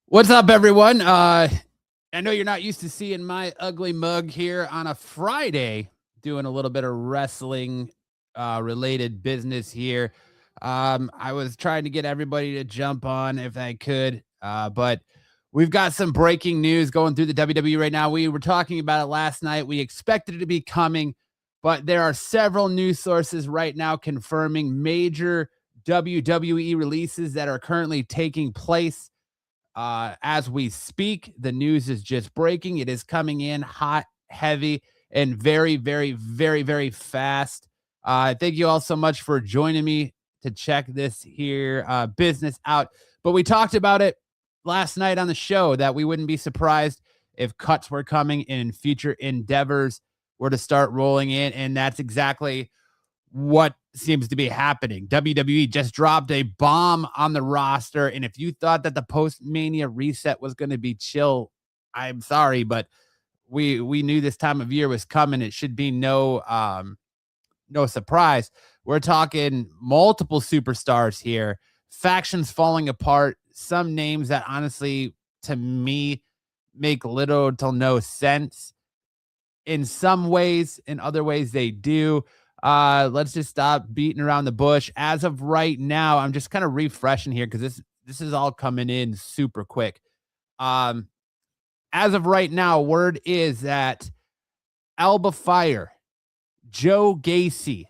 What's up, everyone? I know you're not used to seeing my ugly mug here on a Friday doing a little bit of wrestling related business here. I was trying to get everybody to jump on if I could, but we've got some breaking news going through the WWE right now. We were talking about it last night. We expected it to be coming, but there are several news sources right now confirming major WWE releases that are currently taking place. As we speak, the news is just breaking. It is coming in hot, heavy, and very, very, very, very fast. Thank you all so much for joining me to check this here business out. But we talked about it last night on the show that we wouldn't be surprised if cuts were coming in future endeavors were to start rolling in. And that's exactly what seems to be happening. WWE just dropped a bomb on the roster. And if you thought that the post-Mania reset was going to be chill, I'm sorry, but we knew this time of year was coming. It should be no surprise. We're talking multiple superstars here, factions falling apart, some names that honestly, to me, make little to no sense. In some ways, in other ways, they do. Let's just stop beating around the bush. As of right now, I'm just kind of refreshing here because this is all coming in super quick. As of right now, word is that Alba Fyre, Joe Gacy,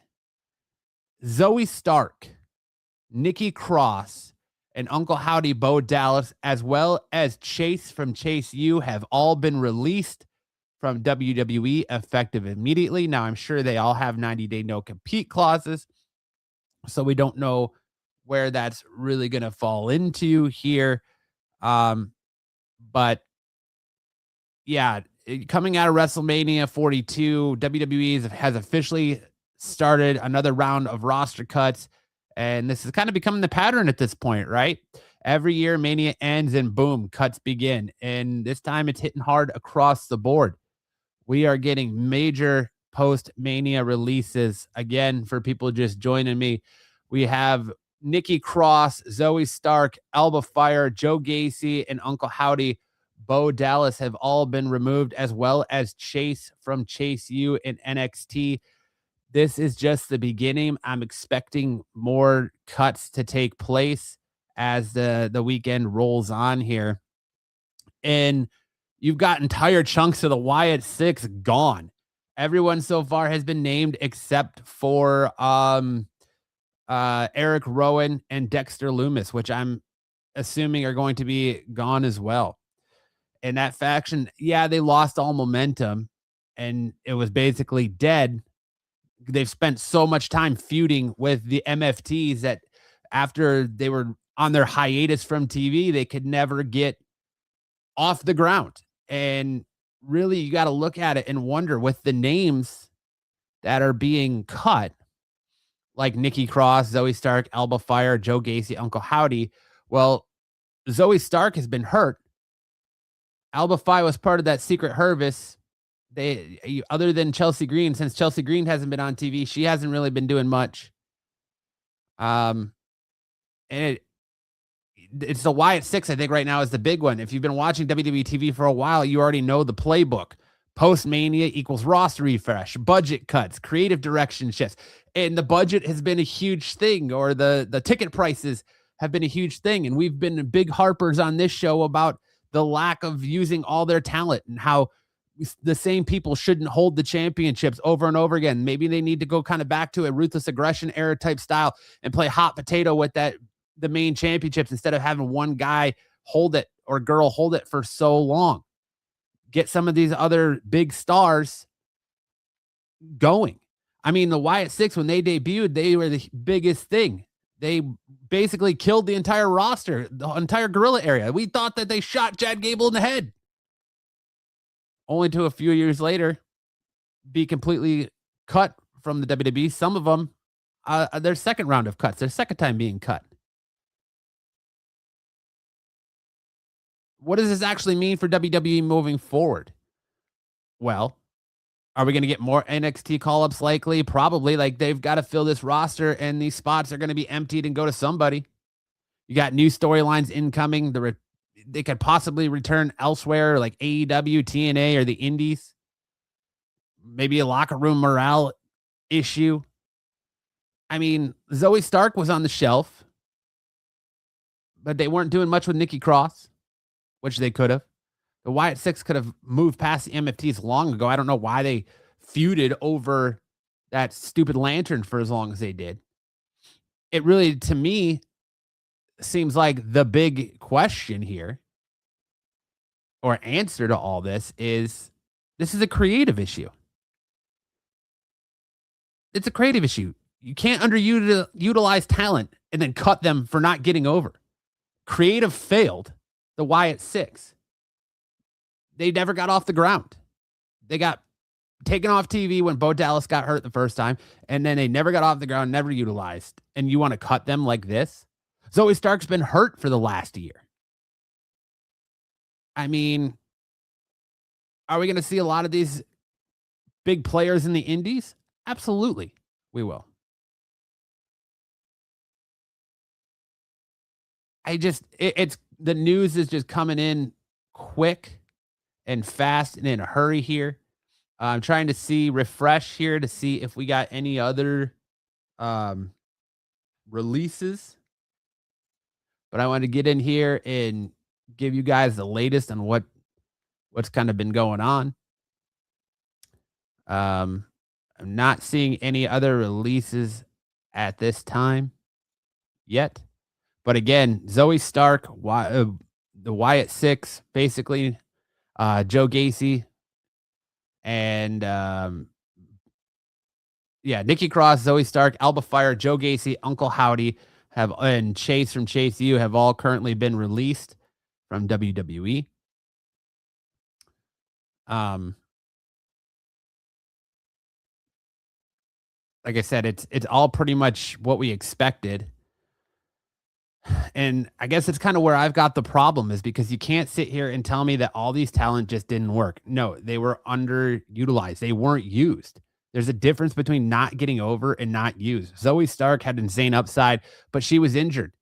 Zoey Stark, Nikki Cross, and Uncle Howdy Bo Dallas, as well as Chase from Chase U, have all been released from WWE effective immediately. Now, I'm sure they all have 90-day no-compete clauses, so we don't know where that's really going to fall into here. But yeah, coming out of WrestleMania 42, WWE has officially started another round of roster cuts, and this is kind of becoming the pattern at this point, right? Every year, Mania ends and boom, cuts begin. And this time it's hitting hard across the board. We are getting major post-Mania releases. Again, for people just joining me, we have Nikki Cross, Zoey Stark, Alba Fyre, Joe Gacy, and Uncle Howdy Bo Dallas have all been removed, as well as Chase from Chase U in NXT. This is just the beginning. I'm expecting more cuts to take place as the weekend rolls on here. And you've got entire chunks of the Wyatt Six gone. Everyone so far has been named except for Eric Rowan and Dexter Lumis, which I'm assuming are going to be gone as well. And that faction, yeah, they lost all momentum and it was basically dead. They've spent so much time feuding with the MFTs that after they were on their hiatus from TV, they could never get off the ground. And really, you got to look at it and wonder, with the names that are being cut, like Nikki Cross, Zoey Stark, Alba Fyre, Joe Gacy, Uncle Howdy. Well, Zoey Stark has been hurt. Alba Fyre was part of that secret harvest. They, other than Chelsea Green, since Chelsea Green hasn't been on TV, she hasn't really been doing much. And it's the Wyatt Six, I think, right now is the big one. If you've been watching WWE TV for a while, you already know the playbook. Post-Mania equals roster refresh, budget cuts, creative direction shifts. And the budget has been a huge thing, or the ticket prices have been a huge thing. And we've been big harpers on this show about the lack of using all their talent and how the same people shouldn't hold the championships over and over again. Maybe they need to go kind of back to a ruthless aggression era type style and play hot potato with the main championships instead of having one guy hold it or girl hold it for so long. Get some of these other big stars going. I mean, the Wyatt Six, when they debuted, they were the biggest thing. They basically killed the entire roster, the entire gorilla area. We thought that they shot Chad Gable in the head. Only to a few years later be completely cut from the WWE. Some of them, their second round of cuts, their second time being cut. What does this actually mean for WWE moving forward? Well, are we going to get more NXT call-ups likely? Probably. Like, they've got to fill this roster, and these spots are going to be emptied and go to somebody. You got new storylines incoming. they could possibly return elsewhere, like AEW, TNA, or the Indies. Maybe a locker room morale issue. I mean, Zoey Stark was on the shelf, but they weren't doing much with Nikki Cross, which they could have. The Wyatt Six could have moved past the MFTs long ago. I don't know why they feuded over that stupid lantern for as long as they did. It really, to me, seems like the big question here or answer to all this is a creative issue. It's a creative issue. You can't underutilize talent and then cut them for not getting over. Creative failed the Wyatt Six. They never got off the ground. They got taken off TV when Bo Dallas got hurt the first time, and then they never got off the ground, never utilized. And you want to cut them like this? Zoey Stark's been hurt for the last year. I mean, are we going to see a lot of these big players in the indies? Absolutely, we will. It's the news is just coming in quick and fast and in a hurry here. I'm trying to refresh here to see if we got any other releases. But I want to get in here and give you guys the latest on what's kind of been going on. I'm not seeing any other releases at this time yet. But again, Zoey Stark, the Wyatt Six, basically, Joe Gacy, and Nikki Cross, Zoey Stark, Alba Fyre, Joe Gacy, Uncle Howdy and Chase from Chase U have all currently been released from WWE. Like I said, it's all pretty much what we expected. And I guess it's kind of where I've got the problem is because you can't sit here and tell me that all these talent just didn't work. No, they were underutilized. They weren't used. There's a difference between not getting over and not used. Zoey Stark had insane upside, but she was injured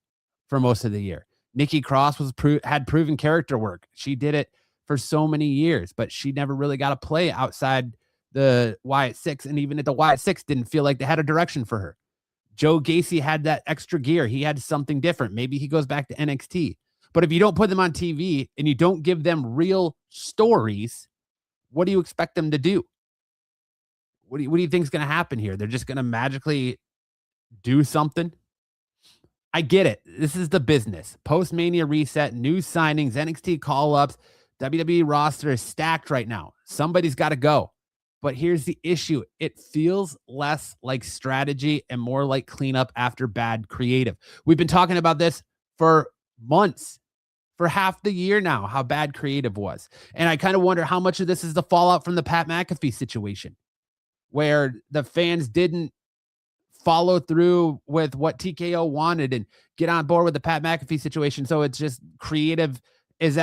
for most of the year. Nikki Cross had proven character work. She did it for so many years, but she never really got to play outside the Wyatt Six. And even at the Wyatt Six didn't feel like they had a direction for her. Joe Gacy had that extra gear. He had something different. Maybe he goes back to NXT. But if you don't put them on TV and you don't give them real stories, what do you expect them to do? What do you think is going to happen here? They're just going to magically do something? I get it. This is the business. Post-Mania reset, new signings, NXT call-ups, WWE roster is stacked right now. Somebody's got to go. But here's the issue. It feels less like strategy and more like cleanup after bad creative. We've been talking about this for months, for half the year now, how bad creative was. And I kind of wonder how much of this is the fallout from the Pat McAfee situation, where the fans didn't follow through with what TKO wanted and get on board with the Pat McAfee situation. So it's just creative is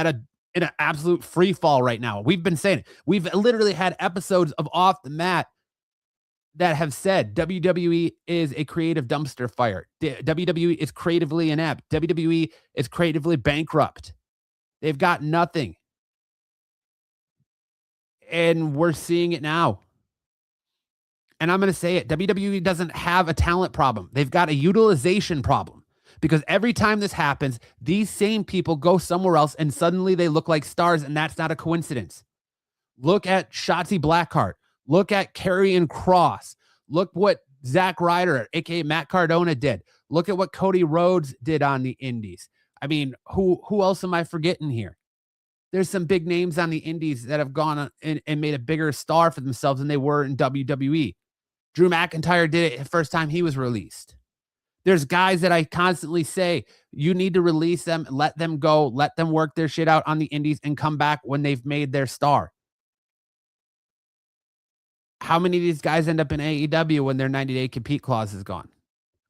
in an absolute free fall right now. We've been saying it. We've literally had episodes of Off the Mat that have said WWE is a creative dumpster fire. WWE is creatively inept. WWE is creatively bankrupt. They've got nothing. And we're seeing it now. And I'm going to say it. WWE doesn't have a talent problem. They've got a utilization problem. Because every time this happens, these same people go somewhere else and suddenly they look like stars, and that's not a coincidence. Look at Shotzi Blackheart. Look at Karrion Kross. Look what Zack Ryder, a.k.a. Matt Cardona, did. Look at what Cody Rhodes did on the indies. I mean, who else am I forgetting here? There's some big names on the indies that have gone and made a bigger star for themselves than they were in WWE. Drew McIntyre did it the first time he was released. There's guys that I constantly say, you need to release them, let them go, let them work their shit out on the indies and come back when they've made their star. How many of these guys end up in AEW when their 90-day compete clause is gone?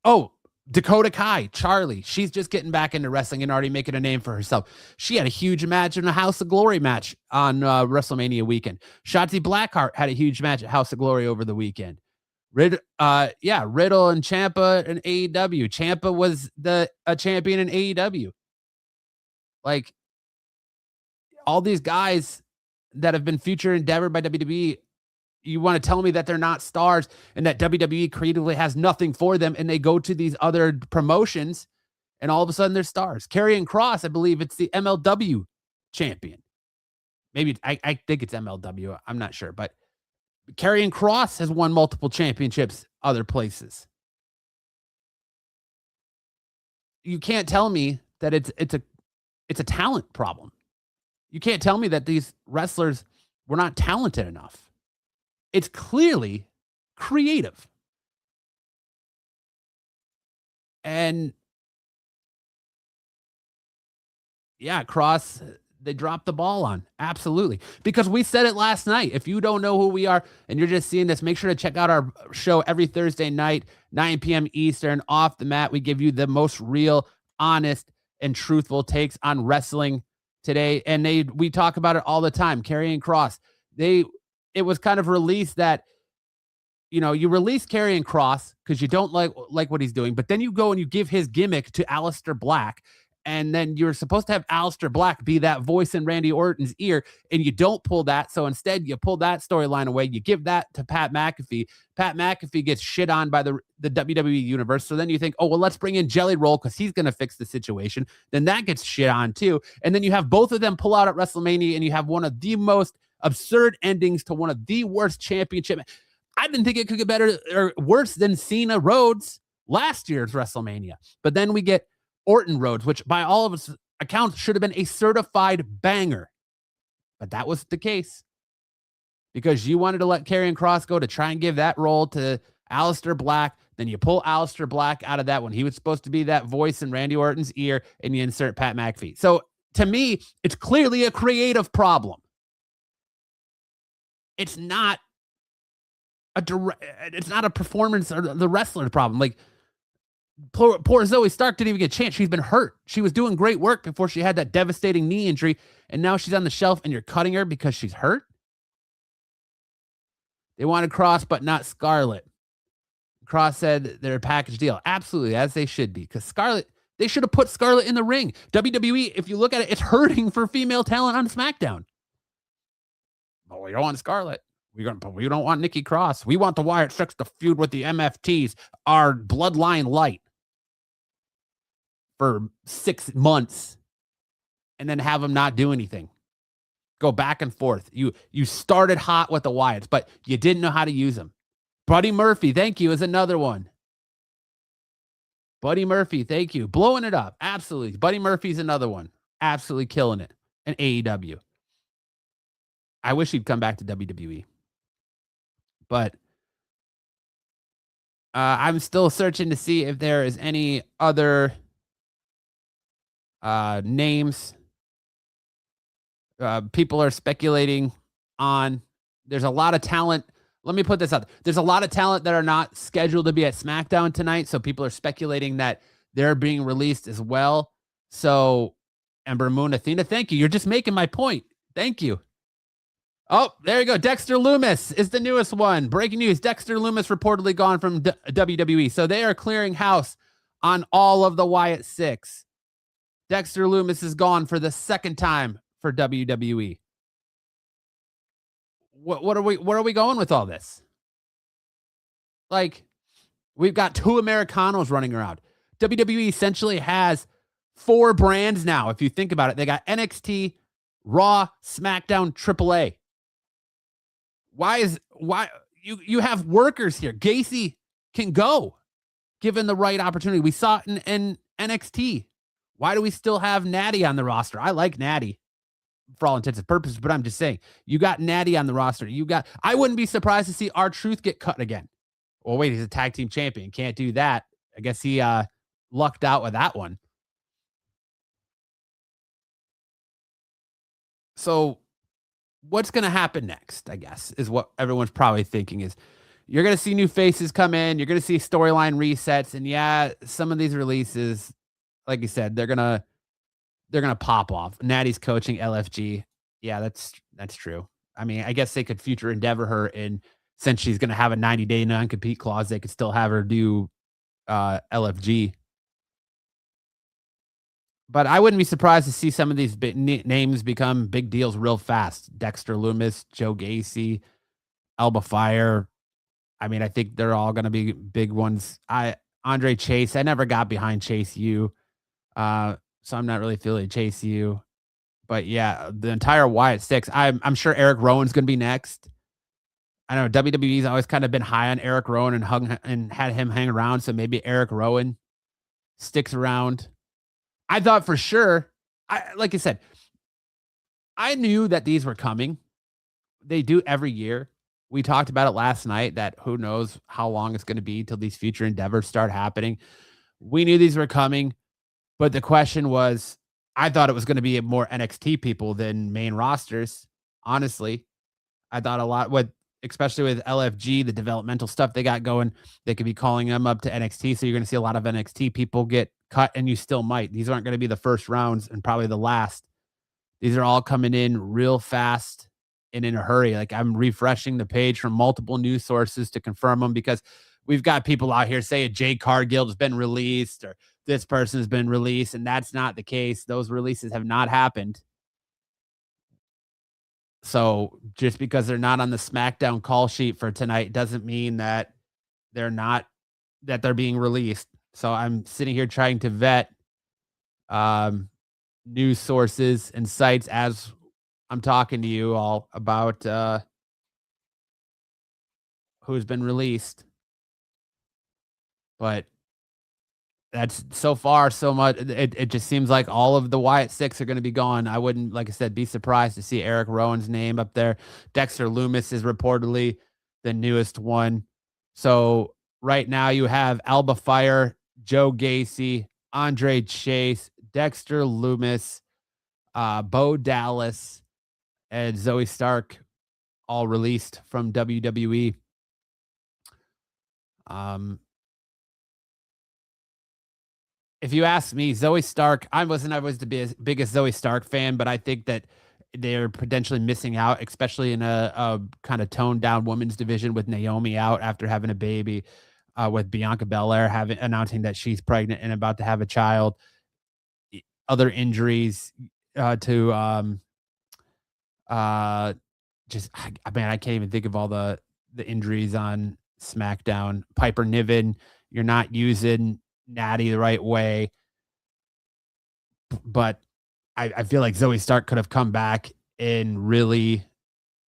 Oh, Dakota Kai, Charlie. She's just getting back into wrestling and already making a name for herself. She had a huge match in a House of Glory match on WrestleMania weekend. Shotzi Blackheart had a huge match at House of Glory over the weekend. Riddle and Ciampa in AEW. Ciampa was a champion in AEW. Like, all these guys that have been future endeavored by WWE, you want to tell me that they're not stars and that WWE creatively has nothing for them and they go to these other promotions and all of a sudden they're stars. Karrion Kross, I believe it's the MLW champion. Maybe I think it's MLW. I'm not sure, but Karrion Kross has won multiple championships other places. You can't tell me that it's a talent problem. You can't tell me that these wrestlers were not talented enough. It's clearly creative. And yeah, Cross, they dropped the ball on. Absolutely. Because we said it last night. If you don't know who we are and you're just seeing this, make sure to check out our show every Thursday night, 9 p.m. Eastern, Off the Mat. We give you the most real, honest, and truthful takes on wrestling today. And we talk about it all the time. Karrion Kross. It was kind of released that, you release Karrion Kross because you don't like what he's doing, but then you go and you give his gimmick to Aleister Black. And then you're supposed to have Aleister Black be that voice in Randy Orton's ear, and you don't pull that. So instead, you pull that storyline away. You give that to Pat McAfee. Pat McAfee gets shit on by the WWE universe. So then you think, oh, well, let's bring in Jelly Roll because he's going to fix the situation. Then that gets shit on too. And then you have both of them pull out at WrestleMania, and you have one of the most absurd endings to one of the worst championship. I didn't think it could get better or worse than Cena Rhodes last year's WrestleMania. But then we get Orton Rhodes, which by all of us accounts should have been a certified banger. But that was the case because you wanted to let Karrion Kross go to try and give that role to Aleister Black. Then you pull Aleister Black out of that when he was supposed to be that voice in Randy Orton's ear, and you insert Pat McAfee. So to me, it's clearly a creative problem. It's not a performance or the wrestler problem. Like, poor Zoey Stark didn't even get a chance. She's been hurt. She was doing great work before she had that devastating knee injury, and now she's on the shelf, and you're cutting her because she's hurt? They wanted Cross, but not Scarlett. Cross said they're a package deal. Absolutely, as they should be, because Scarlett, they should have put Scarlett in the ring. WWE, if you look at it, it's hurting for female talent on SmackDown. But we don't want Scarlett. We don't want Nikki Cross. We want the Wyatt Six to feud with the MFTs, our bloodline light, for 6 months, and then have them not do anything. Go back and forth. You started hot with the Wyatts, but you didn't know how to use them. Buddy Murphy, thank you, is another one. Buddy Murphy, thank you. Blowing it up. Absolutely. Buddy Murphy's another one. Absolutely killing it. And AEW. I wish he'd come back to WWE. But I'm still searching to see if there is any other names people are speculating on. There's a lot of talent. Let me put this out. There's a lot of talent that are not scheduled to be at SmackDown tonight. So people are speculating that they're being released as well. So Ember Moon, Athena, thank you. You're just making my point. Thank you. Oh, there you go. Dexter Lumis is the newest one. Breaking news. Dexter Lumis reportedly gone from WWE. So they are clearing house on all of the Wyatt Six. Dexter Lumis is gone for the second time for WWE. Where are we going with all this? Like, we've got two Americanos running around. WWE essentially has 4 brands now. If you think about it, they got NXT, Raw, SmackDown, AAA. Why you have workers here? Gacy can go given the right opportunity. We saw it in NXT. Why do we still have Natty on the roster? I like Natty for all intents and purposes, but I'm just saying, you got Natty on the roster. I wouldn't be surprised to see R-Truth get cut again. Well, wait, he's a tag team champion. Can't do that. I guess he lucked out with that one. So what's going to happen next, I guess, is what everyone's probably thinking is you're going to see new faces come in. You're going to see storyline resets. And yeah, some of these releases, like you said, they're going to pop off. Natty's coaching LFG. Yeah, that's true. I mean, I guess they could future endeavor her, and since she's going to have a 90-day non-compete clause, they could still have her do LFG. But I wouldn't be surprised to see some of these names become big deals real fast. Dexter Loomis, Joe Gacy, Alba Fyre. I mean, I think they're all going to be big ones. Andre Chase. I never got behind Chase U, so I'm not really feeling Chase U. But yeah, the entire Wyatt Six. I'm sure Eric Rowan's going to be next. I know WWE's always kind of been high on Eric Rowan and had him hang around, so maybe Eric Rowan sticks around. I thought for sure, like I said, I knew that these were coming. They do every year. We talked about it last night that who knows how long it's going to be till these future endeavors start happening. We knew these were coming, but the question was, I thought it was going to be more NXT people than main rosters. Honestly, I thought a lot especially with LFG, the developmental stuff they got going, they could be calling them up to NXT. So you're going to see a lot of NXT people get cut, and you still might. These aren't going to be the first rounds and probably the last. These are all coming in real fast and in a hurry. Like, I'm refreshing the page from multiple news sources to confirm them, because we've got people out here saying Jay Cargill has been released or this person has been released, and that's not the case. Those releases have not happened. So just because they're not on the SmackDown call sheet for tonight doesn't mean that they're being released. So I'm sitting here trying to vet news sources and sites as I'm talking to you all about who's been released. But that's so far so much. It just seems like all of the Wyatt Six are going to be gone. I wouldn't, like I said, be surprised to see Eric Rowan's name up there. Dexter Loomis is reportedly the newest one. So right now you have Alba Fyre, Joe Gacy, Andre Chase, Dexter Loomis, Bo Dallas, and Zoey Stark, all released from WWE. If you ask me, Zoey Stark, I wasn't always the biggest Zoey Stark fan, but I think that they're potentially missing out, especially in a kind of toned down women's division with Naomi out after having a baby, with Bianca Belair announcing that she's pregnant and about to have a child. Other injuries to just man, I can't even think of all the injuries on SmackDown. Piper Niven, you're not using Natty the right way, but I feel like Zoey Stark could have come back and really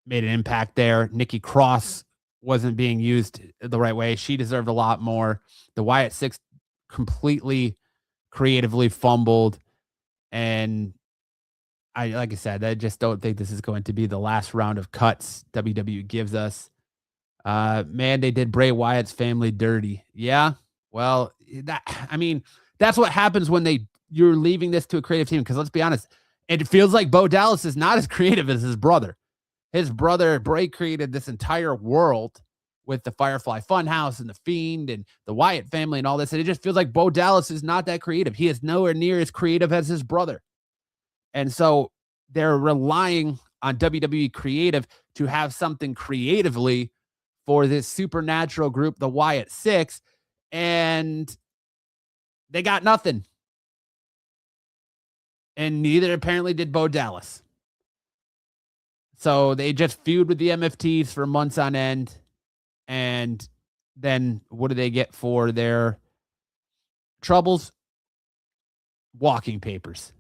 made an impact there. Nikki Cross wasn't being used the right way. She deserved a lot more. The Wyatt Six completely creatively fumbled, and like I said, I just don't think this is going to be the last round of cuts WWE gives us. Man, they did Bray Wyatt's family dirty. Yeah. Well, that's what happens when you're leaving this to a creative team. Because let's be honest, it feels like Bo Dallas is not as creative as his brother. His brother Bray created this entire world with the Firefly Funhouse and the Fiend and the Wyatt family and all this, and it just feels like Bo Dallas is not that creative. He is nowhere near as creative as his brother, and so they're relying on WWE creative to have something creatively for this supernatural group, the Wyatt Six, and they got nothing. And neither apparently did Bo Dallas. So they just feud with the MFTs for months on end. And then what do they get for their troubles? Walking papers.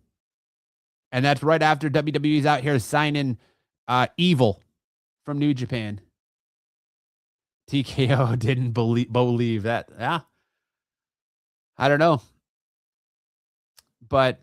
And that's right after WWE's out here signing Evil from New Japan. TKO didn't believe that. Yeah. I don't know. But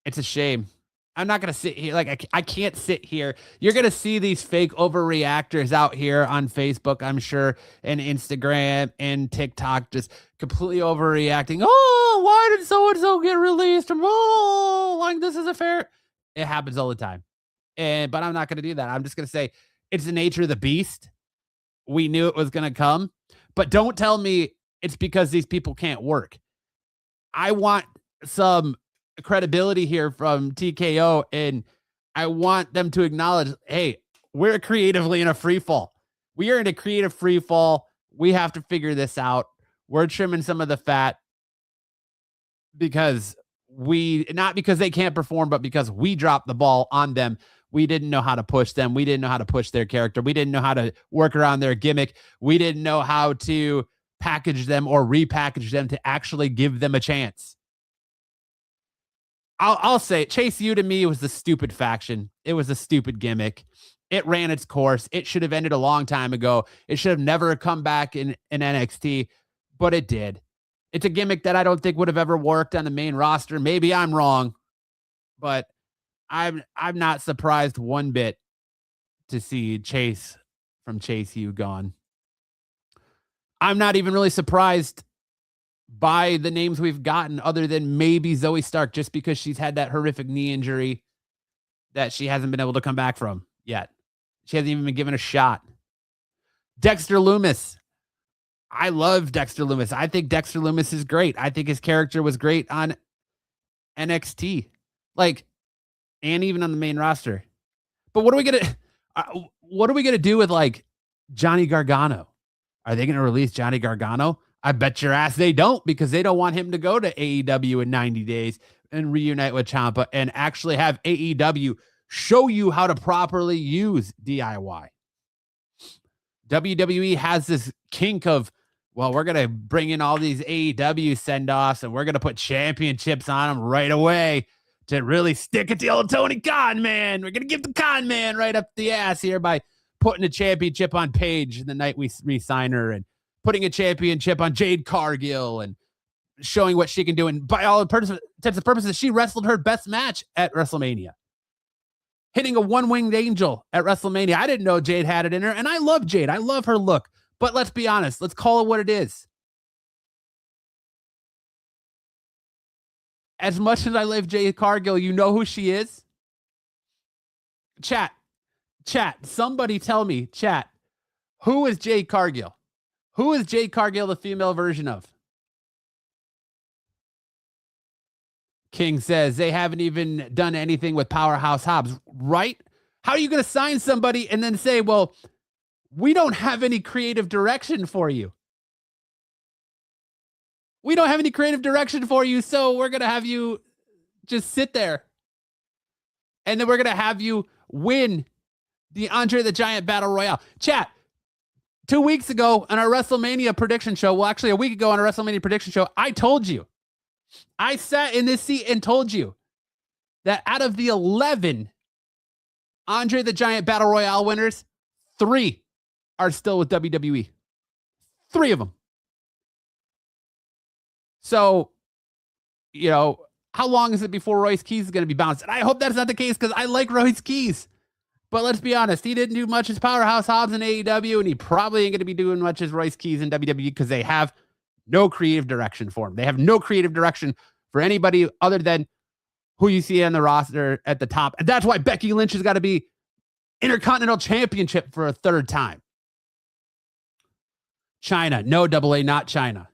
it's a shame. I'm not going to sit here. Like, I can't sit here. You're going to see these fake overreactors out here on Facebook, I'm sure, and Instagram and TikTok just completely overreacting. Oh, why did so-and-so get released? Oh, like this isn't fair. It happens all the time. But I'm not going to do that. I'm just going to say it's the nature of the beast. We knew it was going to come. But don't tell me it's because these people can't work. I want some credibility here from TKO, and I want them to acknowledge, hey, we're creatively in a free fall. We are in a creative free fall. We have to figure this out. We're trimming some of the fat because not because they can't perform, but because we dropped the ball on them. We didn't know how to push them. We didn't know how to push their character. We didn't know how to work around their gimmick. We didn't know how to package them or repackage them to actually give them a chance. I'll say it. Chase U to me was the stupid faction. It was a stupid gimmick. It ran its course. It should have ended a long time ago. It should have never come back in NXT, but it did. It's a gimmick that I don't think would have ever worked on the main roster. Maybe I'm wrong, but I'm not surprised one bit to see Chase from Chase U gone. I'm not even really surprised by the names we've gotten, other than maybe Zoey Stark, just because she's had that horrific knee injury that she hasn't been able to come back from yet. She hasn't even been given a shot. Dexter Lumis. I love Dexter Lumis. I think Dexter Lumis is great. I think his character was great on NXT. And even on the main roster. But what are we gonna do with Johnny Gargano? Are they gonna release Johnny Gargano? I bet your ass they don't, because they don't want him to go to AEW in 90 days and reunite with Ciampa and actually have AEW show you how to properly use DIY. WWE has this kink of, well, we're going to bring in all these AEW send-offs and we're going to put championships on them right away to really stick it to old Tony Khan, man. We're going to give the Khan man right up the ass here by putting a championship on Paige the night we re-sign her, and putting a championship on Jade Cargill and showing what she can do. And by all intents and purposes, she wrestled her best match at WrestleMania, hitting a one-winged angel at WrestleMania. I didn't know Jade had it in her, and I love Jade. I love her look. But let's be honest. Let's call it what it is. As much as I love Jade Cargill, you know who she is? Chat. Somebody tell me, chat. Who is Jade Cargill? Who is Jade Cargill the female version of? King says they haven't even done anything with Powerhouse Hobbs, right? How are you going to sign somebody and then say, well, we don't have any creative direction for you? We don't have any creative direction for you, so we're going to have you just sit there. And then we're going to have you win the Andre the Giant Battle Royale. Chat. 2 weeks ago on our WrestleMania prediction show, well, actually a week ago on our WrestleMania prediction show, I told you, I sat in this seat and told you that out of the 11 Andre the Giant Battle Royale winners, 3 are still with WWE. 3 of them. So, how long is it before Royce Keys is going to be bounced? And I hope that's not the case, because I like Royce Keys. But let's be honest, he didn't do much as Powerhouse Hobbs in AEW, and he probably ain't going to be doing much as Royce Keys in WWE, because they have no creative direction for him. They have no creative direction for anybody other than who you see on the roster at the top. And that's why Becky Lynch has got to be Intercontinental Championship for a 3rd time. China. No, AA, not China.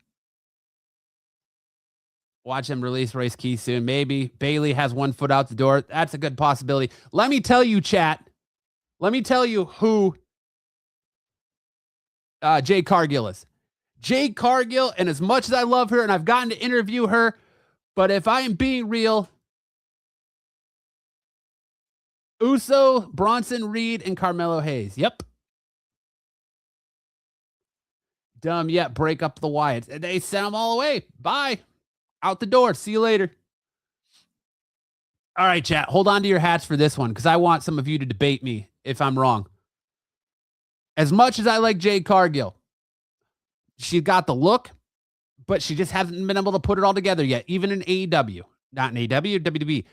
Watch them release Royce Keys soon. Maybe Bayley has 1 foot out the door. That's a good possibility. Let me tell you, chat. Let me tell you who Jade Cargill is. Jade Cargill, and as much as I love her and I've gotten to interview her, but if I am being real, Uso, Bronson Reed, and Carmelo Hayes. Yep. Dumb yet, break up the Wyatts. They sent them all away. Bye. Out the door. See you later. All right, chat. Hold on to your hats for this one, because I want some of you to debate me if I'm wrong. As much as I like Jade Cargill, she's got the look, but she just hasn't been able to put it all together yet, even in AEW. Not in AEW, WWE.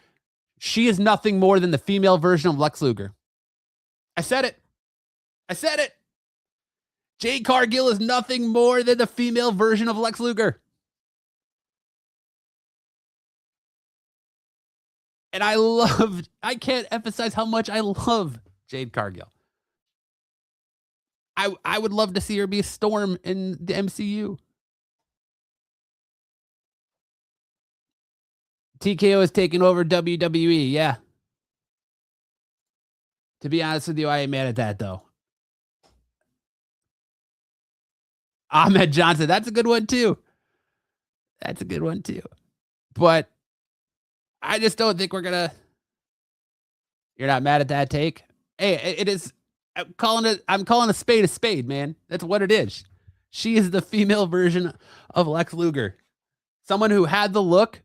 She is nothing more than the female version of Lex Luger. I said it. Jade Cargill is nothing more than the female version of Lex Luger. And I can't emphasize how much I love Jade Cargill. I would love to see her be a Storm in the MCU. TKO is taking over WWE, yeah. To be honest with you, I ain't mad at that, though. Ahmed Johnson, that's a good one, too. But I just don't think we're gonna. You're not mad at that take? Hey, it is. I'm calling a spade, man. That's what it is. She is the female version of Lex Luger. Someone who had the look,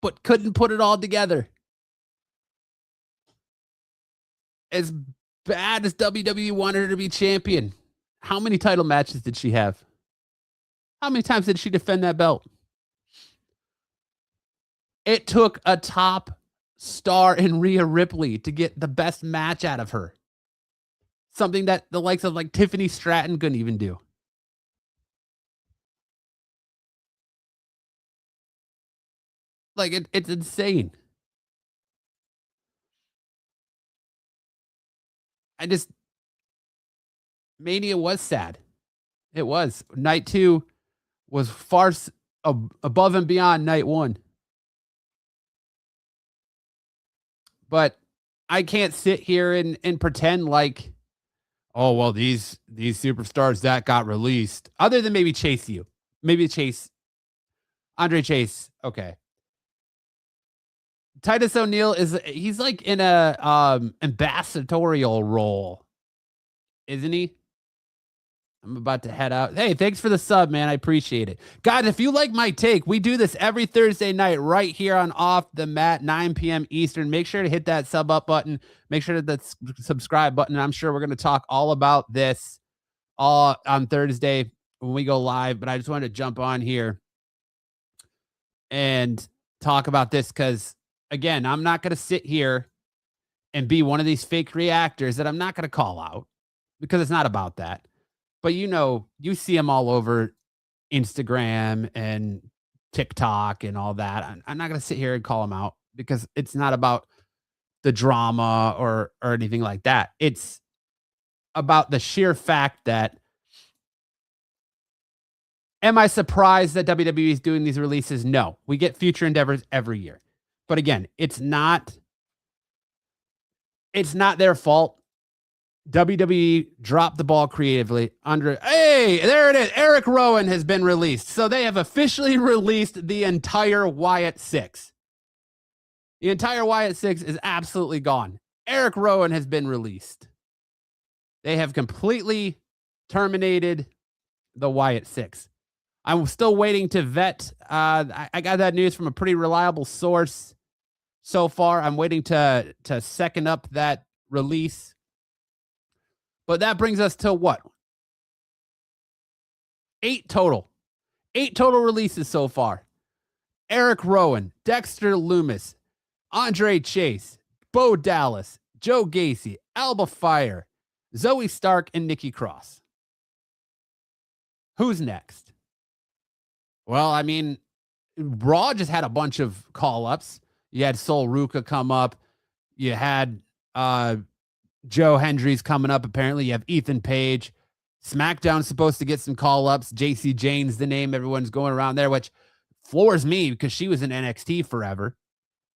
but couldn't put it all together. As bad as WWE wanted her to be champion, how many title matches did she have? How many times did she defend that belt? It took a top star in Rhea Ripley to get the best match out of her. Something that the likes of like Tiffany Stratton couldn't even do. Like it's insane. Mania was sad. It was. Night 2 was far above and beyond night 1. But I can't sit here and pretend like, oh well, these superstars that got released, other than maybe Chase U, maybe Andre Chase. Okay, Titus O'Neil he's like in a ambassadorial role, isn't he? I'm about to head out. Hey, thanks for the sub, man. I appreciate it. Guys, if you like my take, we do this every Thursday night right here on Off the Mat, 9 p.m. Eastern. Make sure to hit that sub up button. Make sure to hit that subscribe button. I'm sure we're going to talk all about this all on Thursday when we go live. But I just wanted to jump on here and talk about this because, again, I'm not going to sit here and be one of these fake reactors that I'm not going to call out because it's not about that. But you see them all over Instagram and TikTok and all that. I'm not going to sit here and call them out because it's not about the drama or anything like that. It's about the sheer fact that, am I surprised that WWE is doing these releases? No. We get future endeavors every year. But again, it's not their fault. WWE dropped the ball creatively. Hey, there it is. Eric Rowan has been released. So they have officially released the entire Wyatt Six. The entire Wyatt Six is absolutely gone. Eric Rowan has been released. They have completely terminated the Wyatt Six. I'm still waiting to vet. I got that news from a pretty reliable source so far. I'm waiting to second up that release. But that brings us to what? 8 total. 8 total releases so far. Eric Rowan, Dexter Lumis, Andre Chase, Bo Dallas, Joe Gacy, Alba Fyre, Zoey Stark, and Nikki Cross. Who's next? Well, I mean, Raw just had a bunch of call-ups. You had Sol Ruka come up. You had Joe Hendry's coming up, apparently. You have Ethan Page. SmackDown's supposed to get some call-ups. JC Jane's the name everyone's going around there, which floors me because she was in NXT forever.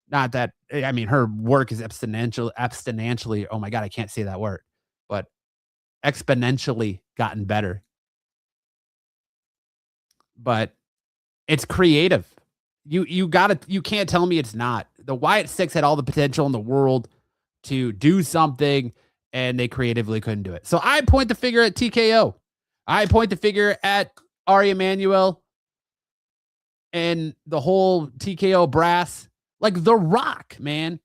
Not that, I mean, her work is exponentially, oh my God, I can't say that word, but exponentially gotten better. But it's creative. You can't tell me it's not. The Wyatt Six had all the potential in the world to do something, and they creatively couldn't do it. So I point the finger at TKO. I point the finger at Ari Emanuel and the whole TKO brass. Like The Rock, man.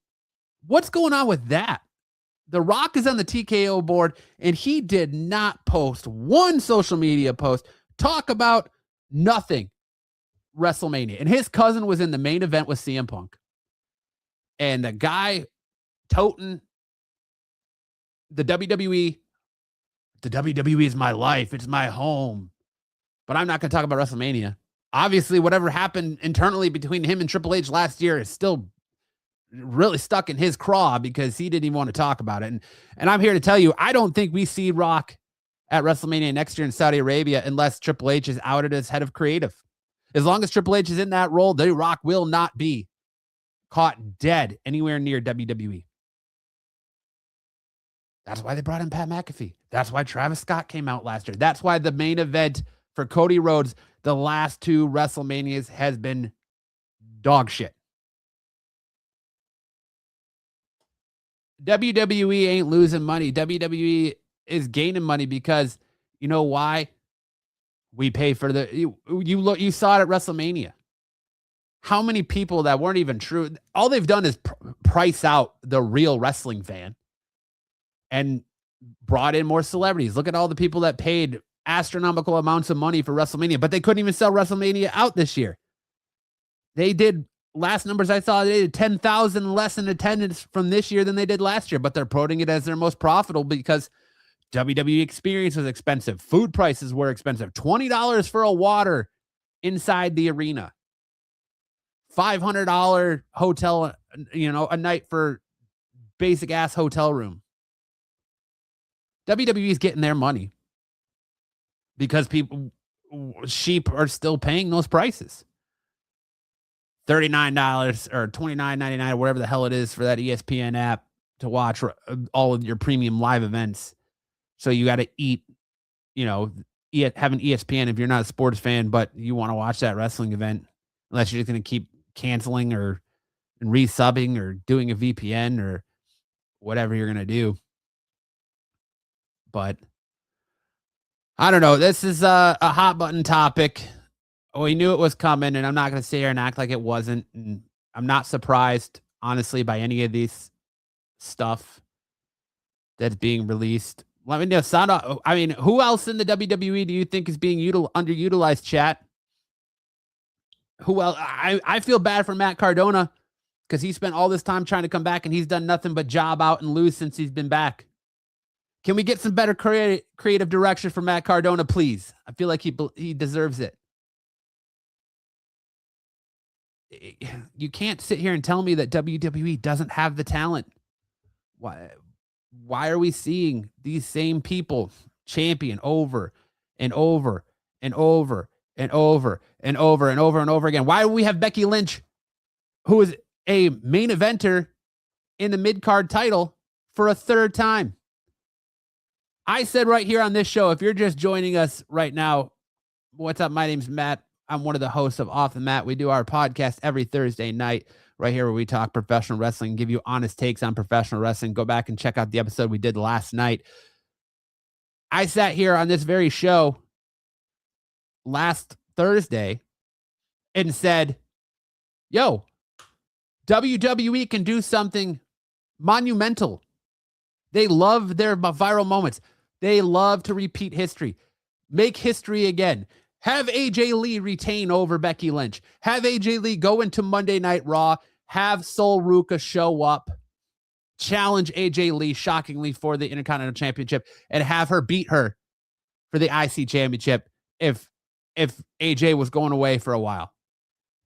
What's going on with that? The Rock is on the TKO board, and he did not post one social media post, talk about nothing WrestleMania. And his cousin was in the main event with CM Punk. And the guy toting the WWE is my life. It's my home. But I'm not going to talk about WrestleMania. Obviously, whatever happened internally between him and Triple H last year is still really stuck in his craw because he didn't even want to talk about it. And I'm here to tell you, I don't think we see Rock at WrestleMania next year in Saudi Arabia unless Triple H is outed as head of creative. As long as Triple H is in that role, The Rock will not be caught dead anywhere near WWE. That's why they brought in Pat McAfee. That's why Travis Scott came out last year. That's why the main event for Cody Rhodes, the last 2 WrestleManias, has been dog shit. WWE ain't losing money. WWE is gaining money because you know why? We pay for you saw it at WrestleMania. How many people that weren't even true? All they've done is price out the real wrestling fan and brought in more celebrities. Look at all the people that paid astronomical amounts of money for WrestleMania, but they couldn't even sell WrestleMania out this year. They did, last numbers I saw, they did 10,000 less in attendance from this year than they did last year, but they're promoting it as their most profitable because WWE experience was expensive. Food prices were expensive. $20 for a water inside the arena. $500 hotel, a night for basic ass hotel room. WWE's getting their money because sheep are still paying those prices. $39 or $29.99 or whatever the hell it is for that ESPN app to watch all of your premium live events. So you got to eat, have an ESPN if you're not a sports fan, but you want to watch that wrestling event, unless you're just going to keep canceling or resubbing or doing a VPN or whatever you're going to do. But I don't know. This is a hot button topic. We knew it was coming, and I'm not going to sit here and act like it wasn't. And I'm not surprised, honestly, by any of these stuff that's being released. Let me know. Who else in the WWE do you think is being underutilized, chat? Who else? I feel bad for Matt Cardona because he spent all this time trying to come back, and he's done nothing but job out and lose since he's been back. Can we get some better creative direction for Matt Cardona, please? I feel like he deserves it. You can't sit here and tell me that WWE doesn't have the talent. Why are we seeing these same people champion over and over and over and over and over and over and over again? Why do we have Becky Lynch, who is a main eventer in the mid-card title, for a third time? I said right here on this show, if you're just joining us right now, what's up? My name's Matt. I'm one of the hosts of Off the Mat. We do our podcast every Thursday night right here where we talk professional wrestling, give you honest takes on professional wrestling. Go back and check out the episode we did last night. I sat here on this very show last Thursday and said, yo, WWE can do something monumental. They love their viral moments. They love to repeat history. Make history again. Have AJ Lee retain over Becky Lynch. Have AJ Lee go into Monday Night Raw. Have Sol Ruca show up. Challenge AJ Lee shockingly for the Intercontinental Championship and have her beat her for the IC Championship if AJ was going away for a while.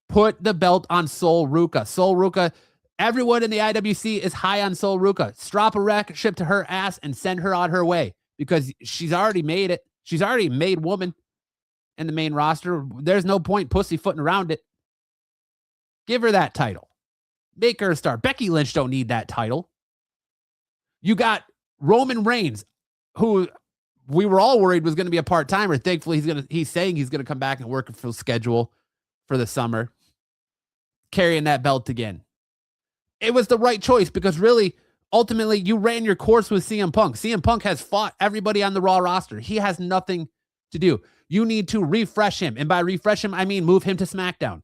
Put the belt on Sol Ruca. Sol Ruca, everyone in the IWC is high on Sol Ruca. Strap a racket ship to her ass and send her on her way because she's already made it. She's already made woman in the main roster. There's no point pussyfooting around it. Give her that title. Make her a star. Becky Lynch don't need that title. You got Roman Reigns, who we were all worried was going to be a part-timer. Thankfully, he's saying he's going to come back and work a full schedule for the summer, carrying that belt again. It was the right choice because really, ultimately, you ran your course with CM Punk. CM Punk has fought everybody on the Raw roster. He has nothing to do. You need to refresh him. And by refresh him, I mean move him to SmackDown.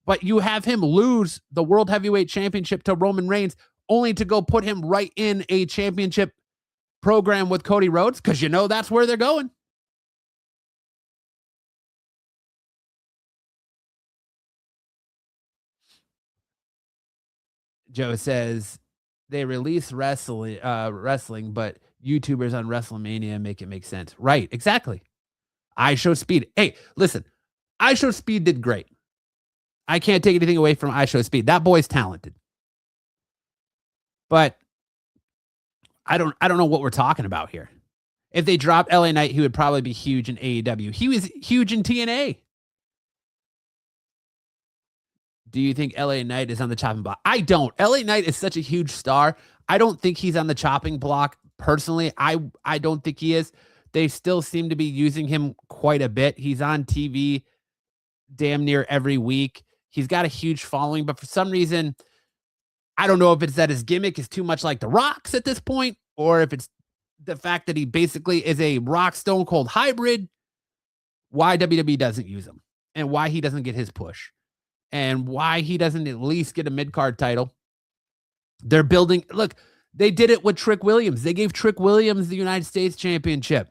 But you have him lose the World Heavyweight Championship to Roman Reigns only to go put him right in a championship program with Cody Rhodes because that's where they're going. Joe says they release wrestling, but YouTubers on WrestleMania make it make sense. Right, exactly. I Show Speed. Hey, listen, I Show Speed did great. I can't take anything away from I Show Speed. That boy's talented. But I don't know what we're talking about here. If they dropped LA Knight, he would probably be huge in AEW. He was huge in TNA. Do you think LA Knight is on the chopping block? I don't. LA Knight is such a huge star. I don't think he's on the chopping block personally. I don't think he is. They still seem to be using him quite a bit. He's on TV damn near every week. He's got a huge following, but for some reason, I don't know if it's that his gimmick is too much like The Rock's at this point, or if it's the fact that he basically is a Rock Stone Cold hybrid, why WWE doesn't use him and why he doesn't get his push and why he doesn't at least get a mid-card title. They're building. Look, they did it with Trick Williams. They gave Trick Williams the United States Championship.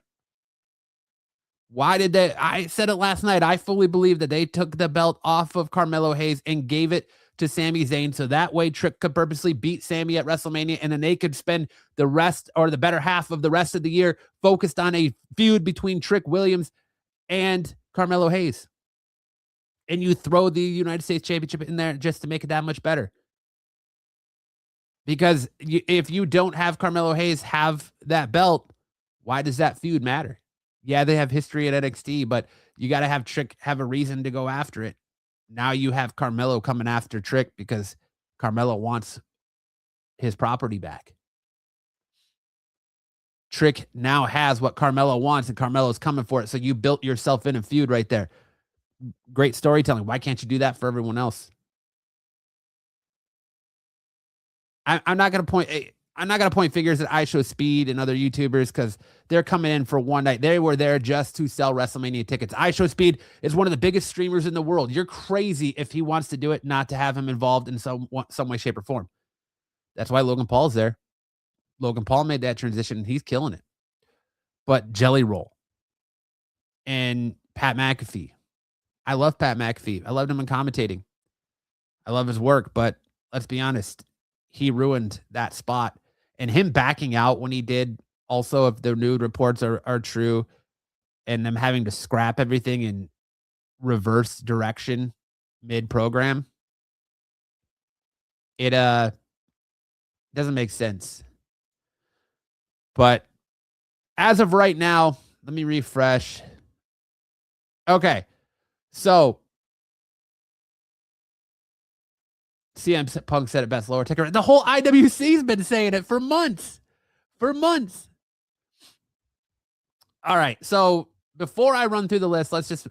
Why did they? I said it last night. I fully believe that they took the belt off of Carmelo Hayes and gave it to Sami Zayn. So that way Trick could purposely beat Sami at WrestleMania. And then they could spend the rest or the better half of the rest of the year focused on a feud between Trick Williams and Carmelo Hayes. And you throw the United States Championship in there just to make it that much better. Because if you don't have Carmelo Hayes have that belt, why does that feud matter? Yeah, they have history at NXT, but you got to have Trick have a reason to go after it. Now you have Carmelo coming after Trick because Carmelo wants his property back. Trick now has what Carmelo wants, and Carmelo's coming for it. So you built yourself in a feud right there. Great storytelling. Why can't you do that for everyone else? I'm not going to point. I'm not going to point figures at iShowSpeed and other YouTubers because they're coming in for one night. They were there just to sell WrestleMania tickets. iShowSpeed is one of the biggest streamers in the world. You're crazy if he wants to do it, not to have him involved in some way, shape, or form. That's why Logan Paul's there. Logan Paul made that transition, and he's killing it. But Jelly Roll and Pat McAfee. I love Pat McAfee. I loved him in commentating. I love his work, but let's be honest. He ruined that spot. And him backing out when he did, also, if the nude reports are true, and them having to scrap everything in reverse direction mid-program, it doesn't make sense. But as of right now, let me refresh. Okay, so CM Punk said it best, lower ticker. The whole IWC's been saying it for months. For months. All right, so before I run through the list, let's just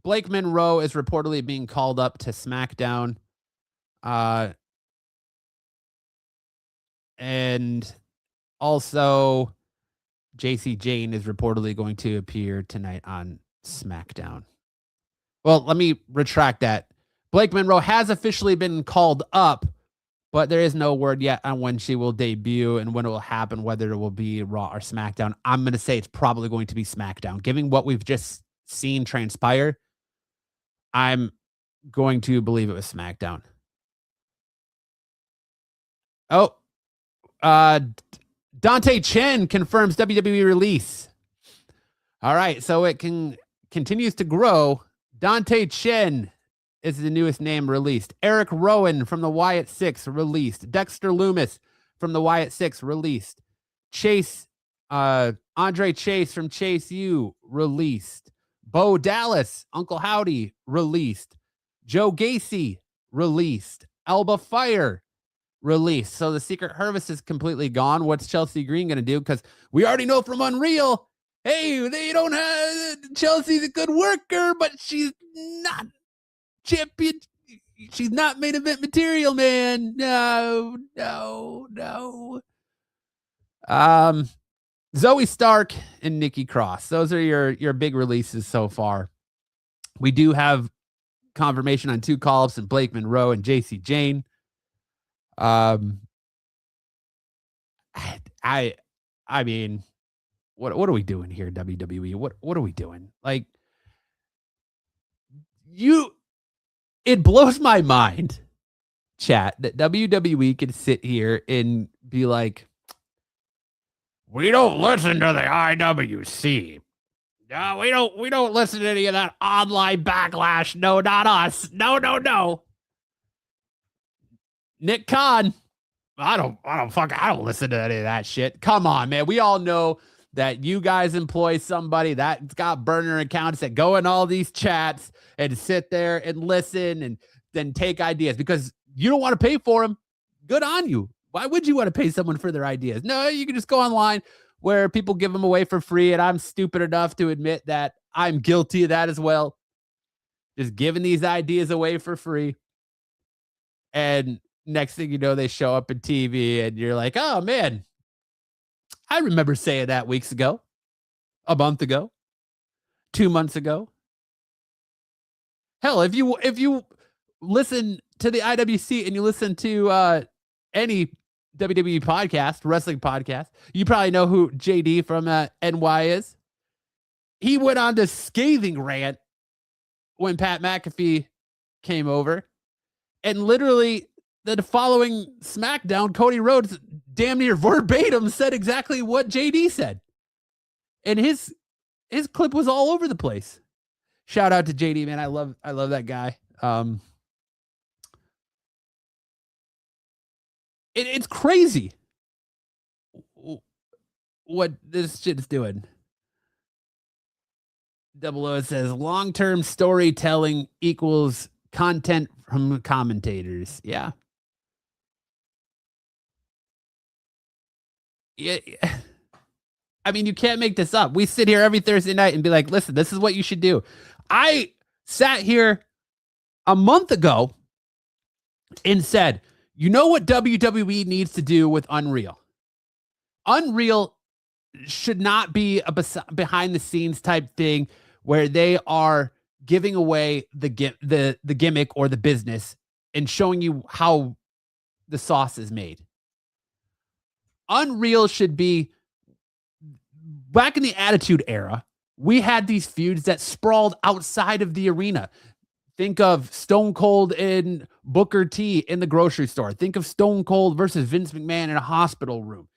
Blake Monroe is reportedly being called up to SmackDown. And also Gacy Jane is reportedly going to appear tonight on SmackDown. Well, let me retract that. Blake Monroe has officially been called up, but there is no word yet on when she will debut and when it will happen, whether it will be Raw or SmackDown. I'm going to say it's probably going to be SmackDown. Given what we've just seen transpire, I'm going to believe it was SmackDown. Oh, Dante Chen confirms WWE release. All right, so it continues to grow. Dante Chen is the newest name released. Eric Rowan from the Wyatt Six released. Dexter Loomis from the Wyatt Six released. Chase, Andre Chase from Chase U released. Bo Dallas, Uncle Howdy released. Joe Gacy released. Alba Fyre released. So the Secret Service is completely gone. What's Chelsea Green going to do? Because we already know from Unreal, hey, they don't have Chelsea's a good worker, but she's not champion. She's not main event material, man. No. Zoey Stark and Nikki Cross. Those are your big releases so far. We do have confirmation on 2 call-ups and Blake Monroe and Gacy Jane. I mean, what are we doing here, WWE? What are we doing? Like, it blows my mind, chat, that WWE can sit here and be like, we don't listen to the IWC. No, we don't listen to any of that online backlash. No, not us. No. Nick Khan, I don't listen to any of that shit. Come on, man. We all know that you guys employ somebody that's got burner accounts that go in all these chats and sit there and listen and then take ideas because you don't want to pay for them. Good on you. Why would you want to pay someone for their ideas? No, you can just go online where people give them away for free. And I'm stupid enough to admit that I'm guilty of that as well. Just giving these ideas away for free. And Next thing you know, they show up in TV and you're like, oh man, I remember saying that weeks ago, a month ago, 2 months ago. Hell, if you listen to the IWC and you listen to any WWE podcast, wrestling podcast, you probably know who JD from NY is. He went on to scathing rant when Pat McAfee came over, and literally the following SmackDown, Cody Rhodes damn near verbatim said exactly what JD said, and his clip was all over the place. Shout out to JD, man. I love that guy. It's crazy what this shit's doing. Double O says long-term storytelling equals content from commentators. Yeah. Yeah. I mean, you can't make this up. We sit here every Thursday night and be like, listen, this is what you should do. I sat here a month ago and said, you know what WWE needs to do with Unreal? Unreal should not be a behind the scenes type thing where they are giving away the gimmick or the business and showing you how the sauce is made. Unreal should be back in the Attitude Era. We had these feuds that sprawled outside of the arena. Think of Stone Cold and Booker T in the grocery store. Think of Stone Cold versus Vince McMahon in a hospital room.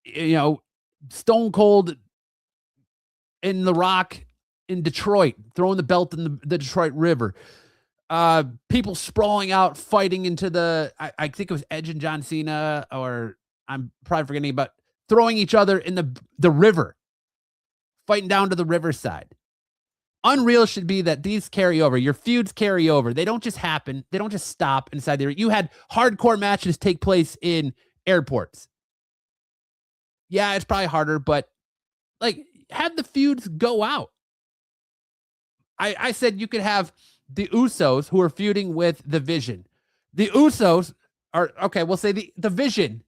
You know, Stone Cold in The Rock in Detroit, throwing the belt in the Detroit River. People sprawling out, fighting into I think it was Edge and John Cena, or I'm probably forgetting, but throwing each other in the river, fighting down to the riverside. Unreal should be that these carry over. Your feuds carry over. They don't just happen. They don't just stop inside there. You had hardcore matches take place in airports. Yeah, it's probably harder, but like have the feuds go out. I said you could have the Usos who are feuding with the Vision. The Usos are okay. We'll say the Vision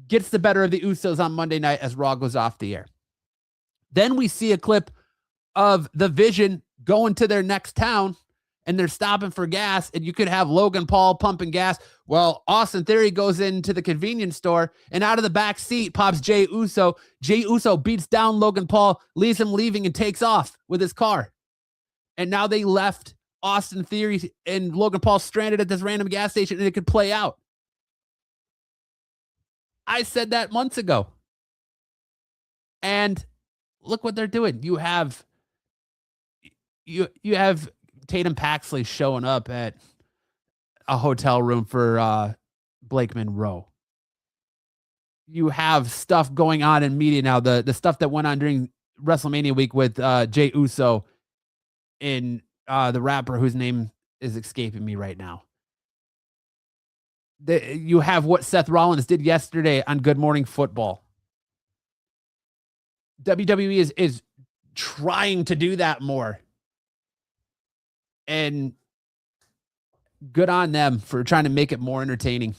gets the better of the Usos on Monday night as Raw goes off the air. Then we see a clip of the Vision going to their next town and they're stopping for gas, and you could have Logan Paul pumping gas. Well, Austin Theory goes into the convenience store, and out of the back seat pops Jey Uso. Jey Uso beats down Logan Paul, leaves him leaving, and takes off with his car. And now they left Austin Theory and Logan Paul stranded at this random gas station, and it could play out. I said that months ago. And look what they're doing. You have Tatum Paxley showing up at a hotel room for Blake Monroe. You have stuff going on in media now. The stuff that went on during WrestleMania week with Jey Uso and the rapper whose name is escaping me right now. You have what Seth Rollins did yesterday on Good Morning Football. WWE is trying to do that more. And good on them for trying to make it more entertaining.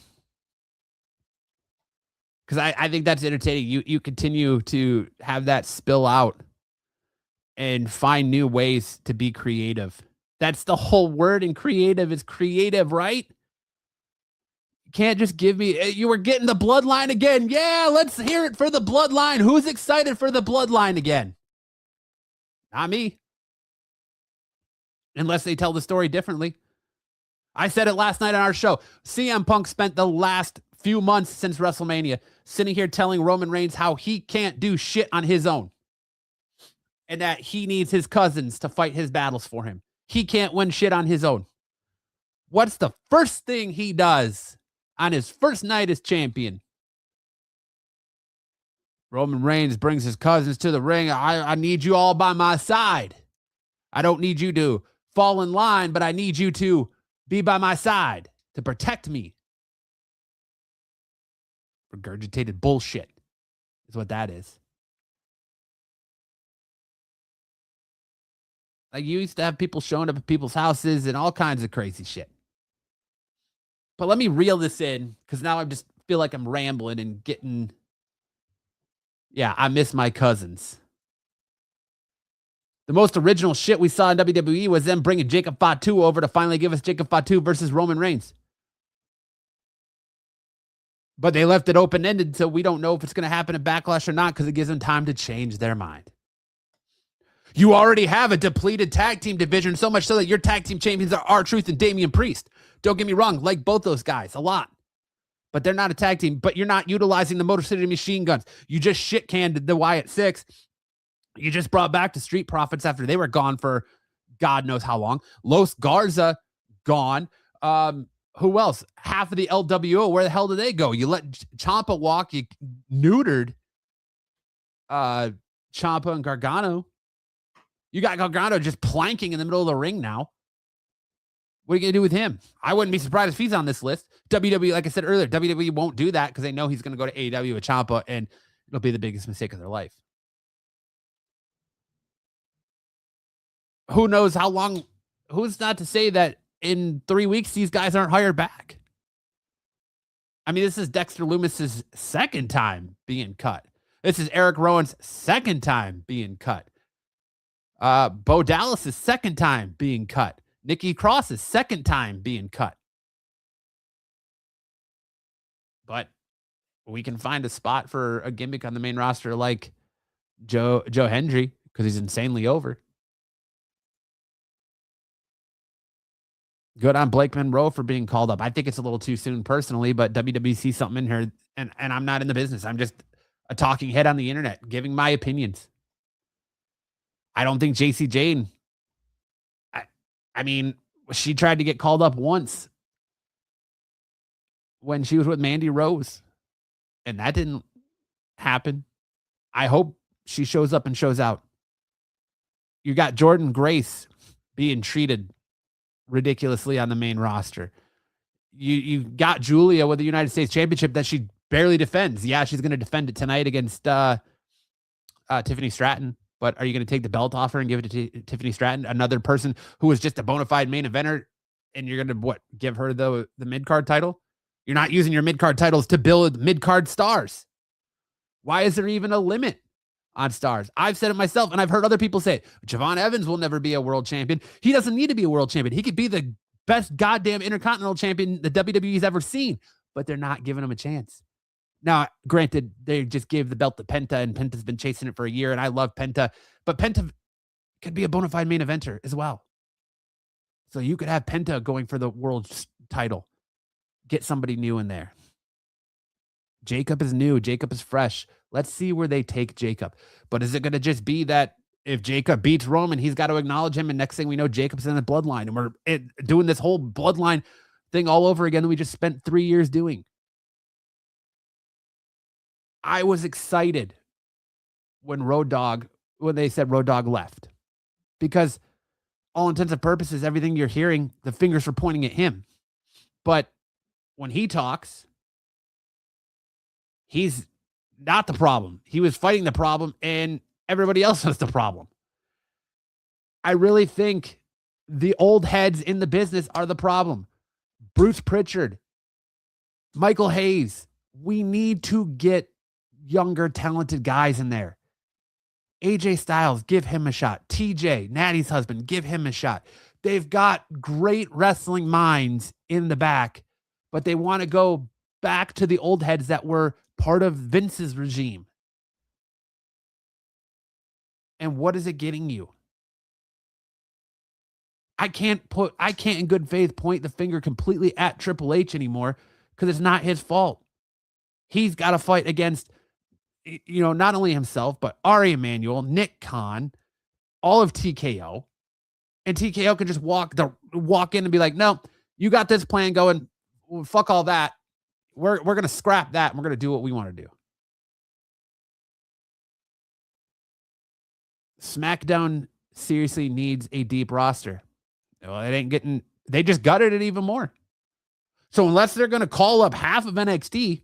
Because I think that's entertaining. You continue to have that spill out and find new ways to be creative. That's the whole word in creative is creative, right? You can't just give me, you were getting the bloodline again. Yeah, let's hear it for the bloodline. Who's excited for the bloodline again? Not me. Unless they tell the story differently. I said it last night on our show. CM Punk spent the last few months since WrestleMania sitting here telling Roman Reigns how he can't do shit on his own. And that he needs his cousins to fight his battles for him. He can't win shit on his own. What's the first thing he does on his first night as champion? Roman Reigns brings his cousins to the ring. I need you all by my side. I don't need you to fall in line, but I need you to be by my side to protect me. Regurgitated bullshit is what that is. Like you used to have people showing up at people's houses and all kinds of crazy shit. But let me reel this in because now I just feel like I'm rambling and getting. Yeah, I miss my cousins. The most original shit we saw in WWE was them bringing Jacob Fatu over to finally give us Jacob Fatu versus Roman Reigns. But they left it open-ended, so we don't know if it's going to happen at Backlash or not because it gives them time to change their mind. You already have a depleted tag team division, so much so that your tag team champions are R-Truth and Damian Priest. Don't get me wrong, like both those guys a lot. But they're not a tag team. But you're not utilizing the Motor City Machine Guns. You just shit-canned the Wyatt Six. You just brought back the Street Profits after they were gone for God knows how long. Los Garza, gone. Who else? Half of the LWO, where the hell did they go? You let Ciampa walk. You neutered Ciampa and Gargano. You got Gargano just planking in the middle of the ring now. What are you going to do with him? I wouldn't be surprised if he's on this list. WWE, like I said earlier, WWE won't do that because they know he's going to go to AEW with Ciampa, and it'll be the biggest mistake of their life. Who knows how long? Who's not to say that in 3 weeks these guys aren't hired back? I mean, this is Dexter Lumis's second time being cut. This is Eric Rowan's second time being cut. Bo Dallas's second time being cut. Nikki Cross's second time being cut. But we can find a spot for a gimmick on the main roster like Joe Hendry because he's insanely over. Good on Blake Monroe for being called up. I think it's a little too soon personally, but WWE sees something in here, and I'm not in the business. I'm just a talking head on the internet giving my opinions. I don't think JC Jane, I mean, she tried to get called up once when she was with Mandy Rose, and that didn't happen. I hope she shows up and shows out. You got Jordan Grace being treated ridiculously on the main roster. You got Julia with the United States Championship that she barely defends. Yeah, she's going to defend it tonight against Tiffany Stratton. But are you going to take the belt off her and give it to Tiffany Stratton, another person who was just a bona fide main eventer, and you're going to give her the mid-card title? You're not using your mid-card titles to build mid-card stars. Why is there even a limit on stars? I've said it myself, and I've heard other people say it. Javon Evans will never be a world champion. He doesn't need to be a world champion. He could be the best goddamn intercontinental champion the WWE's ever seen, but they're not giving him a chance. Now, granted, they just gave the belt to Penta, and Penta's been chasing it for a year, and I love Penta, but Penta could be a bona fide main eventer as well. So you could have Penta going for the world title. Get somebody new in there. Jacob is new. Jacob is fresh. Let's see where they take Jacob. But is it going to just be that if Jacob beats Roman, he's got to acknowledge him, and next thing we know, Jacob's in the bloodline, and we're doing this whole bloodline thing all over again that we just spent 3 years doing? I was excited when they said Road Dogg left, because all intents and purposes, everything you're hearing, the fingers were pointing at him. But when he talks, he's not the problem. He was fighting the problem, and everybody else was the problem. I really think the old heads in the business are the problem. Bruce Pritchard, Michael Hayes. We need to get younger, talented guys in there. AJ Styles, give him a shot. TJ, Natty's husband, give him a shot. They've got great wrestling minds in the back, but they want to go back to the old heads that were part of Vince's regime. And what is it getting you? I can't in good faith point the finger completely at Triple H anymore because it's not his fault. He's got to fight against, not only himself, but Ari Emanuel, Nick Khan, all of TKO. And TKO can just walk in and be like, no, you got this plan going. Well, fuck all that. We're going to scrap that, and we're going to do what we want to do. SmackDown seriously needs a deep roster. Well, they just gutted it even more. So unless they're going to call up half of NXT,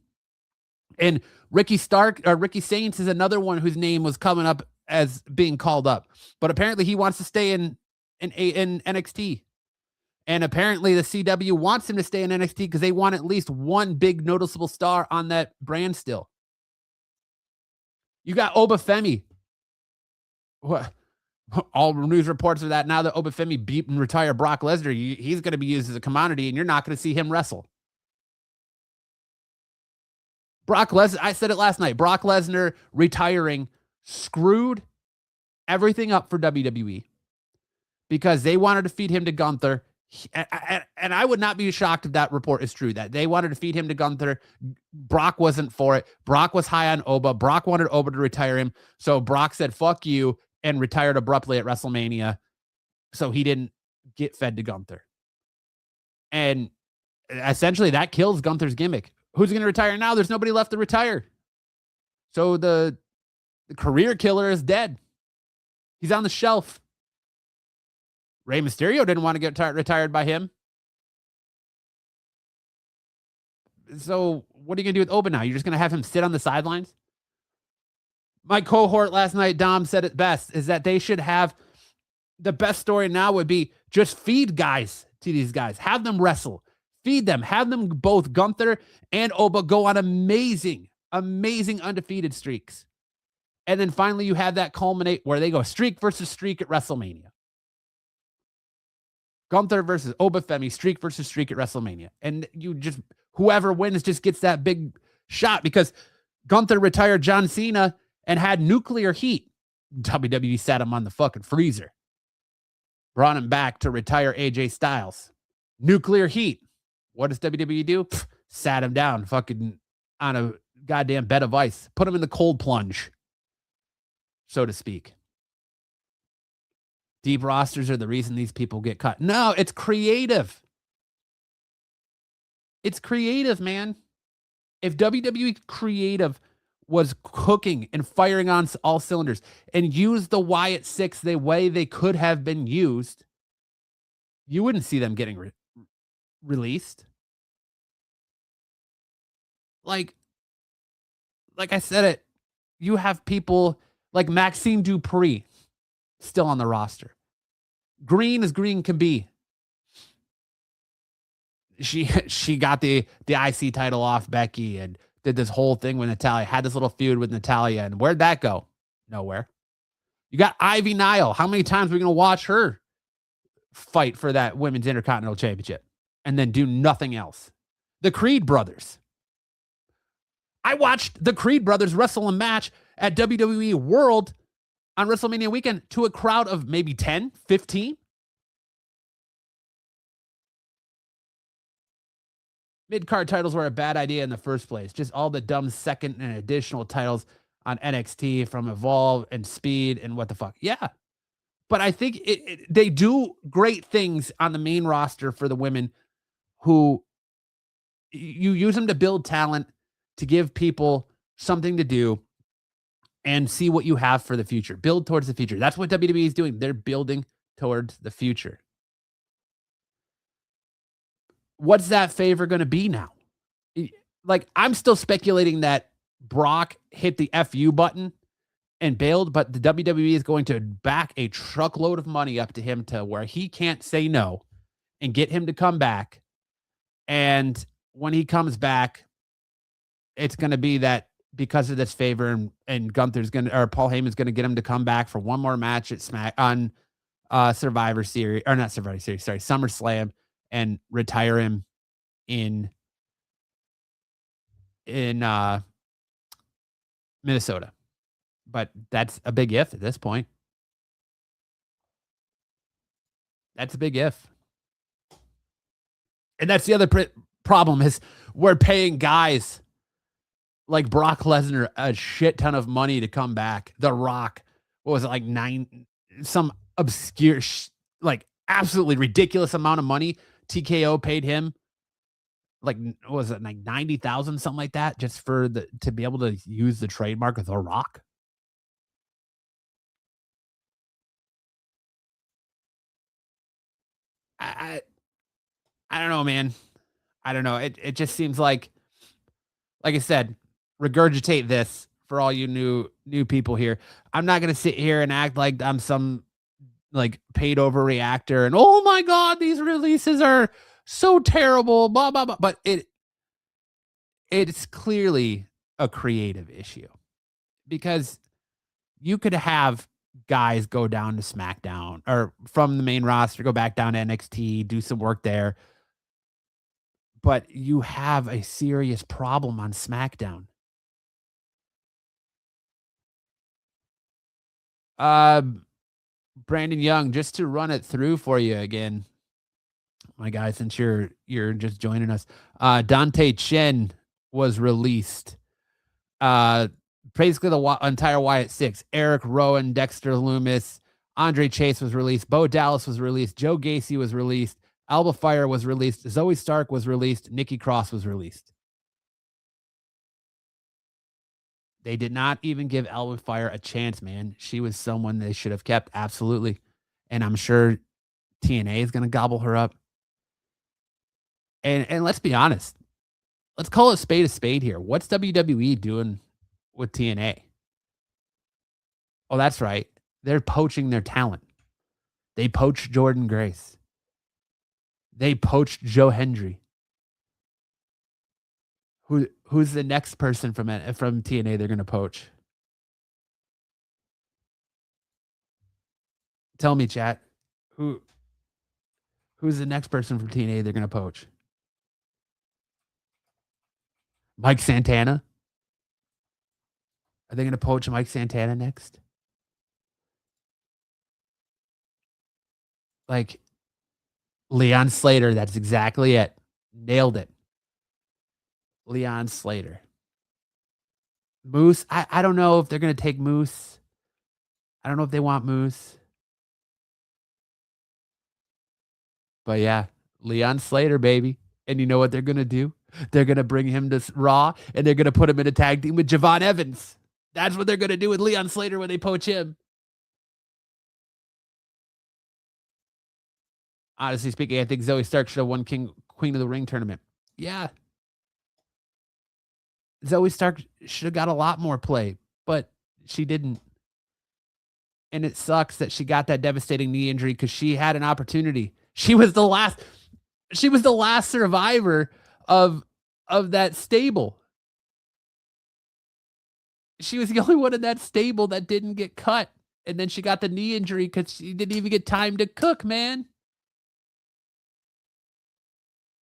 and Ricky Saints is another one whose name was coming up as being called up, but apparently he wants to stay in NXT. And apparently the CW wants him to stay in NXT because they want at least one big noticeable star on that brand still. You got Obafemi. What? All news reports are that now that Obafemi beat and retired Brock Lesnar, he's going to be used as a commodity, and you're not going to see him wrestle. Brock Lesnar, I said it last night, Brock Lesnar retiring screwed everything up for WWE because they wanted to feed him to Gunther. And I would not be shocked if that report is true, that they wanted to feed him to Gunther. Brock wasn't for it. Brock was high on Oba. Brock wanted Oba to retire him. So Brock said, fuck you, and retired abruptly at WrestleMania. So he didn't get fed to Gunther. And essentially that kills Gunther's gimmick. Who's going to retire now? There's nobody left to retire. So the career killer is dead. He's on the shelf. Rey Mysterio didn't want to get retired by him. So what are you going to do with Oba now? You're just going to have him sit on the sidelines? My cohort last night, Dom, said it best, is that they should have the best story now would be just feed guys to these guys. Have them wrestle. Feed them. Have them, both Gunther and Oba, go on amazing undefeated streaks. And then finally you have that culminate where they go streak versus streak at WrestleMania. Gunther versus Obafemi, streak versus streak at WrestleMania. And you just, whoever wins just gets that big shot, because Gunther retired John Cena and had nuclear heat. WWE sat him on the fucking freezer. Brought him back to retire AJ Styles. Nuclear heat. What does WWE do? Sat him down fucking on a goddamn bed of ice. Put him in the cold plunge, so to speak. Deep rosters are the reason these people get cut. No, it's creative. It's creative, man. If WWE creative was cooking and firing on all cylinders and used the Wyatt Six the way they could have been used, you wouldn't see them getting released. Like I said it, you have people like Maxine Dupree still on the roster. Green as green can be. She got the IC title off Becky and did this whole thing with Natalya, had this little feud with Natalya, and where'd that go? Nowhere. You got Ivy Nile. How many times are we going to watch her fight for that Women's Intercontinental Championship and then do nothing else? The Creed brothers. I watched the Creed brothers wrestle a match at WWE World on WrestleMania weekend to a crowd of maybe 10, 15. Mid-card titles were a bad idea in the first place. Just all the dumb second and additional titles on NXT from Evolve and Speed and what the fuck. Yeah. But I think they do great things on the main roster for the women, who you use them to build talent, to give people something to do and see what you have for the future. Build towards the future. That's what WWE is doing. They're building towards the future. What's that favor going to be now? Like, I'm still speculating that Brock hit the FU button and bailed, but the WWE is going to back a truckload of money up to him to where he can't say no and get him to come back. And when he comes back, it's going to be that because of this favor, and Gunther's going to, or Paul Heyman's going to get him to come back for one more match at Survivor Series, or not Survivor Series, sorry, SummerSlam, and retire him in Minnesota. But that's a big if at this point. That's a big if. And that's the other problem is we're paying guys like Brock Lesnar a shit ton of money to come back. The Rock, what was it, like some obscure, like absolutely ridiculous amount of money. TKO paid him like, what was it, like 90,000, something like that, just for to be able to use the trademark of The Rock. I don't know, man. I don't know. It just seems like I said, regurgitate this for all you new people here. I'm not going to sit here and act like I'm some like paid over reactor and oh my god, these releases are so terrible, blah blah blah. But it's clearly a creative issue because you could have guys go down to SmackDown or from the main roster, go back down to NXT, do some work there. But you have a serious problem on SmackDown. Brandon Young, just to run it through for you again, my guy, since you're just joining us. Dante Chen was released. Basically the entire Wyatt Six. Eric Rowan, Dexter Loomis, Andre Chase was released. Bo Dallas was released. Joe Gacy was released. Alba Fyre was released. Zoey Stark was released. Nikki Cross was released. They did not even give Alba Fyre a chance, man. She was someone they should have kept, absolutely. And I'm sure TNA is going to gobble her up. And let's be honest. Let's call a spade here. What's WWE doing with TNA? Oh, that's right. They're poaching their talent. They poached Jordan Grace. They poached Joe Hendry. Who's the next person from TNA they're going to poach? Tell me, chat. Who's the next person from TNA they're going to poach? Mike Santana? Are they going to poach Mike Santana next? Like Leon Slater, that's exactly it. Nailed it. Leon Slater. Moose, I don't know if they're going to take Moose. I don't know if they want Moose. But yeah, Leon Slater, baby. And you know what they're going to do? They're going to bring him to Raw, and they're going to put him in a tag team with Javon Evans. That's what they're going to do with Leon Slater when they poach him. Honestly speaking, I think Zoey Stark should have won Queen of the Ring tournament. Yeah. Zoey Stark should have got a lot more play, but she didn't. And it sucks that she got that devastating knee injury because she had an opportunity. She was the last survivor of that stable. She was the only one in that stable that didn't get cut. And then she got the knee injury because she didn't even get time to cook, man.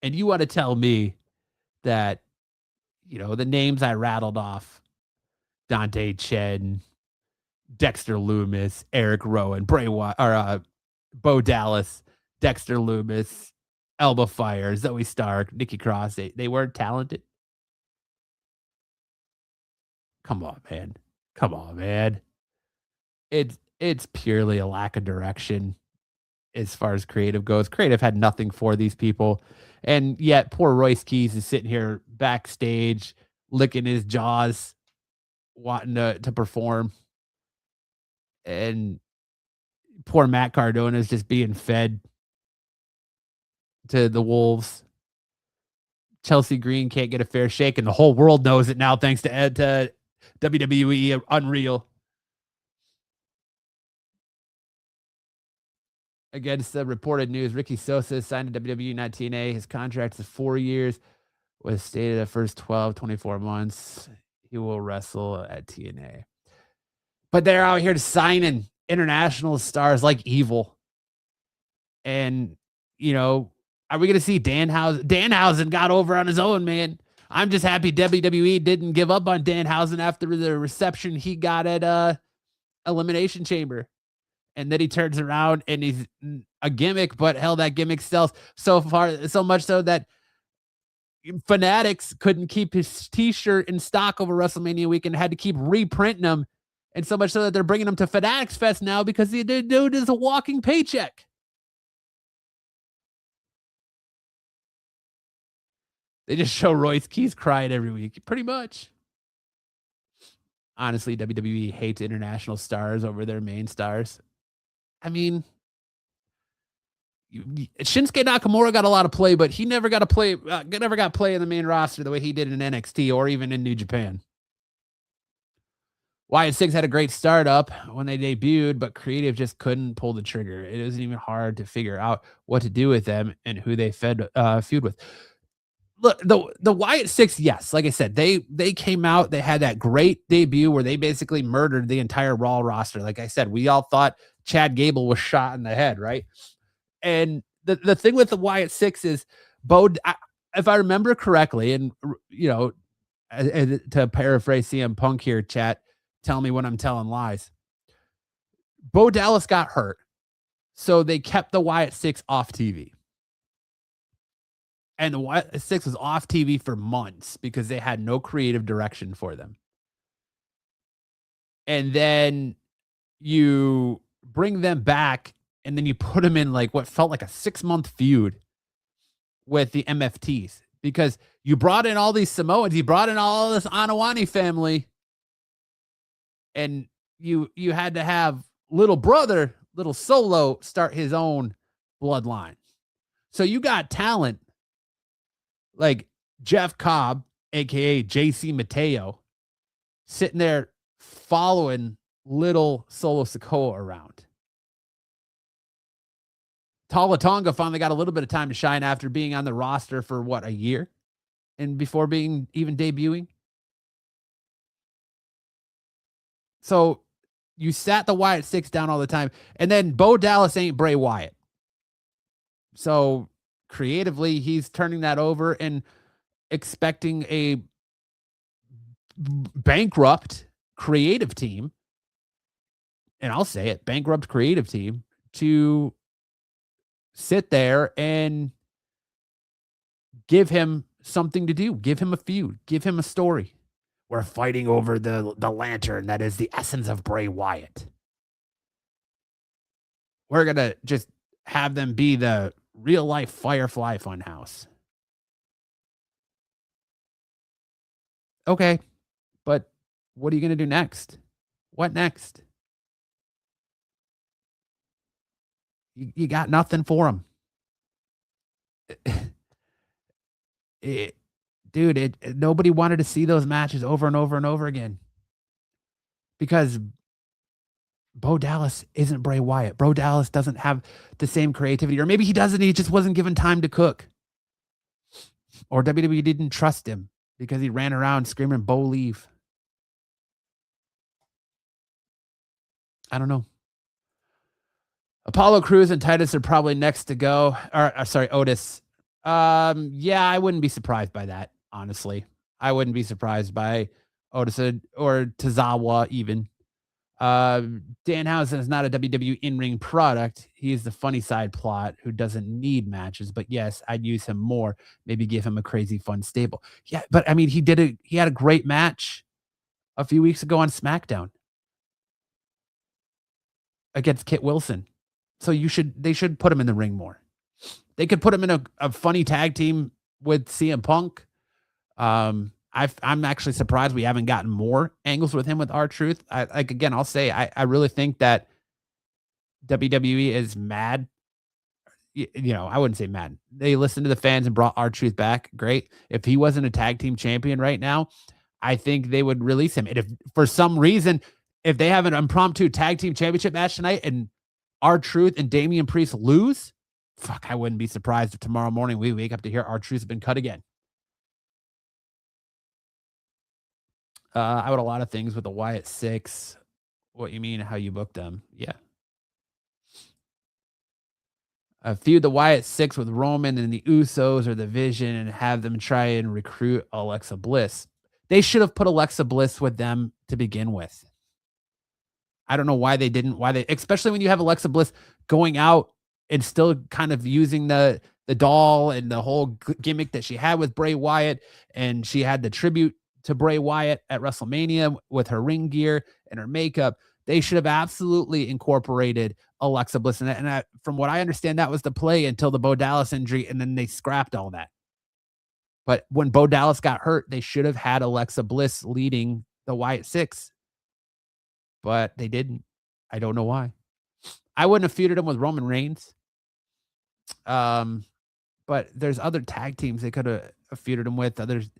And you want to tell me that, the names I rattled off, Dante Chen, Dexter Loomis, Eric Rowan, Bo Dallas, Dexter Loomis, Alba Fyre, Zoey Stark, Nikki Cross, they weren't talented? Come on, man. It's purely a lack of direction as far as creative goes. Creative had nothing for these people. And yet poor Royce Keys is sitting here backstage, licking his jaws, wanting to perform. And poor Matt Cardona is just being fed to the wolves. Chelsea Green can't get a fair shake, and the whole world knows it now thanks to WWE Unreal. Against the reported news, Ricky Sosa signed to WWE, not TNA. His contract is 4 years, was stated the first 24 months. He will wrestle at TNA. But they're out here signing international stars like Evil. And, are we going to see Danhausen? Danhausen got over on his own, man. I'm just happy WWE didn't give up on Danhausen after the reception he got at Elimination Chamber. And then he turns around and he's a gimmick, but hell, that gimmick sells so much so that Fanatics couldn't keep his t-shirt in stock over WrestleMania weekend, had to keep reprinting them. And so much so that they're bringing him to Fanatics Fest now because the dude is a walking paycheck. They just show Royce Keys crying every week, pretty much. Honestly, WWE hates international stars over their main stars. I mean, Shinsuke Nakamura got a lot of play, but he never got play in the main roster the way he did in NXT or even in New Japan. Wyatt Six had a great startup when they debuted, but creative just couldn't pull the trigger. It was even hard to figure out what to do with them and who they feud with. Look, the Wyatt Six, yes, like I said, they came out, they had that great debut where they basically murdered the entire Raw roster. Like I said, we all thought Chad Gable was shot in the head, right? And the thing with the Wyatt Six is if I remember correctly, and you know, to paraphrase CM Punk here, chat, tell me when I'm telling lies. Bo Dallas got hurt, so they kept the Wyatt Six off TV. And the Wyatt Six was off TV for months because they had no creative direction for them. And then you bring them back, and then you put them in like what felt like a 6-month feud with the MFTs because you brought in all these Samoans, you brought in all this Anawani family, and you had to have little brother, little Solo, start his own bloodline. So you got talent like Jeff Cobb, aka JC Mateo, sitting there following little Solo Sikoa around. Tala Tonga finally got a little bit of time to shine after being on the roster for what, a year? And before being even debuting. So you sat the Wyatt Six down all the time. And then Bo Dallas ain't Bray Wyatt. So creatively, he's turning that over and expecting a bankrupt creative team. And I'll say it, bankrupt creative team to sit there and give him something to do, give him a feud, give him a story. We're fighting over the lantern that is the essence of Bray Wyatt. We're going to just have them be the real life Firefly Funhouse. Okay, but what are you going to do next? What next? You got nothing for him. Nobody wanted to see those matches over and over and over again because Bo Dallas isn't Bray Wyatt. Bo Dallas doesn't have the same creativity, or maybe he doesn't. He just wasn't given time to cook, or WWE didn't trust him because he ran around screaming "Bo leave." I don't know. Apollo Crews and Titus are probably next to go. Or sorry, Otis. Yeah, I wouldn't be surprised by that. Honestly, I wouldn't be surprised by Otis or Tozawa even. Danhausen is not a WWE in-ring product. He is the funny side plot who doesn't need matches. But yes, I'd use him more. Maybe give him a crazy fun stable. Yeah, but I mean, he had a great match a few weeks ago on SmackDown against Kit Wilson. So they should put him in the ring more. They could put him in a funny tag team with CM Punk. I'm actually surprised we haven't gotten more angles with him with R-Truth. I'll say I really think that WWE is mad. I wouldn't say mad. They listened to the fans and brought R-Truth back. Great. If he wasn't a tag team champion right now, I think they would release him. And if for some reason, if they have an impromptu tag team championship match tonight and R-Truth and Damian Priest lose, I wouldn't be surprised if tomorrow morning we wake up to hear R-Truth has been cut again. I would a lot of things with the Wyatt Six. What you mean? How you booked them? Yeah. Feud the Wyatt Six with Roman and the Usos or the Vision and have them try and recruit Alexa Bliss. They should have put Alexa Bliss with them to begin with. I don't know why they didn't. Especially when you have Alexa Bliss going out and still kind of using the doll and the whole gimmick that she had with Bray Wyatt, and she had the tribute to Bray Wyatt at WrestleMania with her ring gear and her makeup. They should have absolutely incorporated Alexa Bliss in that. And from what I understand, that was the play until the Bo Dallas injury, and then they scrapped all that. But when Bo Dallas got hurt, they should have had Alexa Bliss leading the Wyatt Six. But they didn't. I don't know why. I wouldn't have feuded him with Roman Reigns. But there's other tag teams they could have feuded him with. Others,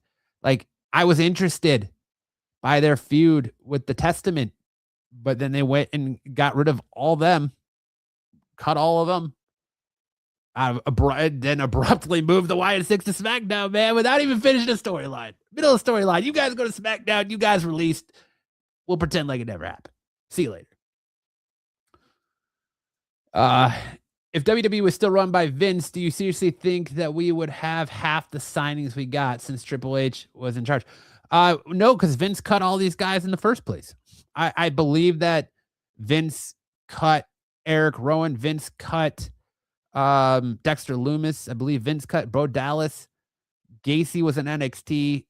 like I was interested by their feud with the Testament, but then they went and got rid of all them, cut all of them, then abruptly moved the Wyatt Six to SmackDown, man, without even finishing the storyline. Middle of the storyline. You guys go to SmackDown. You guys released. We'll pretend like it never happened. See you later. If WWE was still run by Vince, do you seriously think that we would have half the signings we got since Triple H was in charge? No, because Vince cut all these guys in the first place. I believe that Vince cut Eric Rowan. Vince cut Dexter Lumis. I believe Vince cut Bo Dallas. Gacy was in NXT.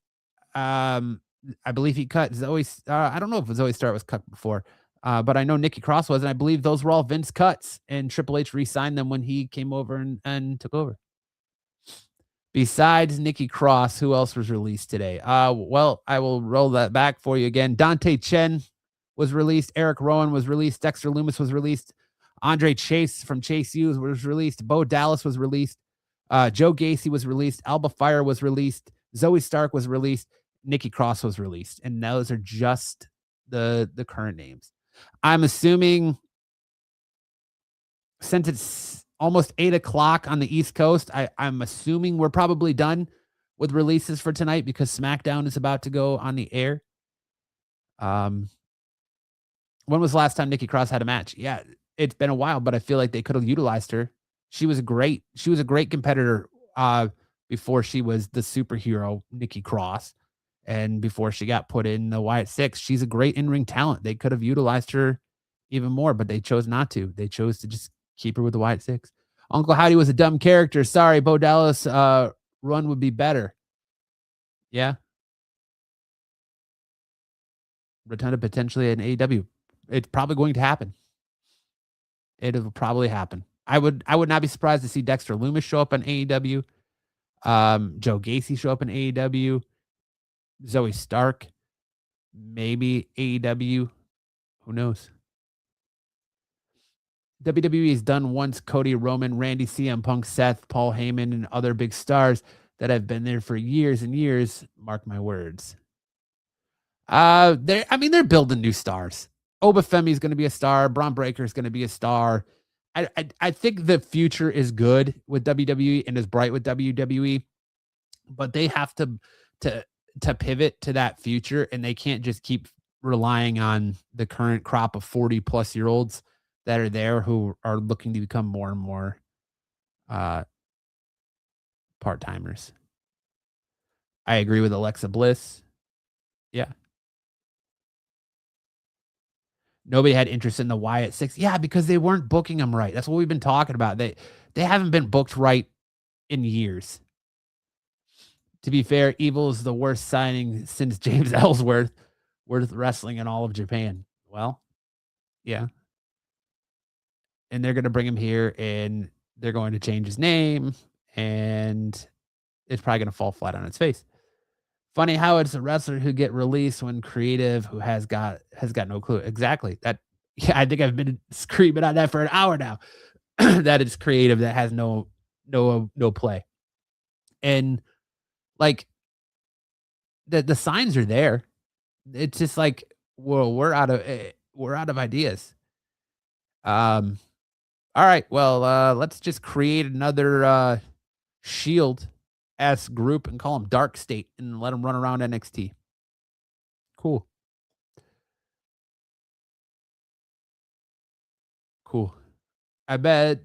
I believe he cut Zoey. I don't know if Zoey Stark was cut before, but I know Nikki Cross was, and I believe those were all Vince cuts, and Triple H re-signed them when he came over and took over. Besides Nikki Cross, who else was released today? Well, I will roll that back for you again. Dante Chen was released. Eric Rowan was released. Dexter Lumis was released. Andre Chase from Chase U was released. Bo Dallas was released. Joe Gacy was released. Alba Fyre was released. Zoey Stark was released. Nikki Cross was released. And those are just the current names. I'm assuming, since it's almost 8 o'clock on the East Coast, I'm assuming we're probably done with releases for tonight because SmackDown is about to go on the air. When was the last time Nikki Cross had a match? Yeah, it's been a while, but I feel like they could have utilized her. She was a great competitor before she was the superhero Nikki Cross, and before she got put in the Wyatt Six. She's a great in-ring talent. They could have utilized her even more, but they chose not to. They chose to just keep her with the Wyatt Six. Uncle Howdy was a dumb character. Sorry, Bo Dallas run would be better. Yeah. Rotunda potentially in AEW. It's probably going to happen. It'll probably happen. I would not be surprised to see Dexter Lumis show up on AEW. Joe Gacy show up in AEW. Zoey Stark, maybe AEW. Who knows? WWE has done once Cody Roman, Randy, CM Punk, Seth, Paul Heyman, and other big stars that have been there for years and years. Mark my words. They're building new stars. Obafemi is going to be a star. Braun Breaker is going to be a star. I think the future is good with WWE and is bright with WWE, but they have to pivot to that future, and they can't just keep relying on the current crop of 40-plus-year-olds that are there who are looking to become more and more part-timers. I agree with Alexa Bliss. Yeah. Nobody had interest in the Wyatt Six. Yeah, because they weren't booking them right. That's what we've been talking about. They haven't been booked right in years. To be fair, Evil is the worst signing since James Ellsworth, worth wrestling in all of Japan. Well, yeah. And they're going to bring him here, and they're going to change his name, and it's probably going to fall flat on its face. Funny how it's a wrestler who get released when creative who has got no clue. Exactly. Yeah, I think I've been screaming on that for an hour now. That it's creative that has no play. And like the signs are there. It's just like, well, we're out of ideas. All right. Well, let's just create another Shield group and call them Dark State and let them run around NXT. Cool. I bet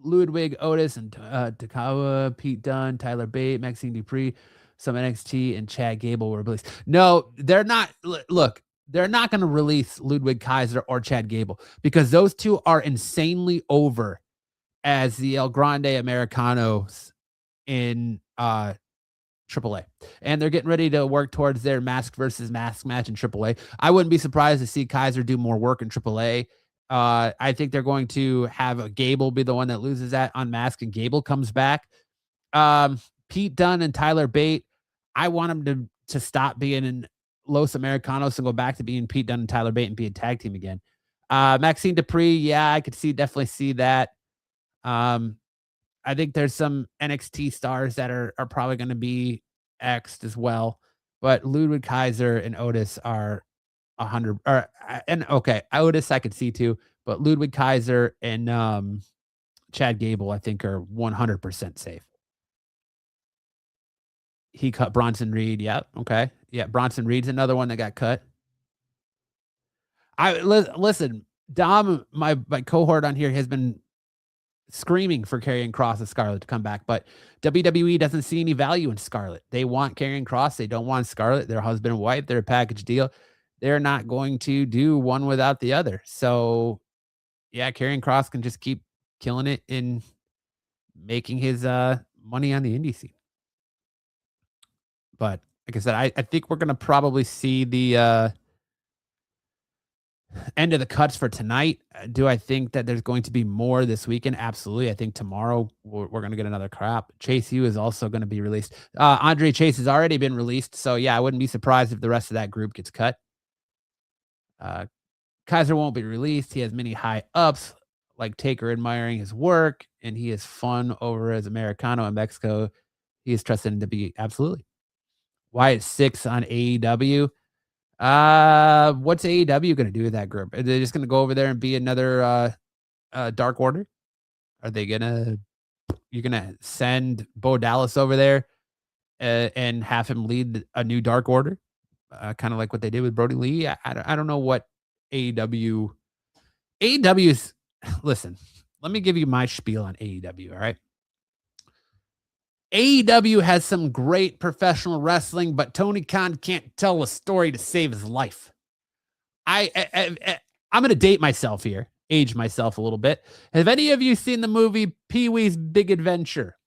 Ludwig, Otis, and Takawa, Pete Dunne, Tyler Bate, Maxine Dupree, some NXT, and Chad Gable were released. No, they're not. Look, they're not going to release Ludwig Kaiser or Chad Gable because those two are insanely over as the El Grande Americanos in AAA. And they're getting ready to work towards their mask versus mask match in AAA. I wouldn't be surprised to see Kaiser do more work in AAA. I think they're going to have Gable be the one that loses that on mask, and Gable comes back. Pete Dunne and Tyler Bate, I want them to stop being in Los Americanos and go back to being Pete Dunne and Tyler Bate and be a tag team again. Maxine Dupree, yeah, I could definitely see that. I think there's some NXT stars that are probably going to be X'd as well. but Ludwig Kaiser and Otis are 100 or and okay, Otis I could see too, but Ludwig Kaiser and, Chad Gable, I think are 100% safe. He cut Bronson Reed, yeah, okay. Yeah, Bronson Reed's another one that got cut. Listen, Dom, my cohort on here has been screaming for Karrion Kross and Scarlett to come back, but WWE doesn't see any value in Scarlett. They want Karrion Kross, they don't want Scarlett. They're husband and wife, they're a package deal. They're not going to do one without the other. So, yeah, Karrion Kross can just keep killing it in making his, money on the indie scene. But like I said, I think we're gonna probably see the, end of the cuts for tonight. Do I think that there's going to be more this weekend? Absolutely. I think tomorrow we're going to get another crap. Chase U is also going to be released. Andre Chase has already been released. So, yeah, I wouldn't be surprised if the rest of that group gets cut. Uh, Kaiser won't be released. He has many high ups, like Taker admiring his work, and he is fun over as Americano in Mexico. He is trusted to be absolutely. Wyatt 6 on AEW. What's AEW gonna do with that group? Are they just gonna go over there and be another Dark Order? Are they gonna you're gonna send Bo Dallas over there and have him lead a new Dark Order? Kind of like what they did with Brody Lee. I don't know what AEW AEW's listen, let me give you my spiel on AEW, all right? AEW has some great professional wrestling, but Tony Khan can't tell a story to save his life. I'm going to date myself here, age myself a little bit. Have any of you seen the movie Pee-wee's Big Adventure?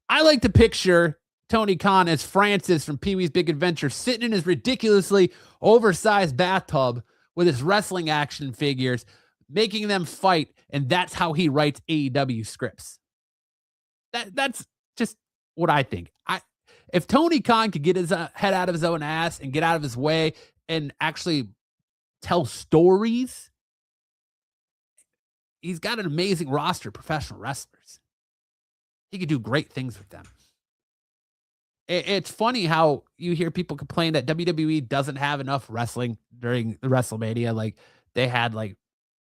I like to picture Tony Khan as Francis from Pee-wee's Big Adventure sitting in his ridiculously oversized bathtub with his wrestling action figures, making them fight, and that's how he writes AEW scripts. That's just what I think. If Tony Khan could get his head out of his own ass and get out of his way and actually tell stories, he's got an amazing roster of professional wrestlers. He could do great things with them. It's funny how you hear people complain that WWE doesn't have enough wrestling during the WrestleMania. Like they had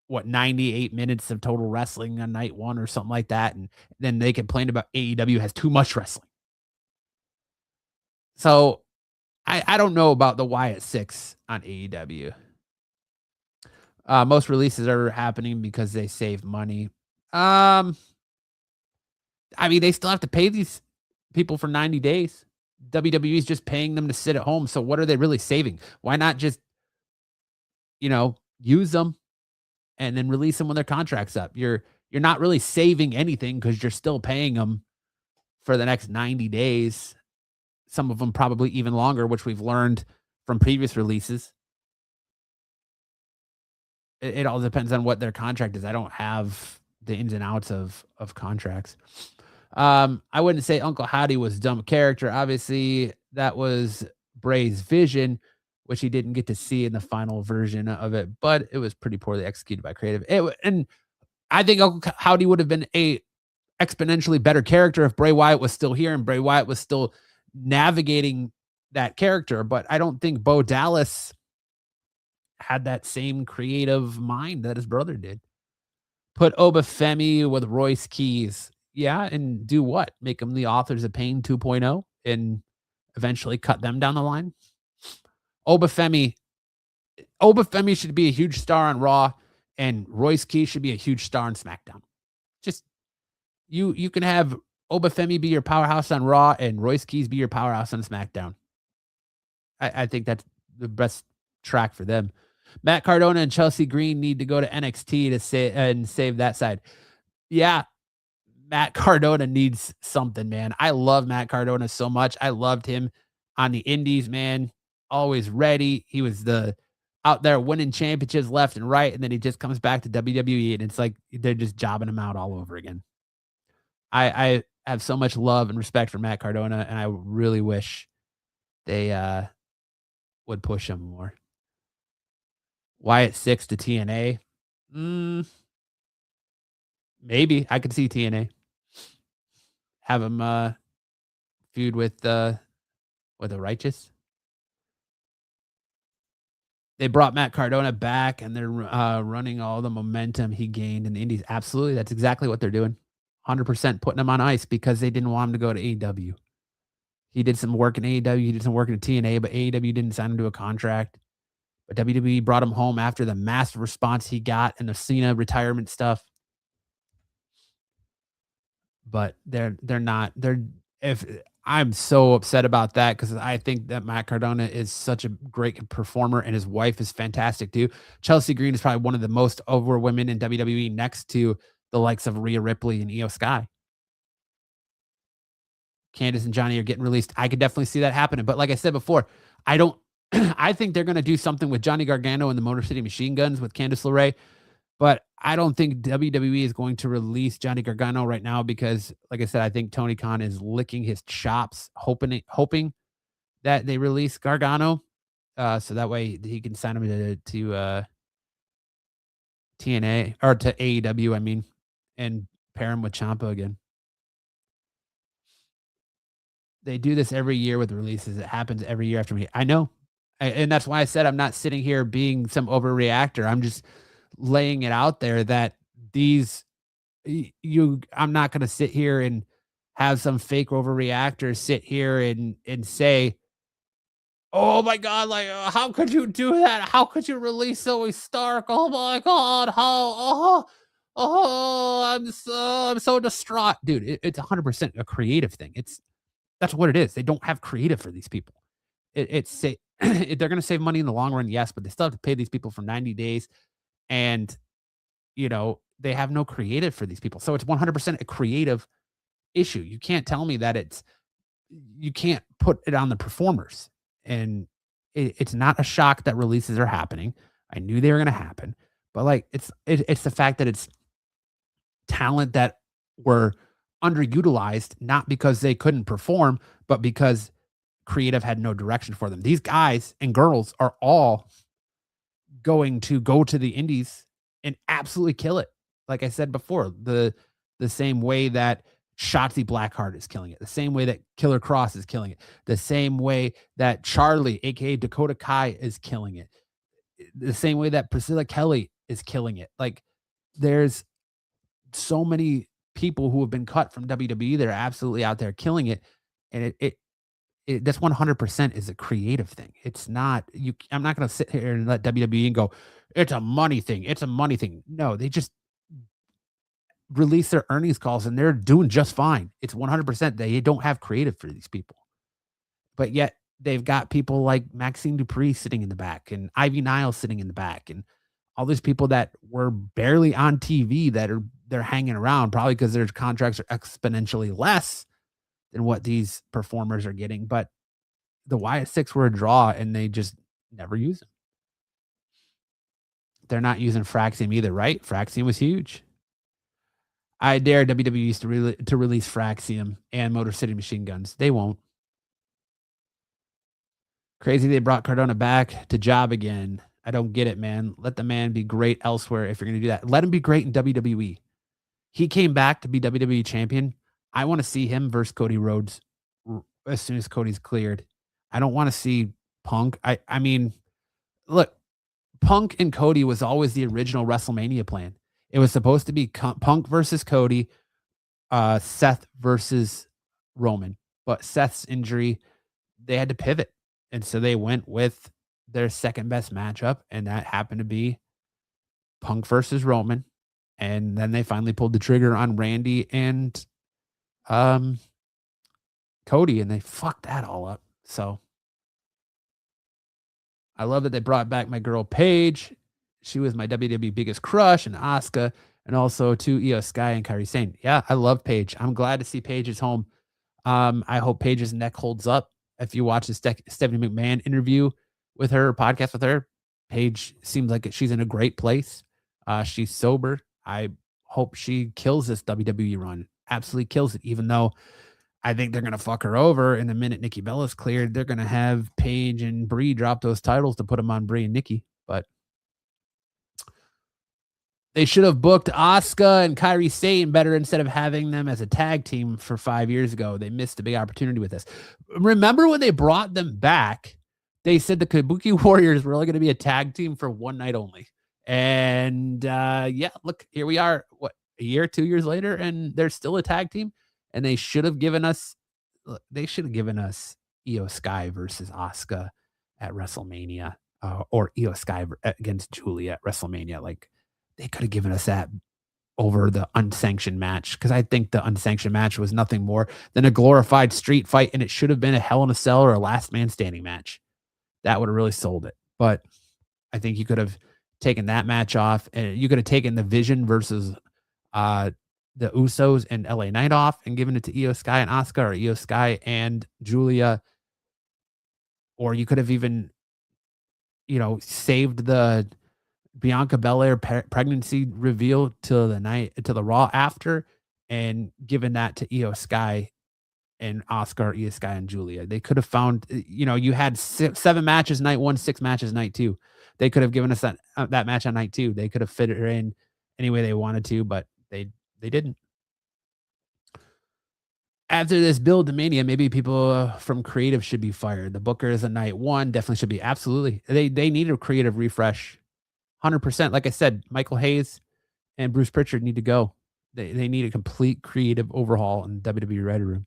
98 minutes of total wrestling on night one or something like that. And then they complained about AEW has too much wrestling. So I don't know about the Wyatt 6 on AEW. Most releases are happening because they save money. I mean, they still have to pay these people for 90 days. WWE is just paying them to sit at home. So what are they really saving? Why not just, use them and then release them when their contract's up? You're not really saving anything because you're still paying them for the next 90 days. Some of them probably even longer, which we've learned from previous releases. It all depends on what their contract is. I don't have the ins and outs of contracts. I wouldn't say Uncle Howdy was a dumb character. Obviously, that was Bray's vision, which he didn't get to see in the final version of it, but it was pretty poorly executed by creative. And I think Uncle Howdy would have been a exponentially better character if Bray Wyatt was still here and Bray Wyatt was still navigating that character. But I don't think Bo Dallas had that same creative mind that his brother did. Put Obafemi with Royce Keys. Yeah, and do what? Make them the authors of Pain 2.0 and eventually cut them down the line? Obafemi should be a huge star on Raw, and Royce Keys should be a huge star on SmackDown. Just you can have Obafemi be your powerhouse on Raw and Royce Keys be your powerhouse on SmackDown. I think that's the best track for them. Matt Cardona and Chelsea Green need to go to NXT to save that side. Yeah, Matt Cardona needs something, man. I love Matt Cardona so much. I loved him on the indies, man. Always ready. He was out there winning championships left and right, and then he just comes back to WWE, and it's like they're just jobbing him out all over again. I have so much love and respect for Matt Cardona, and I really wish they would push him more. Wyatt 6 to TNA. Maybe I could see TNA. Have him feud with With the righteous. They brought Matt Cardona back, and they're running all the momentum he gained in the Indies. Absolutely, that's exactly what they're doing. 100% putting him on ice because they didn't want him to go to AEW. He did some work in AEW, he did some work in TNA, but AEW didn't sign him to a contract. But WWE brought him home after the massive response he got and the Cena retirement stuff. But they're not they're if I'm so upset about that because I think that Matt Cardona is such a great performer and his wife is fantastic too. Chelsea Green is probably one of the most over women in WWE next to the likes of Rhea Ripley and Io Sky. Candice and Johnny are getting released. I could definitely see that happening. But like I said before, I don't I think they're gonna do something with Johnny Gargano and the Motor City Machine Guns with Candice LeRae. But I don't think WWE is going to release Johnny Gargano right now because, like I said, I think Tony Khan is licking his chops, hoping that they release Gargano, so that way he can sign him to TNA or to AEW. I mean, and pair him with Ciampa again. They do this every year with releases. It happens every year after me. I know, and that's why I said I'm not sitting here being some overreactor. I'm just laying it out there that these I'm not going to sit here and have some fake overreactor sit here and say, "Oh my god, like how could you do that? How could you release Zoey Stark? Oh my god, how I'm so distraught." Dude, it's 100% a creative thing. That's what it is. They don't have creative for these people. It's say they're going to save money in the long run, yes, but they still have to pay these people for 90 days and they have no creative for these people. So it's 100% a creative issue. You can't tell me that you can't put it on the performers. And it's not a shock that releases are happening. I knew they were going to happen, but like it's the fact that it's talent that were underutilized, not because they couldn't perform, but because creative had no direction for them. These guys and girls are all going to go to the indies and absolutely kill it. Like I said before, the same way that Shotzi Blackheart is killing it, the same way that Killer Cross is killing it, the same way that Charlie, aka Dakota Kai, is killing it, the same way that Priscilla Kelly is killing it. Like there's so many people who have been cut from WWE that are absolutely out there killing it, and that's 100% is a creative thing. It's not you. I'm not going to sit here and let WWE and go, it's a money thing. It's a money thing. No, they just release their earnings calls and they're doing just fine. It's 100%. They don't have creative for these people, but yet they've got people like Maxine Dupree sitting in the back and Ivy Niles sitting in the back and all these people that were barely on TV they're hanging around probably because their contracts are exponentially less than what these performers are getting. But the Wyatt Six were a draw and they just never use them. They're not using Fraxium either, right? Fraxium was huge. I dare WWE to release Fraxium and Motor City Machine Guns. They won't. Crazy they brought Cardona back to job again. I don't get it, man. Let the man be great elsewhere if you're going to do that. Let him be great in WWE. He came back to be WWE champion. I want to see him versus Cody Rhodes as soon as Cody's cleared. I don't want to see Punk. I mean, look, Punk and Cody was always the original WrestleMania plan. It was supposed to be Punk versus Cody, Seth versus Roman. But Seth's injury, they had to pivot. And so they went with their second best matchup, and that happened to be Punk versus Roman. And then they finally pulled the trigger on Randy and Cody, and they fucked that all up. So I love that they brought back my girl Paige. She was my WWE biggest crush, and Asuka, and also to Io Sky and Kairi Sane. Yeah, I love Paige. I'm glad to see Paige is home. I hope Paige's neck holds up. If you watch the Stephanie McMahon interview with her, podcast with her, Paige seems like she's in a great place. She's sober. I hope she kills this WWE run. Absolutely kills it, even though I think they're going to fuck her over. And the minute Nikki Bella's cleared, they're going to have Paige and Brie drop those titles to put them on Brie and Nikki. But They should have booked Asuka and Kairi Sane better instead of having them as a tag team for 5 years ago. They missed a big opportunity with this. Remember when they brought them back, they said the Kabuki Warriors were only gonna be a tag team for one night only. And, yeah, look, here we are, what, a year, 2 years later, and they're still a tag team, and they should have given us they should have given us Io Sky versus Asuka at WrestleMania, or Io Sky against Julia at WrestleMania. Like, they could have given us that over the unsanctioned match, because I think the unsanctioned match was nothing more than a glorified street fight, and it should have been a Hell in a Cell or a Last Man Standing match. That would have really sold it. But I think you could have taken that match off, and you could have taken the Vision versus uh, the Usos and LA Knight off and given it to Io Sky and Asuka, or Io Sky and Julia. Or you could have even, saved the Bianca Belair pregnancy reveal to the Raw after, and given that to Io Sky and Oscar, Io Sky and Julia. They could have found, you had 7 matches night 1, 6 matches night 2. They could have given us that match on night 2. They could have fit it in any way they wanted to, but they didn't. After this build to Mania, maybe people from creative should be fired. The bookers on night 1 definitely should be. Absolutely. They need a creative refresh. 100%. Like I said, Michael Hayes and Bruce Pritchard need to go. They need a complete creative overhaul in the WWE writer room.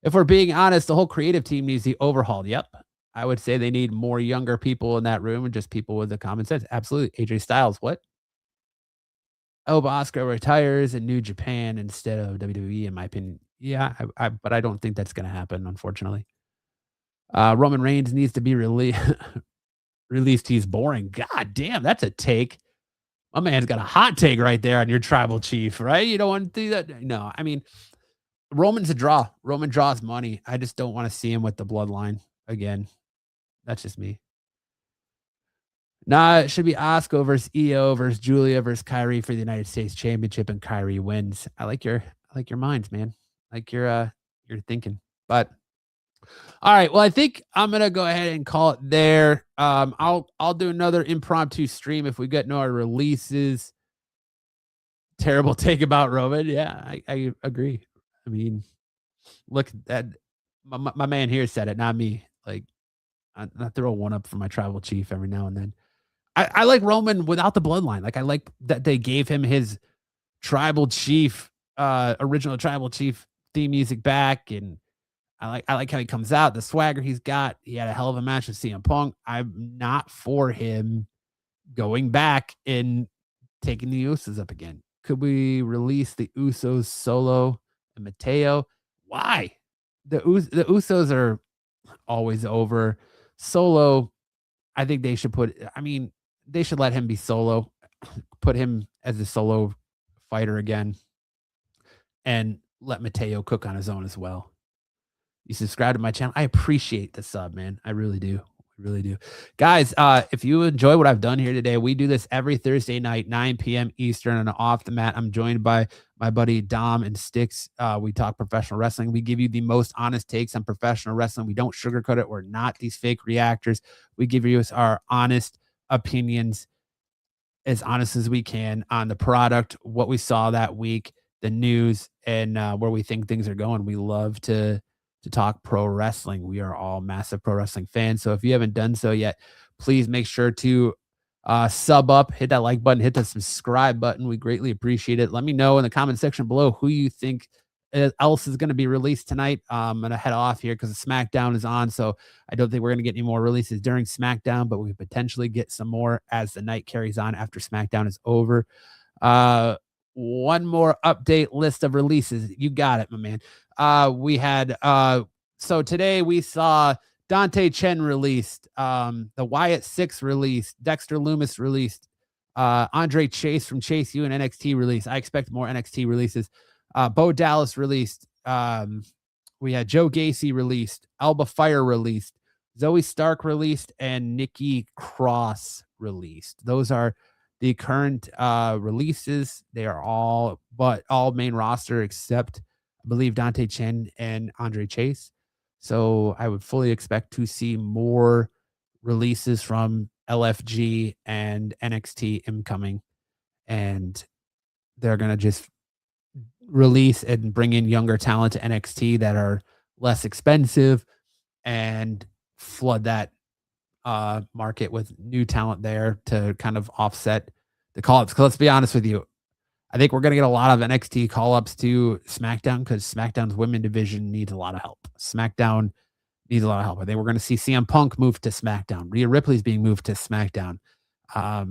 If we're being honest, the whole creative team needs the overhaul. Yep. I would say they need more younger people in that room and just people with the common sense. Absolutely. AJ Styles, what? Oh, but Oscar retires in New Japan instead of WWE, in my opinion. Yeah, but I don't think that's going to happen, unfortunately. Roman Reigns needs to be released. He's boring. God damn, that's a take. My man's got a hot take right there on your tribal chief, right? You don't want to do that. No, I mean, Roman's a draw. Roman draws money. I just don't want to see him with the bloodline again. That's just me. Nah, it should be Asuka versus Io versus Julia versus Kyrie for the United States Championship, and Kyrie wins. I like your minds, man. Like your thinking. But all right, well, I think I'm gonna go ahead and call it there. I'll do another impromptu stream if we get no releases. Terrible take about Roman. Yeah, I agree. I mean, look at my man here said it, not me. Like, I throw one up for my tribal chief every now and then. I like Roman without the bloodline. Like, I like that they gave him his tribal chief, original tribal chief theme music back, and I like how he comes out, the swagger he's got. He had a hell of a match with CM Punk. I'm not for him going back and taking the Usos up again. Could we release the Usos Solo and Mateo? Why? The Usos are always over. Solo, I think they should they should let him be solo, put him as a solo fighter again, and let Mateo cook on his own as well. You subscribe to my channel. I appreciate the sub, man. I really do. I really do. Guys, if you enjoy what I've done here today, we do this every Thursday night, 9 p.m. Eastern, and off the mat. I'm joined by my buddy Dom and Sticks. We talk professional wrestling. We give you the most honest takes on professional wrestling. We don't sugarcoat it. We're not these fake reactors. We give you our honest opinions, as honest as we can, on the product, what we saw that week, the news, and where we think things are going. We love to talk pro wrestling. We are all massive pro wrestling fans. So if you haven't done so yet, please make sure to sub up, hit that like button, hit the subscribe button. We greatly appreciate it. Let me know in the comment section below who you think else is going to be released tonight. I'm going to head off here because SmackDown is on. So I don't think we're going to get any more releases during SmackDown, but we potentially get some more as the night carries on after SmackDown is over. One more update list of releases. You got it, my man. We had so today we saw Dante Chen released, the Wyatt Six released, Dexter Loomis released, Andre Chase from Chase U and NXT released. I expect more NXT releases. Bo Dallas released. We had Joe Gacy released, Alba Fyre released, Zoey Stark released, and Nikki Cross released. Those are the current releases. They are all main roster except, I believe, Dante Chen and Andre Chase. So I would fully expect to see more releases from LFG and NXT incoming. and they're gonna just release and bring in younger talent to NXT that are less expensive and flood that market with new talent there to kind of offset the call-ups. 'Cause let's be honest with you, I think we're gonna get a lot of NXT call-ups to SmackDown because SmackDown's women division needs a lot of help. SmackDown needs a lot of help. I think we're gonna see CM Punk move to SmackDown. Rhea Ripley's being moved to SmackDown. I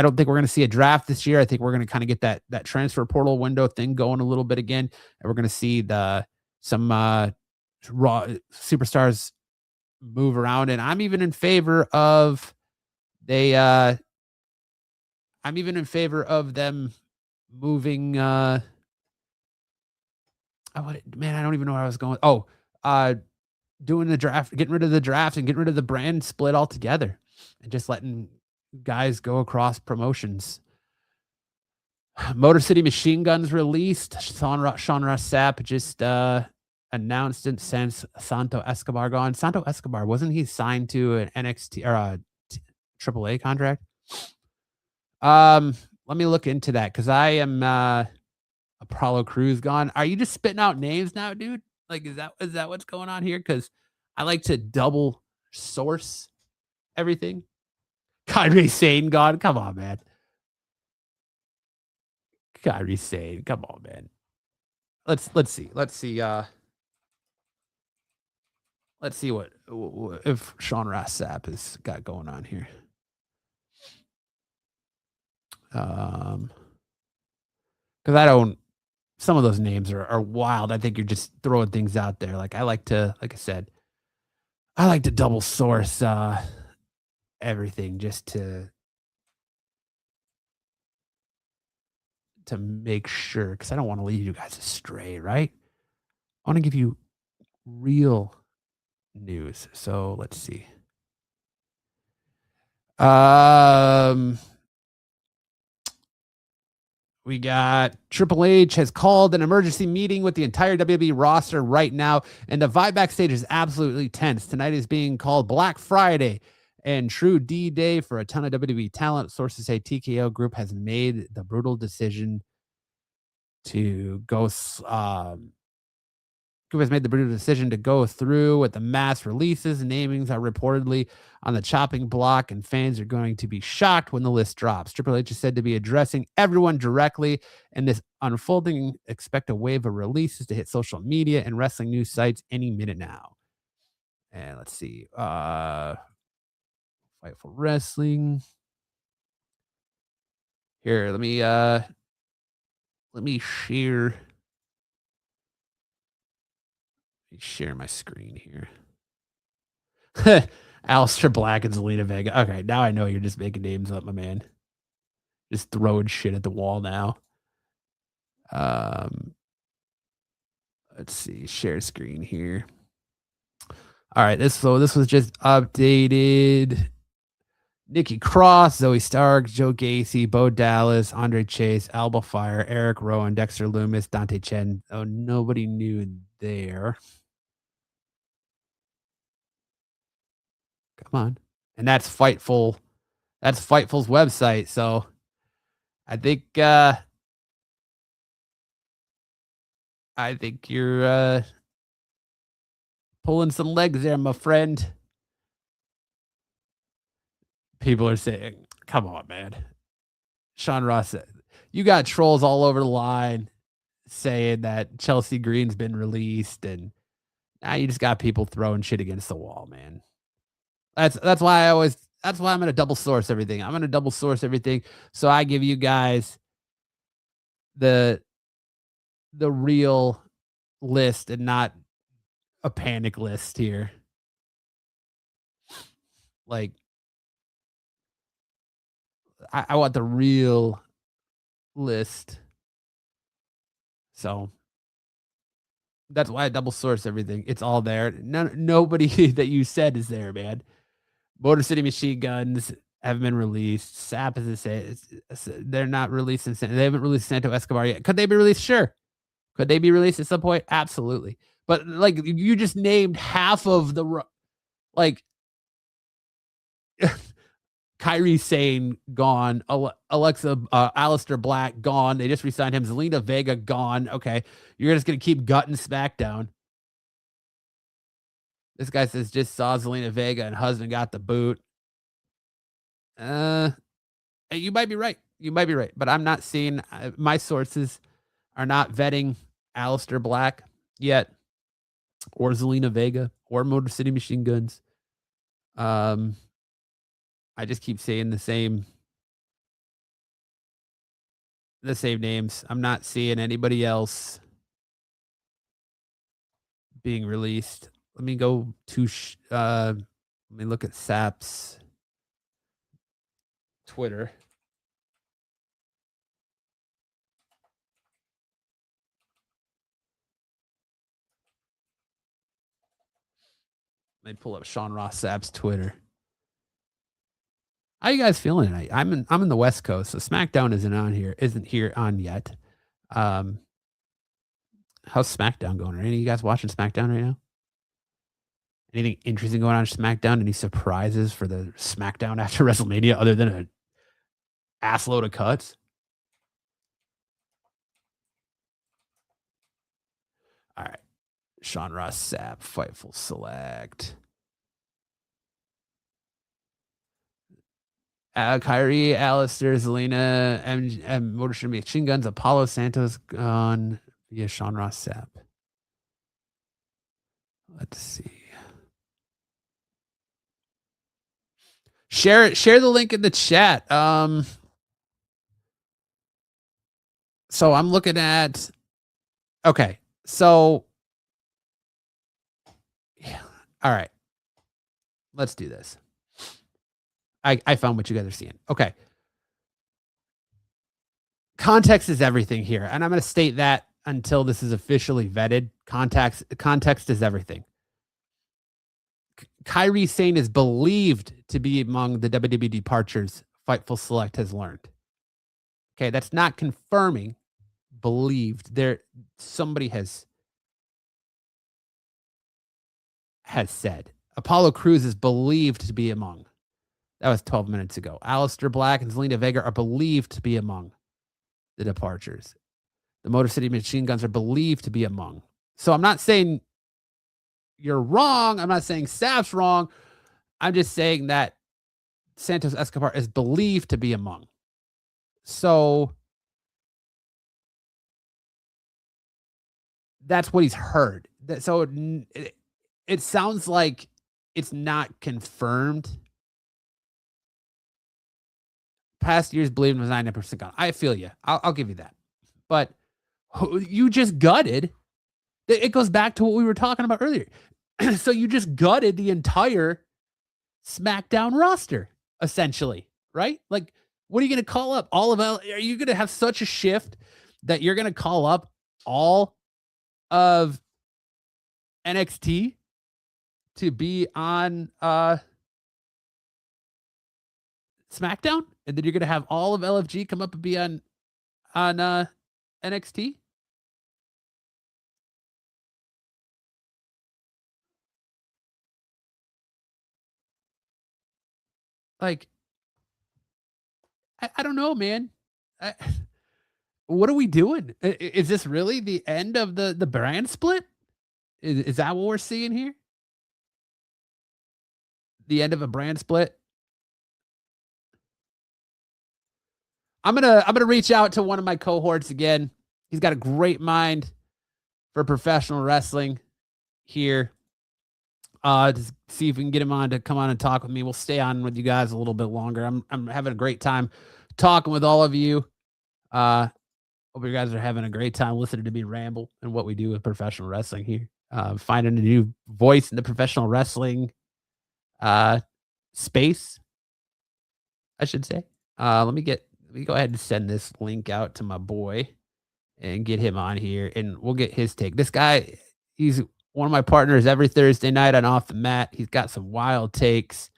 don't think we're gonna see a draft this year. I think we're gonna kind of get that transfer portal window thing going a little bit again, and we're gonna see the some raw superstars move around. And they I'm even in favor of them moving man, I don't even know where I was going. Uh doing the draft, getting rid of the draft and getting rid of the brand split altogether and just letting guys go across promotions. Motor City Machine Guns released. Sean Ross Sapp just announced it since Santo Escobar gone. Santo Escobar, wasn't he signed to an NXT or a AAA contract? Let me look into that because I am Apollo Crews gone. Are you just spitting out names now, dude? Like, is that what's going on here? Because I like to double source everything. Kyrie Sane gone. Come on, man. Kyrie Sane. Come on, man. Let's see. Let's see what if Sean Ross Sapp has got going on here. Because I don't. Some of those names are wild. I think you're just throwing things out there. Like I said, I like to double source everything just to make sure because I don't want to lead you guys astray, right? I want to give you real news. So let's see. We got Triple H has called an emergency meeting with the entire WWE roster right now, and the vibe backstage is absolutely tense. Tonight is being called Black Friday and True D-Day for a ton of WWE talent. Sources say TKO Group has made the brutal decision to go through with the mass releases. Namings are reportedly on the chopping block, and fans are going to be shocked when the list drops. Triple H is said to be addressing everyone directly in this unfolding. Expect a wave of releases to hit social media and wrestling news sites any minute now. And let's see. Fightful Wrestling. Here, let me share my screen here. Aleister Black and Zelina Vega. Okay, now I know you're just making names up, my man. Just throwing shit at the wall now. Let's see. Share screen here. All right, this was just updated. Nikki Cross, Zoey Stark, Joe Gacy, Bo Dallas, Andre Chase, Alba Fyre, Eric Rowan, Dexter Loomis, Dante Chen. Oh, nobody knew there. Come on. And that's Fightful. That's Fightful's website. So I think you're pulling some legs there, my friend. People are saying, come on, man. Sean Ross said, you got trolls all over the line saying that Chelsea Green's been released, and now you just got people throwing shit against the wall, man. That's why I'm gonna double source everything. I'm gonna double source everything. So I give you guys the real list and not a panic list here. Like I want the real list. So that's why I double source everything. It's all there. Nobody that you said is there, man. Motor City Machine Guns haven't been released. SAP they're not releasing. They haven't released Santo Escobar yet. Could they be released? Sure. Could they be released at some point? Absolutely. But like you just named half of the like Kyrie Sane gone. Aleister Black gone. They just re-signed him. Zelina Vega gone. Okay, you're just gonna keep gutting SmackDown. This guy says just saw Zelina Vega and husband got the boot. Uh, you might be right. You might be right, but I'm not seeing. My sources are not vetting Aleister Black yet, or Zelina Vega, or Motor City Machine Guns. I just keep saying the same names. I'm not seeing anybody else being released. Let me go to let me look at Sap's Twitter. Let me pull up Sean Ross Sapp's Twitter. How you guys feeling tonight? I'm in the West Coast, so SmackDown isn't here on yet. How's SmackDown going? Are any of you guys watching SmackDown right now? Anything interesting going on SmackDown? Any surprises for the SmackDown after WrestleMania other than an assload of cuts? All right. Sean Ross Sapp, Fightful Select. Kyrie, Aleister, Zelina, Motor City Machine Guns, Apollo Santos gone via Sean Ross Sapp. Let's see. Share the link in the chat. So I'm looking at. Okay, so yeah, all right. Let's do this. I found what you guys are seeing. Okay. Context is everything here. And I'm going to state that until this is officially vetted. Context is everything. Kyrie Sane is believed to be among the WWE departures Fightful Select has learned. Okay, that's not confirming. Believed. Somebody has said. Apollo Crews is believed to be among. That was 12 minutes ago. Aleister Black and Zelina Vega are believed to be among the departures. The Motor City Machine Guns are believed to be among. So I'm not saying you're wrong. I'm not saying Sapp's wrong. I'm just saying that Santos Escobar is believed to be among. So that's what he's heard. So it sounds like it's not confirmed. Past years believed was 90% gone. I feel you. I'll give you that. But you just gutted. It goes back to what we were talking about earlier. So you just gutted the entire SmackDown roster, essentially, right? Like, what are you going to call up? Are you going to have such a shift that you're going to call up all of NXT to be on SmackDown? And then you're going to have all of LFG come up and be on NXT? Like, I don't know, man. What are we doing? Is this really the end of the brand split? Is that what we're seeing here? The end of a brand split? I'm gonna reach out to one of my cohorts again. He's got a great mind for professional wrestling here. To see if we can get him on to come on and talk with me. We'll stay on with you guys a little bit longer. I'm having a great time talking with all of you. Hope you guys are having a great time listening to me ramble and what we do with professional wrestling here. Finding a new voice in the professional wrestling space, I should say. Let me go ahead and send this link out to my boy and get him on here, and we'll get his take. This guy, he's one of my partners every Thursday night on Off the Mat. He's got some wild takes.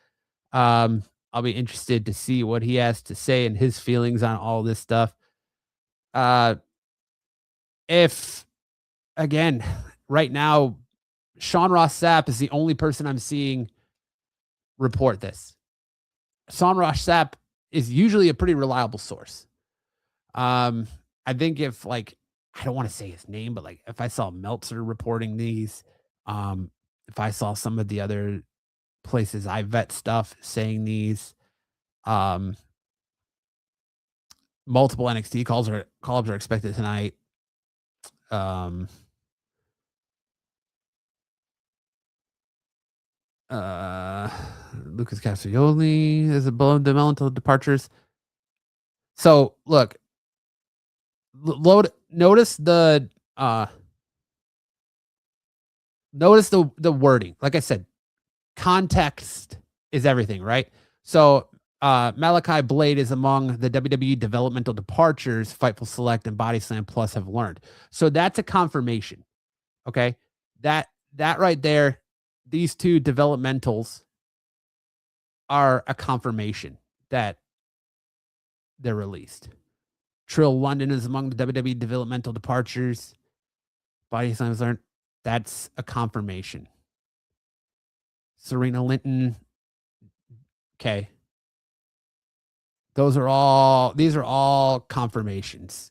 I'll be interested to see what he has to say and his feelings on all this stuff. If, again, right now, Sean Ross Sapp is the only person I'm seeing report this. Sean Ross Sapp is usually a pretty reliable source. I think if like, I don't want to say his name, but like if I saw Meltzer reporting these, if I saw some of the other places I vet stuff saying these, multiple NXT call-ups are expected tonight. Lucas Castrioli is above the mental departures. So look, notice the wording. Like I said, context is everything, right? So Malachi Blade is among the WWE developmental departures Fightful Select and Body Slam Plus have learned. So that's a confirmation. Okay. That right there, these two developmentals are a confirmation that they're released. Trill London is among the WWE developmental departures. Body Slam has learned. That's a confirmation. Serena Linton. Okay. These are all confirmations.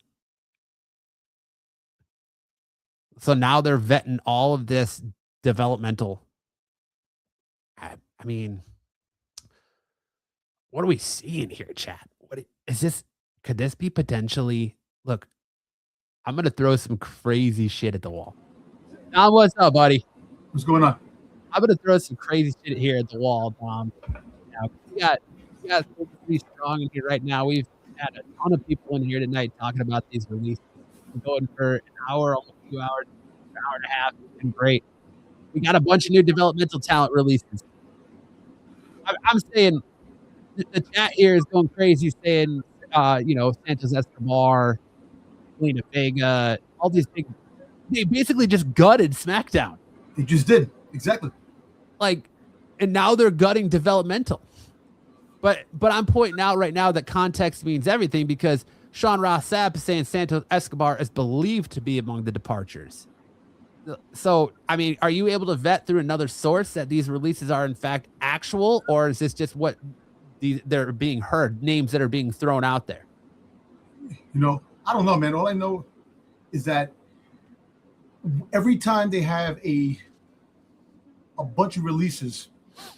So now they're vetting all of this developmental. I mean, what are we seeing here, chat? What is this? Could this be potentially? Look, I'm going to throw some crazy shit at the wall. Dom, what's up, buddy? What's going on? I'm going to throw some crazy shit here at the wall, Dom. We got pretty strong in here right now. We've had a ton of people in here tonight talking about these releases. We're going for an hour, almost 2 hours, an hour and a half. It's been great. We got a bunch of new developmental talent releases. I'm saying the chat here is going crazy, saying, Santos Escobar, Selena Vega, all these big. They basically just gutted SmackDown. They just did. Exactly. Like, and now they're gutting developmental. But I'm pointing out right now that context means everything, because Sean Ross Sapp is saying Santos Escobar is believed to be among the departures. So, I mean, are you able to vet through another source that these releases are in fact actual, or is this just what they're being heard, names that are being thrown out there? I don't know, man. All I know is that every time they have a bunch of releases,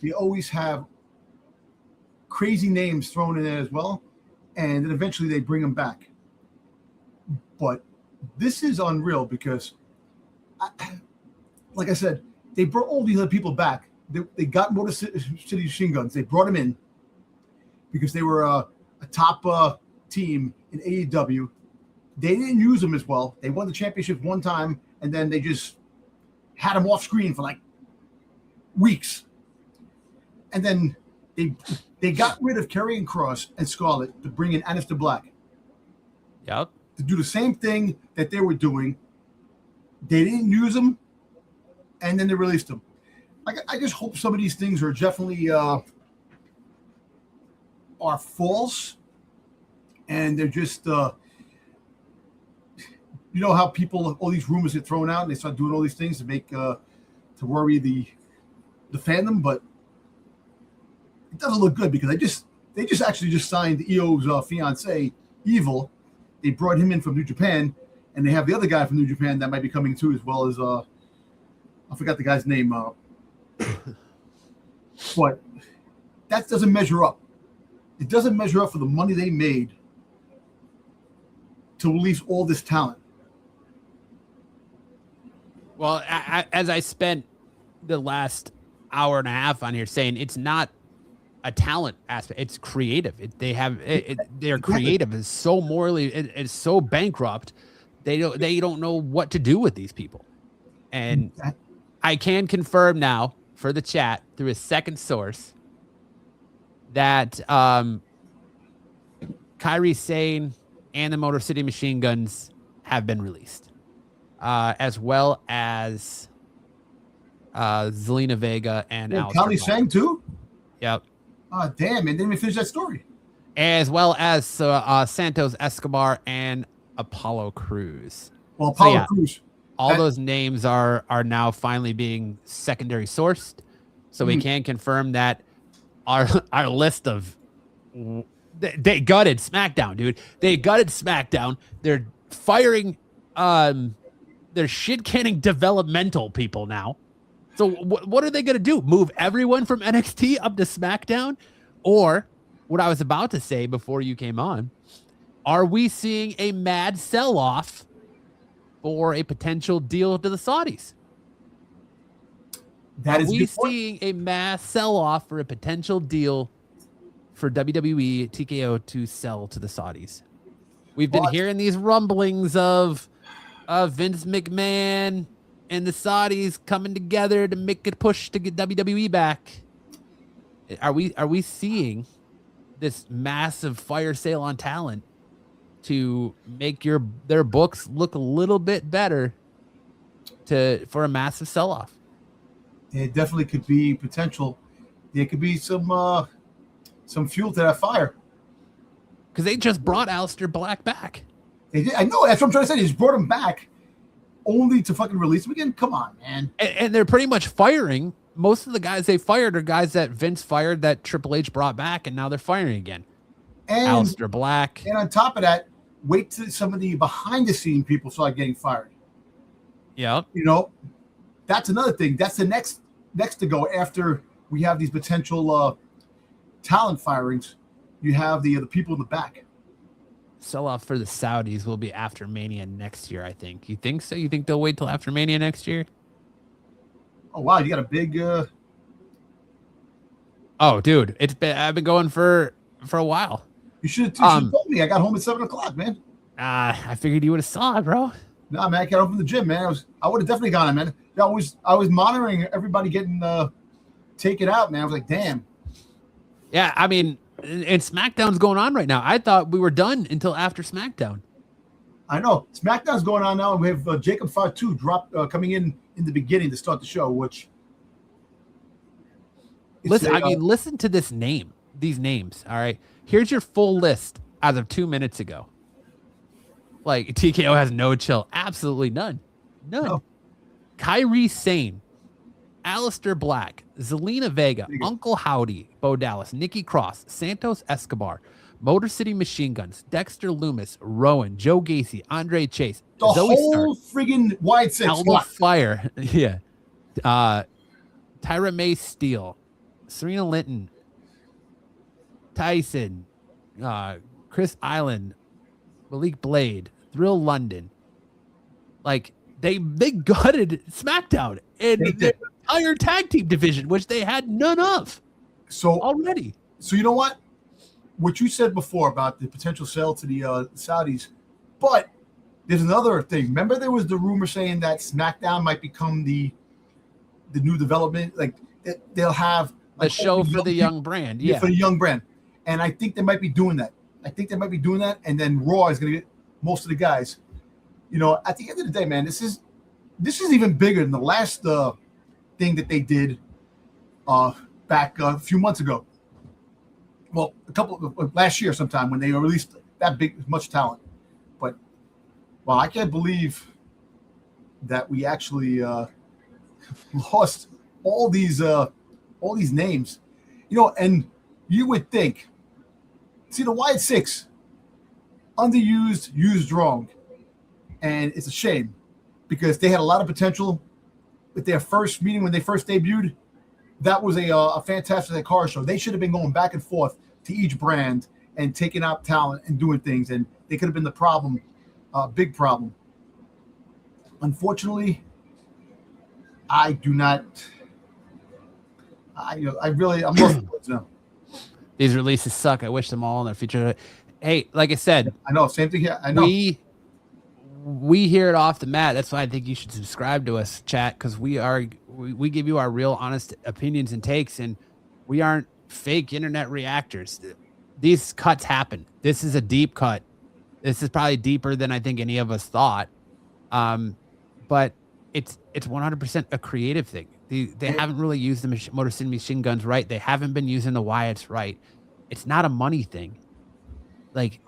they always have crazy names thrown in there as well, and then eventually they bring them back. But this is unreal because, like I said, they brought all these other people back. They got Motor City Machine Guns. They brought them in because they were a top team in AEW. They didn't use them as well. They won the championship one time, and then they just had them off screen for like weeks. And then they got rid of Karrion Kross and Scarlett to bring in Aleister Black. Yep. To do the same thing that they were doing. They didn't use them, and then they released them. I just hope some of these things are definitely are false, and they're just how people, all these rumors get thrown out and they start doing all these things to make to worry the fandom, but it doesn't look good because they just actually signed EO's fiance, Evil. They brought him in from New Japan, and they have the other guy from New Japan that might be coming too, as well as I forgot the guy's name. But that doesn't measure up. It doesn't measure up for the money they made to release all this talent. Well, as I spent the last hour and a half on here saying, it's not a talent aspect, it's creative. They're creative. It's so morally, it's so bankrupt. They don't know what to do with these people. And I can confirm now for the chat through a second source that Kairi Sane and the Motor City Machine Guns have been released, as well as Zelina Vega and Kairi Sane too? Yep. Oh, damn, man. Didn't even finish that story. As well as Santos Escobar and Apollo Crews. Well, Apollo Crews. All those names are now finally being secondary sourced. So we can confirm that our list of They gutted SmackDown, dude. They gutted SmackDown. They're firing, they're shit canning developmental people now. So what are they going to do? Move everyone from NXT up to SmackDown? Or what I was about to say before you came on, are we seeing a mad sell-off for a potential deal to the Saudis? That are is we seeing a mass sell-off for a potential deal for WWE TKO to sell to the Saudis? We've been hearing these rumblings of Vince McMahon and the Saudis coming together to make a push to get WWE back. Are we seeing this massive fire sale on talent to make their books look a little bit better for a massive sell-off? It definitely could be potential. There could be some fuel to that fire. Because they just brought Aleister Black back. They did. I know. That's what I'm trying to say. They just brought him back only to fucking release him again. Come on, man. And they're pretty much firing. Most of the guys they fired are guys that Vince fired that Triple H brought back, and now they're firing again. And Aleister Black. And on top of that, wait till some of the behind-the-scene people start getting fired. Yeah. You know, that's another thing. That's the next to go after we have these potential talent firings. You have the people in the back. Sell-off for the Saudis will be after Mania next year, I think. You think so? You think they'll wait till after Mania next year? Oh, wow. You got a big... Oh, dude. I've been going for a while. You should have told me. I got home at 7 o'clock, man. I figured you would have saw it, bro. No, man. I got home from the gym, man. I would have definitely gone in, man. I was monitoring everybody getting taken out, man. I was like, damn. Yeah, I mean, and SmackDown's going on right now. I thought we were done until after SmackDown. I know. SmackDown's going on now, and we have Jacob Fatu coming in the beginning to start the show, which... Listen to this name. These names, all right? Here's your full list as of 2 minutes ago. Like, TKO has no chill. Absolutely none. None. No. Kairi Sane, Aleister Black, Zelina Vega, Uncle Howdy, Bo Dallas, Nikki Cross, Santos Escobar, Motor City Machine Guns, Dexter Loomis, Rowan, Joe Gacy, Andre Chase, the Zoey whole Stark, friggin' wide six. Alba Fyre, yeah, Tyra May Steele, Serena Linton, Tyson, Chris Island, Malik Blade, Thrill London. Like, they gutted SmackDown and the entire tag team division, which they had none of. So already. So you know what? What you said before about the potential sale to the Saudis, but there's another thing. Remember, there was the rumor saying that SmackDown might become the new development, like they'll have a show for the young brand, yeah, for the young brand, and I think they might be doing that. And then Raw is going to get most of the guys. You know, at the end of the day, man, this is even bigger than the last thing that they did back a few months ago. Well, last year sometime when they released that much talent. But wow, I can't believe that we actually lost all these names. You know, and you would think, see, the Wyatt Six, underused, used wrong. And it's a shame because they had a lot of potential with their first meeting when they first debuted. That was a fantastic car show. They should have been going back and forth to each brand and taking out talent and doing things, and they could have been the problem, big problem. Unfortunately, I'm lost for words now. These releases suck. I wish them all in their future. Hey, like I said, I know, same thing here. I know. We hear it off the mat. That's why I think you should subscribe to us, chat, because we give you our real, honest opinions and takes, and we aren't fake internet reactors. These cuts happen. This is a deep cut. This is probably deeper than I think any of us thought. But it's 100% a creative thing. They haven't really used the Motor City Machine Guns right. They haven't been using the Wyatts right. It's not a money thing. Like,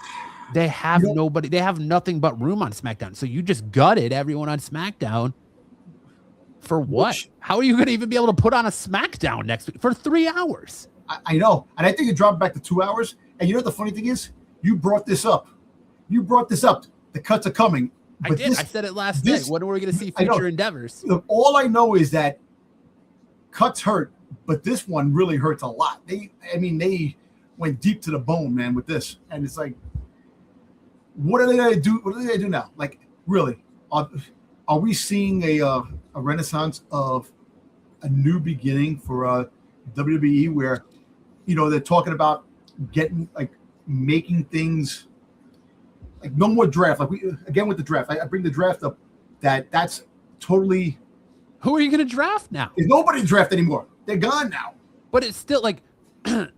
they have nobody. They have nothing but room on SmackDown. So you just gutted everyone on SmackDown for what? How are you going to even be able to put on a SmackDown next week for 3 hours? I know. And I think it dropped back to 2 hours. And you know what the funny thing is? You brought this up. The cuts are coming. I did. I said it last night. When are we going to see future endeavors? All I know is that cuts hurt, but this one really hurts a lot. They went deep to the bone, man, with this. And it's like, what are they going to do? What are they going to do now? Like, really? Are we seeing a renaissance of a new beginning for WWE where, they're talking about making things like no more draft. Like with the draft, I bring the draft up. That's totally. Who are you going to draft now? There's nobody to draft anymore. They're gone now. But it's still like,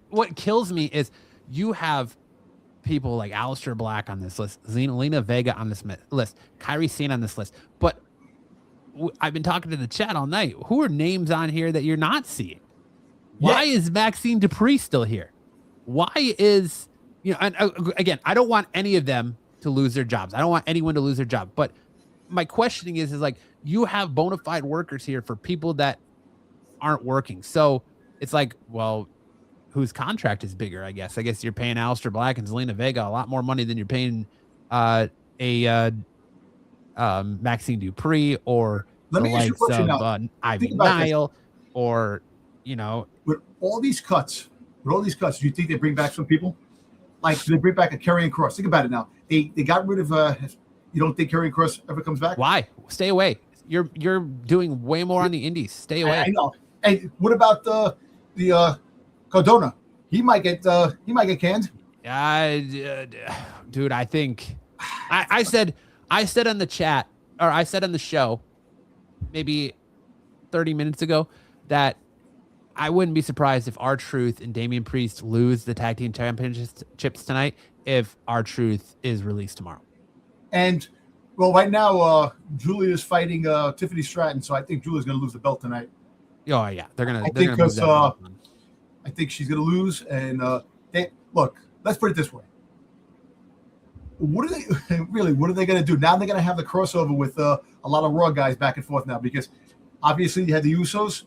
what kills me is you have people like Aleister Black on this list, Zelina Vega on this list, Kairi Sane on this list. But I've been talking to the chat all night. Who are names on here that you're not seeing? Why is Maxine Dupree still here? Why is, and again, I don't want any of them to lose their jobs. I don't want anyone to lose their job. But my questioning is like, you have bona fide workers here for people that aren't working. So it's like, well, whose contract is bigger, I guess. I guess you're paying Aleister Black and Zelina Vega a lot more money than you're paying Maxine Dupree or the likes of Ivy Nile or, With all these cuts, do you think they bring back some people? Like, do they bring back a Karrion Kross? Think about it now. They got rid of, you don't think Karrion Kross ever comes back? Why? Stay away. You're doing way more on the indies. Stay away. I know. And what about the Cardona? He might get canned. Dude, I think I said on the chat, or I said on the show maybe 30 minutes ago that I wouldn't be surprised if R-Truth and Damian Priest lose the tag team championships tonight if R-Truth is released tomorrow. And well, right now Julia is fighting Tiffany Stratton, so I think Julia's going to lose the belt tonight. Oh yeah, they're gonna. I think she's going to lose. And look, let's put it this way: what are they going to do now? They're going to have the crossover with a lot of Raw guys back and forth now because obviously you had the Usos.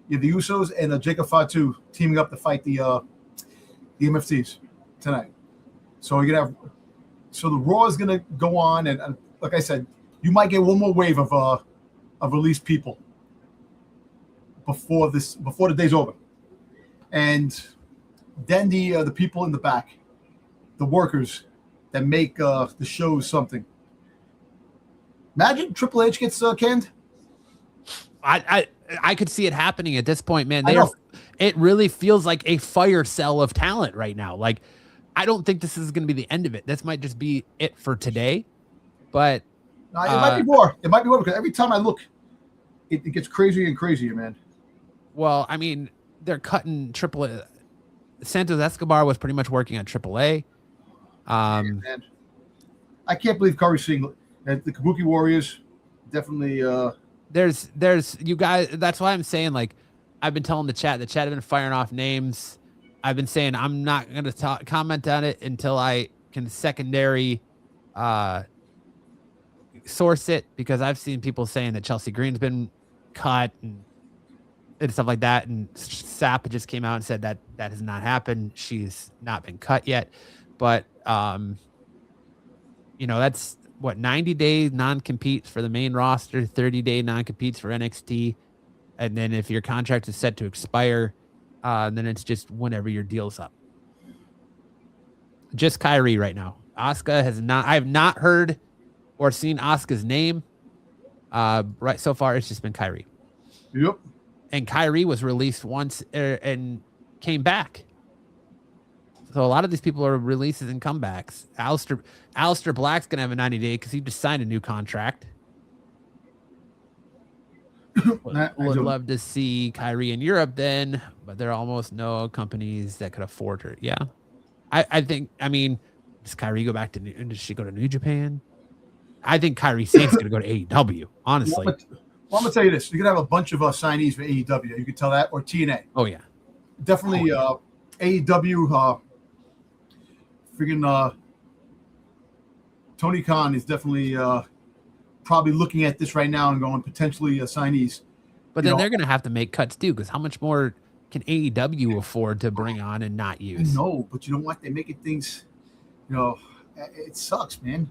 You have the Usos and Jacob Fatu teaming up to fight the MFTs tonight. So you're gonna have, the Raw is gonna go on, and like I said, you might get one more wave of released people before the day's over, and then the people in the back, the workers that make the shows something. Imagine Triple H gets canned. I could see it happening at this point, man. It really feels like a fire cell of talent right now. Like, I don't think this is going to be the end of it. This might just be it for today. But it might be more. It might be more because every time I look, it gets crazier and crazier, man. Well, I mean, they're cutting AAA. Santos Escobar was pretty much working on AAA. Man. I can't believe Curry's seeing the Kabuki Warriors. Definitely. There's you guys. That's why I'm saying, like, I've been telling the chat have been firing off names. I've been saying I'm not going to comment on it until I can secondary source it, because I've seen people saying that Chelsea Green's been cut and stuff like that. And Sap just came out and said that has not happened. She's not been cut yet. But, that's what, 90-day non-competes for the main roster, 30-day non-competes for NXT. And then if your contract is set to expire, then it's just whenever your deal's up. Just Kairi right now. Asuka I have not heard or seen Asuka's name. Right so far, it's just been Kairi. Yep. And Kairi was released once and came back. So a lot of these people are releases and comebacks. Aleister Black's going to have a 90-day because he just signed a new contract. Would love to see Kairi in Europe then, but there are almost no companies that could afford her. Yeah. I think, does Kairi go back does she go to New Japan? I think Kairi Sane's going to go to AEW, honestly. Well, I'm going to tell you this. You're going to have a bunch of signees for AEW. You can tell that, or TNA. Oh, yeah. Definitely AEW. Tony Khan is definitely probably looking at this right now and going potentially signees. But then they're going to have to make cuts too, because how much more can AEW afford to bring on and not use? No, but you know what? They're making things, it sucks, man.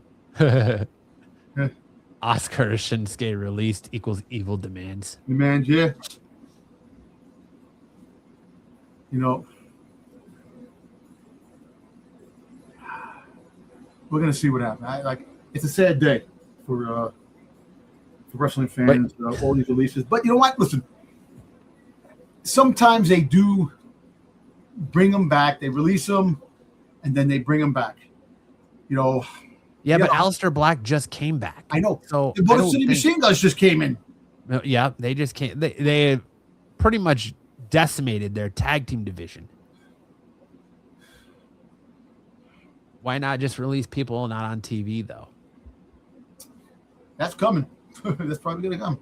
Oscar Shinsuke released equals evil demands. Demands, yeah. We're gonna see what happens. It's a sad day for wrestling fans. All these releases, but you know what? Listen, sometimes they do bring them back. They release them, and then they bring them back. Yeah, but Aleister Black just came back. I know. So the Motor City Machine Guns just came in. Yeah, they just came. They pretty much decimated their tag team division. Why not just release people not on TV though? That's coming. That's probably gonna come.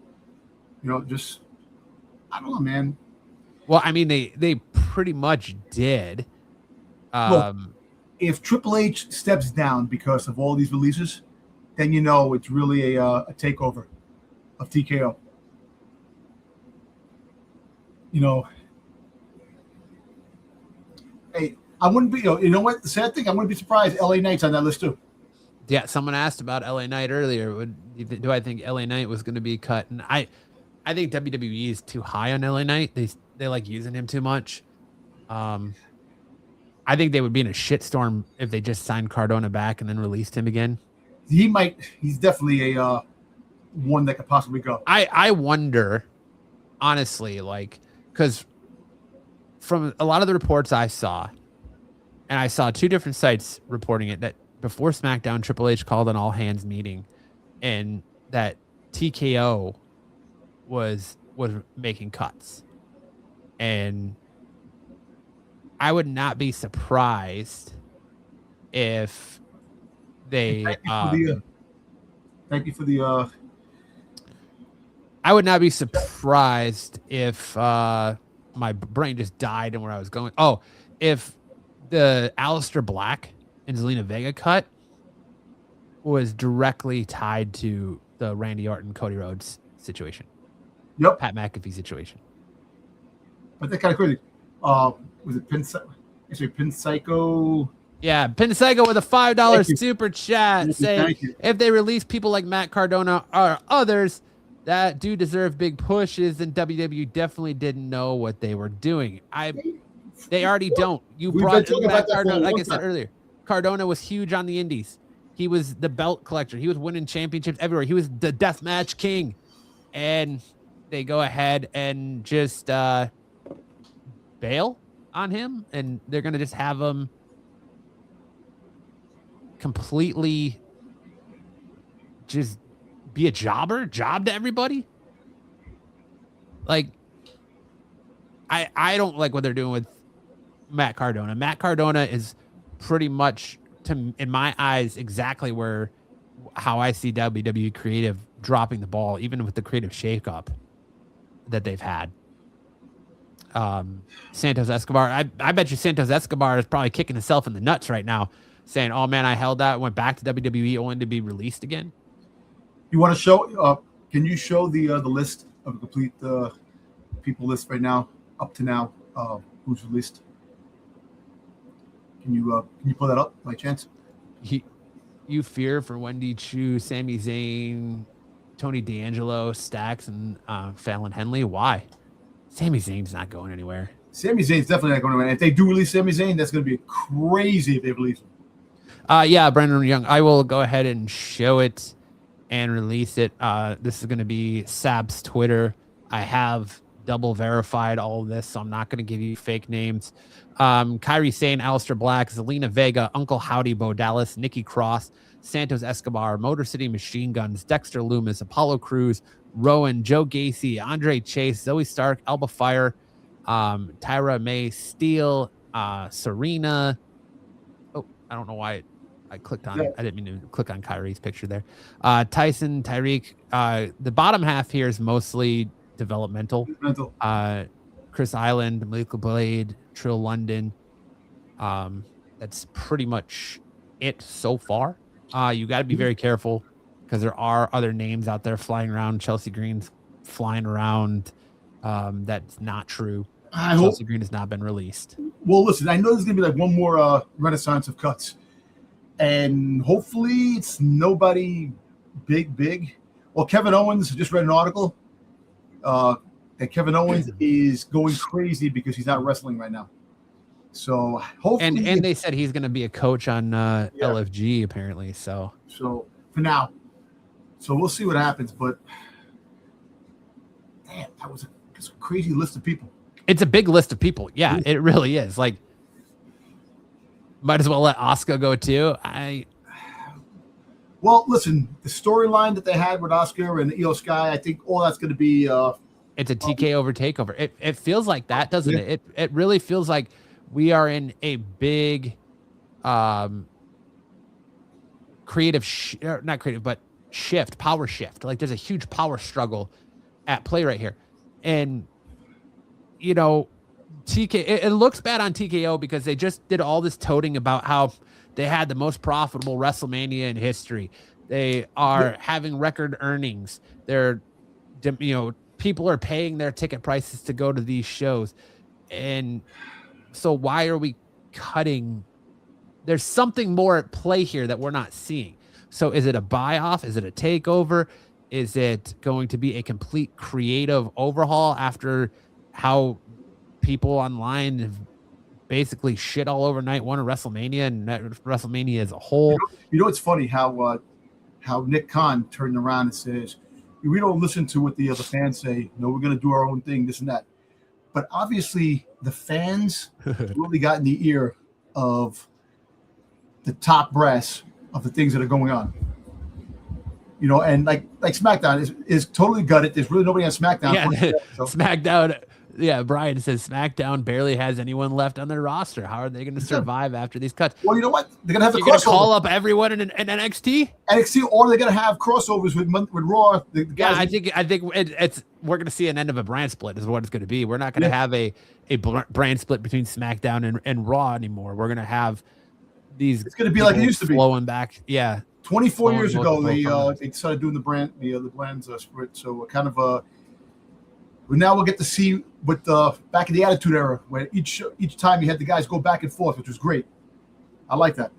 I don't know, man. Well, I mean, they pretty much did. If Triple H steps down because of all these releases, then it's really a takeover of TKO. Hey, I wouldn't be. You know what? The sad thing, I wouldn't be surprised. LA Knight's on that list too. Yeah, someone asked about LA Knight earlier. Do I think LA Knight was going to be cut? And I think WWE is too high on LA Knight. They like using him too much. I think they would be in a shitstorm if they just signed Cardona back and then released him again. He's definitely a one that could possibly go. I wonder, honestly, because from a lot of the reports I saw, and I saw two different sites reporting it, that before SmackDown, Triple H called an all-hands meeting, and that TKO was making cuts. And I would not be surprised if they. Thank you for the. I would not be surprised if my brain just died and where I was going. Oh, if the Aleister Black and Zelina Vega cut was directly tied to the Randy Orton, Cody Rhodes situation. Yep. Pat McAfee situation. But that's kind of crazy. Was it Pin Psycho? Yeah, Pin Psycho with a $5 super chat saying if they release people like Matt Cardona or others that do deserve big pushes, then WWE definitely didn't know what they were doing. They already don't. You brought Matt Cardona, like I said earlier. Cardona was huge on the indies. He was the belt collector. He was winning championships everywhere. He was the deathmatch king. And they go ahead and just bail on him, and they're going to just have him completely just be a job to everybody. I don't like what they're doing with Matt Cardona. Matt Cardona is pretty much, in my eyes, exactly how I see WWE creative dropping the ball, even with the creative shakeup that they've had. Santos Escobar, I bet you Santos Escobar is probably kicking himself in the nuts right now, saying, "Oh man, I held out, went back to WWE only to be released again." You want to show? Can you show the list of complete people list right now, up to now, who's released? Can you pull that up by chance? You fear for Wendy Chu, Sami Zayn, Tony D'Angelo, Stax, and Fallon Henley. Why? Sami Zayn's not going anywhere. Sami Zayn's definitely not going anywhere. If they do release Sami Zayn, that's going to be crazy if they release him. Yeah, Brandon Young. I will go ahead and show it and release it. This is going to be Sab's Twitter. I have double verified all of this, so I'm not going to give you fake names. Kairi Sane, Aleister Black, Zelina Vega, Uncle Howdy, Bo Dallas, Nikki Cross, Santos Escobar, Motor City Machine Guns, Dexter Loomis, Apollo Crews, Rowan, Joe Gacy, Andre Chase, Zoey Stark, Alba Fyre, Tyra May Steele, Serena. Oh, I don't know why I clicked on it. I didn't mean to click on Kyrie's picture there. Tyson, Tyreek. The bottom half here is mostly developmental. Chris Island, Malika Blade, Trill London. That's pretty much it so far. You got to be very careful because there are other names out there flying around. Chelsea Green's flying around. That's not true. I hope. Chelsea Green has not been released. Well, listen, I know there's going to be like one more renaissance of cuts. And hopefully it's nobody big. Well, Kevin Owens, just read an article that Kevin Owens is going crazy because he's not wrestling right now. So hopefully, and they said he's going to be a coach on LFG apparently. So for now, so we'll see what happens. But damn, that was a crazy list of people. It's a big list of people. Yeah, it really is. Like, might as well let Asuka go too. Well, listen, the storyline that they had with Asuka and Io Sky, I think all that's going to be. It's a TK over takeover. It feels like that, doesn't it? It really feels like we are in a big, creative, not creative, but power shift. Like there's a huge power struggle at play right here, and you know, it looks bad on TKO because they just did all this toting about how they had the most profitable WrestleMania in history. They are having record earnings. They're, people are paying their ticket prices to go to these shows. And so why are we cutting? There's something more at play here that we're not seeing. So is it a buy off? Is it a takeover? Is it going to be a complete creative overhaul after how people online have basically shit all over night one of WrestleMania and WrestleMania as a whole? You know, it's funny how Nick Khan turned around and says, we don't listen to what the other fans say. No, we're going to do our own thing, this and that. But obviously the fans really got in the ear of the top brass of the things that are going on. You know, and like SmackDown is totally gutted. There's really nobody on SmackDown. Yeah, SmackDown. Yeah, Brian says SmackDown barely has anyone left on their roster. How are they going to survive after these cuts? Well, you know what? They're going to have the crossover. You're going to call up everyone in NXT? NXT, or they're going to have crossovers with Raw. The guys I think we're going to see an end of a brand split is what it's going to be. We're not going to have a brand split between SmackDown and Raw anymore. We're going to have these. It's going to be like it used to be. Flowing back. Yeah. 24 years ago, they started doing the brands split. So kind of now we'll get to see what back in the Attitude Era, where each time you had the guys go back and forth, which was great. I like that.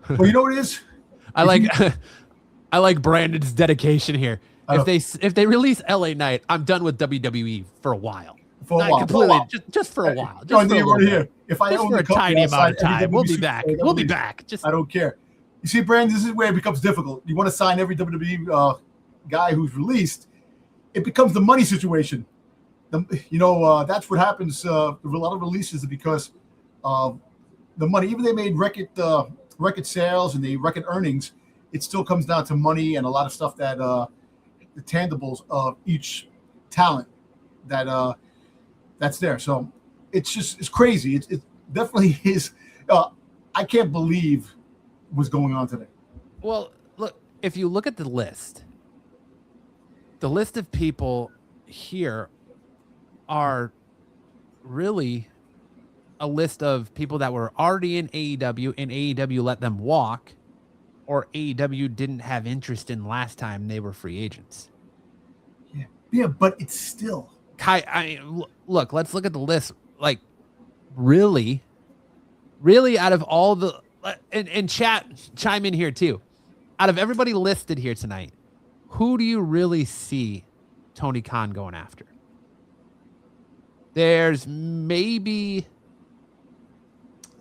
Well, you know what it is? I like Brandon's dedication here. If they release LA Knight, I'm done with WWE for a while. Just for a while. Just for a little bit. If I own for the a company, tiny amount of time, we'll be back. We'll be back. I don't care. You see, Brandon, this is where it becomes difficult. You want to sign every WWE guy who's released. It becomes the money situation. That's what happens. A lot of releases are because of the money. Even they made record sales and the record earnings, it still comes down to money and a lot of stuff that the tangibles of each talent that's there. So it's crazy. It definitely is. I can't believe what's going on today. Well, look, if you look at the list of people here are really a list of people that were already in AEW and AEW let them walk, or AEW didn't have interest in last time they were free agents. Yeah, but it's still. Look, let's look at the list. Like, really out of all the, and chat, chime in here too. Out of everybody listed here tonight, who do you really see Tony Khan going after? There's maybe,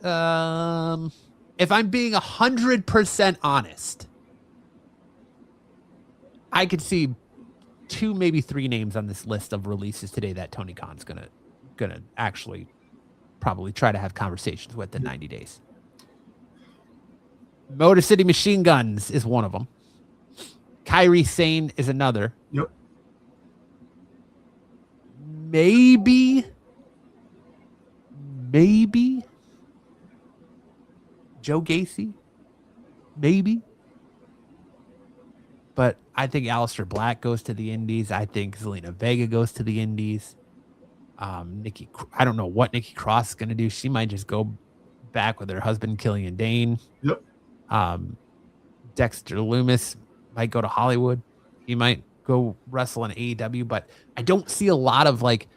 if I'm being 100% honest, I could see 2, maybe 3 names on this list of releases today that Tony Khan's gonna actually probably try to have conversations with in 90 days. Motor City Machine Guns is one of them. Kairi Sane is another. Yep. Maybe Joe Gacy. Maybe. But I think Aleister Black goes to the Indies. I think Zelina Vega goes to the Indies. Nikki, I don't know what Nikki Cross is going to do. She might just go back with her husband, Killian Dane. Yep. Dexter Lumis might go to Hollywood. He might go wrestle in AEW, but I don't see a lot of like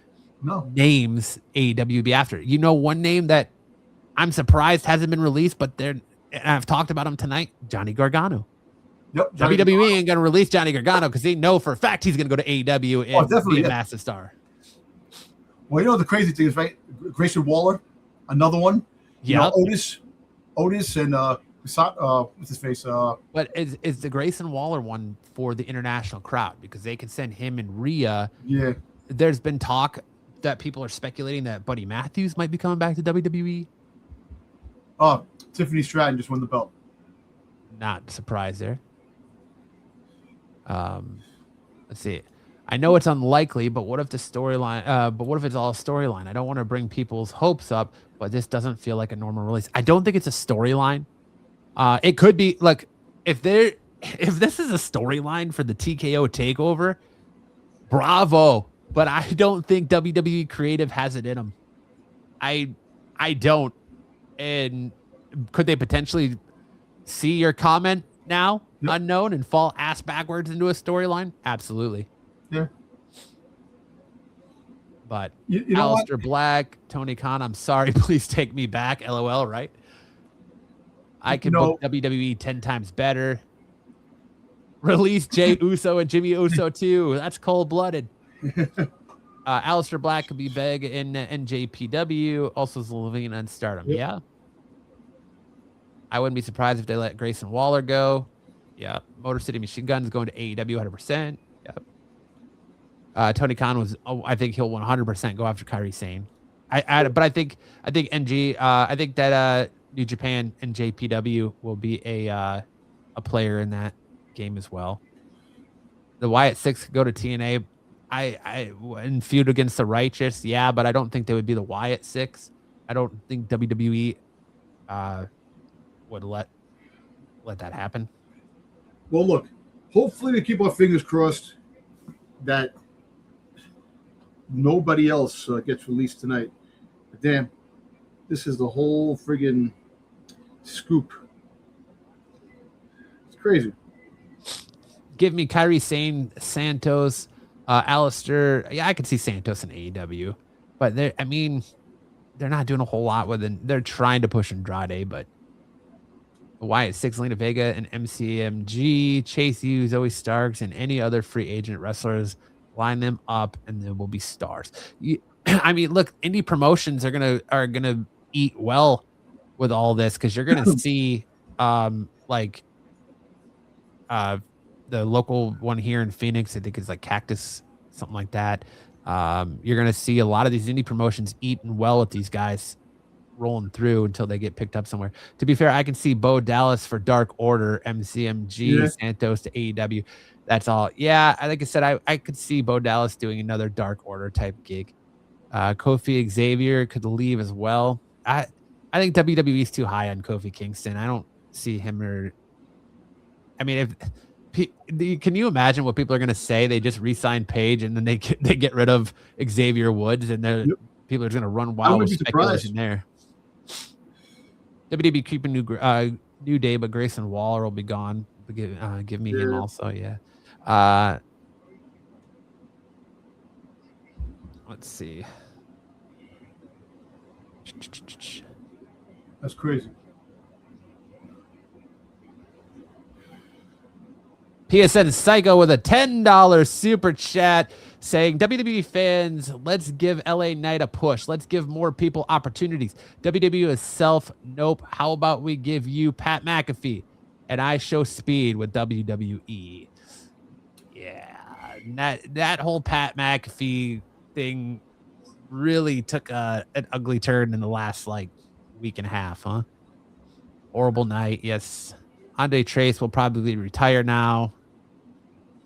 names AEW be after. You know, one name that I'm surprised hasn't been released, but and I've talked about him tonight, Johnny Gargano. Yep, WWE ain't going to release Johnny Gargano because they know for a fact he's going to go to AEW and be a massive star. Well, you know, the crazy thing is, right? Grayson Waller, another one. Yeah. Otis and what's his face? But is the Grayson Waller one for the international crowd because they can send him and Rhea? Yeah. There's been talk that people are speculating that Buddy Matthews might be coming back to WWE. Oh, Tiffany Stratton just won the belt. Not surprised there. Let's see. I know it's unlikely, but what if the storyline? But what if it's all storyline? I don't want to bring people's hopes up, but this doesn't feel like a normal release. I don't think it's a storyline. It could be like if this is a storyline for the TKO takeover, bravo. But I don't think WWE Creative has it in them. I don't. And could they potentially see your comment now, unknown, and fall ass backwards into a storyline? Absolutely. Yeah. But you know Aleister Black, Tony Khan, I'm sorry, please take me back. LOL, right? I can book WWE 10 times better. Release Jey Uso and Jimmy Uso too. That's cold-blooded. Aleister Black could be big in NJPW. Also living in Stardom. Yep. Yeah. I wouldn't be surprised if they let Grayson Waller go. Yeah. Motor City Machine Guns going to AEW 100%. Yep. Tony Khan I think he'll 100% go after Kairi Sane. But I think NG. I think that New Japan and JPW will be a player in that game as well. The Wyatt Six could go to TNA. I and feud against the Righteous, yeah, but I don't think they would be the Wyatt Six. I don't think WWE would let that happen. Well, look, hopefully we keep our fingers crossed that nobody else gets released tonight. But damn, this is the whole friggin' scoop. It's crazy. Give me Kairi Sane, Santos, Alistair. Yeah, I could see Santos in AEW, but they're not doing a whole lot with it. They're trying to push Andrade, but Wyatt Six, Lena Vega, and MCMG, Chase U, Zoey Starks, and any other free agent wrestlers, line them up, and they will be stars. Look, indie promotions are gonna eat well with all this because you're gonna see the local one here in Phoenix, I think it's like Cactus, something like that. You're going to see a lot of these indie promotions eating well with these guys rolling through until they get picked up somewhere. To be fair, I can see Bo Dallas for Dark Order, MCMG, Santos to AEW. That's all. Yeah, like I said, I could see Bo Dallas doing another Dark Order type gig. Kofi Xavier could leave as well. I think WWE is too high on Kofi Kingston. I don't see him can you imagine what people are going to say? They just re-sign Paige and then they get rid of Xavier Woods and people are going to run wild with speculation there. WWE keeping New Day, but Grayson Waller will be gone. Give me him also, yeah. Let's see. That's crazy. PSN Psycho with a $10 super chat saying, WWE fans, let's give LA Knight a push. Let's give more people opportunities. WWE is self. Nope. How about we give you Pat McAfee and I show speed with WWE? Yeah. That whole Pat McAfee thing really took an ugly turn in the last week and a half, huh? Horrible night. Yes. Andre Trace will probably retire now.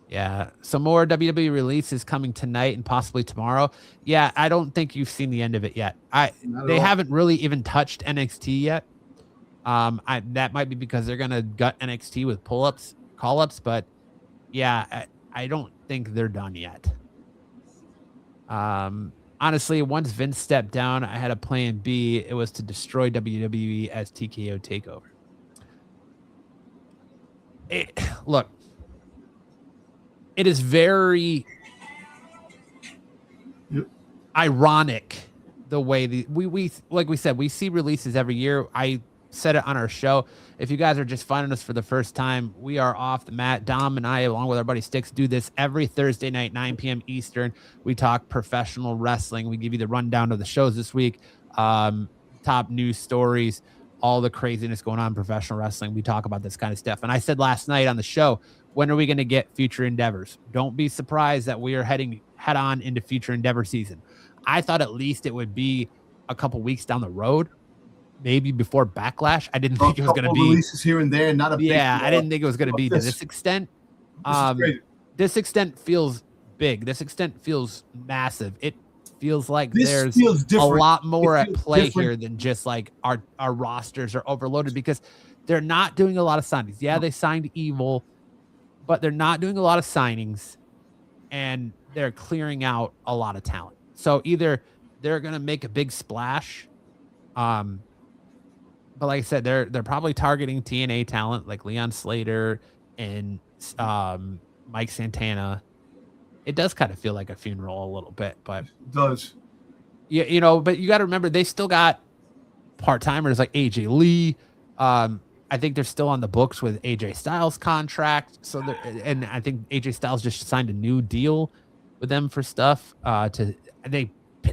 Yeah, some more WWE releases coming tonight and possibly tomorrow. Yeah, I don't think you've seen the end of it yet. They haven't really even touched NXT yet. That might be because they're gonna gut NXT with call-ups, but yeah, I don't think they're done yet. Honestly, once Vince stepped down, I had a plan B. It was to destroy WWE as TKO Takeover. Look. It is very ironic the way we like we said, we see releases every year. I said it on our show. If you guys are just finding us for the first time, we are off the mat. Dom and I, along with our buddy Sticks, do this every Thursday night, 9 p.m. Eastern. We talk professional wrestling. We give you the rundown of the shows this week, top news stories, all the craziness going on in professional wrestling. We talk about this kind of stuff. And I said last night on the show, when are we going to get future endeavors? Don't be surprised that we are heading head on into future endeavor season. I thought at least it would be a couple weeks down the road, maybe before Backlash. I didn't think it was going to be releases here and there, not a big, I didn't think it was going to be to this extent. This extent feels big. This extent feels massive. It feels like there's a lot more at play here than just like our rosters are overloaded, because they're not doing a lot of signings. Yeah, they signed Evil, but they're not doing a lot of signings, and they're clearing out a lot of talent. So either they're going to make a big splash, but like I said, they're probably targeting TNA talent like Leon Slater and Mike Santana. It does kind of feel like a funeral a little bit, but it does. Yeah, you know, but you got to remember they still got part-timers like AJ Lee. I think they're still on the books with AJ Styles contract. So and I think AJ Styles just signed a new deal with them for stuff.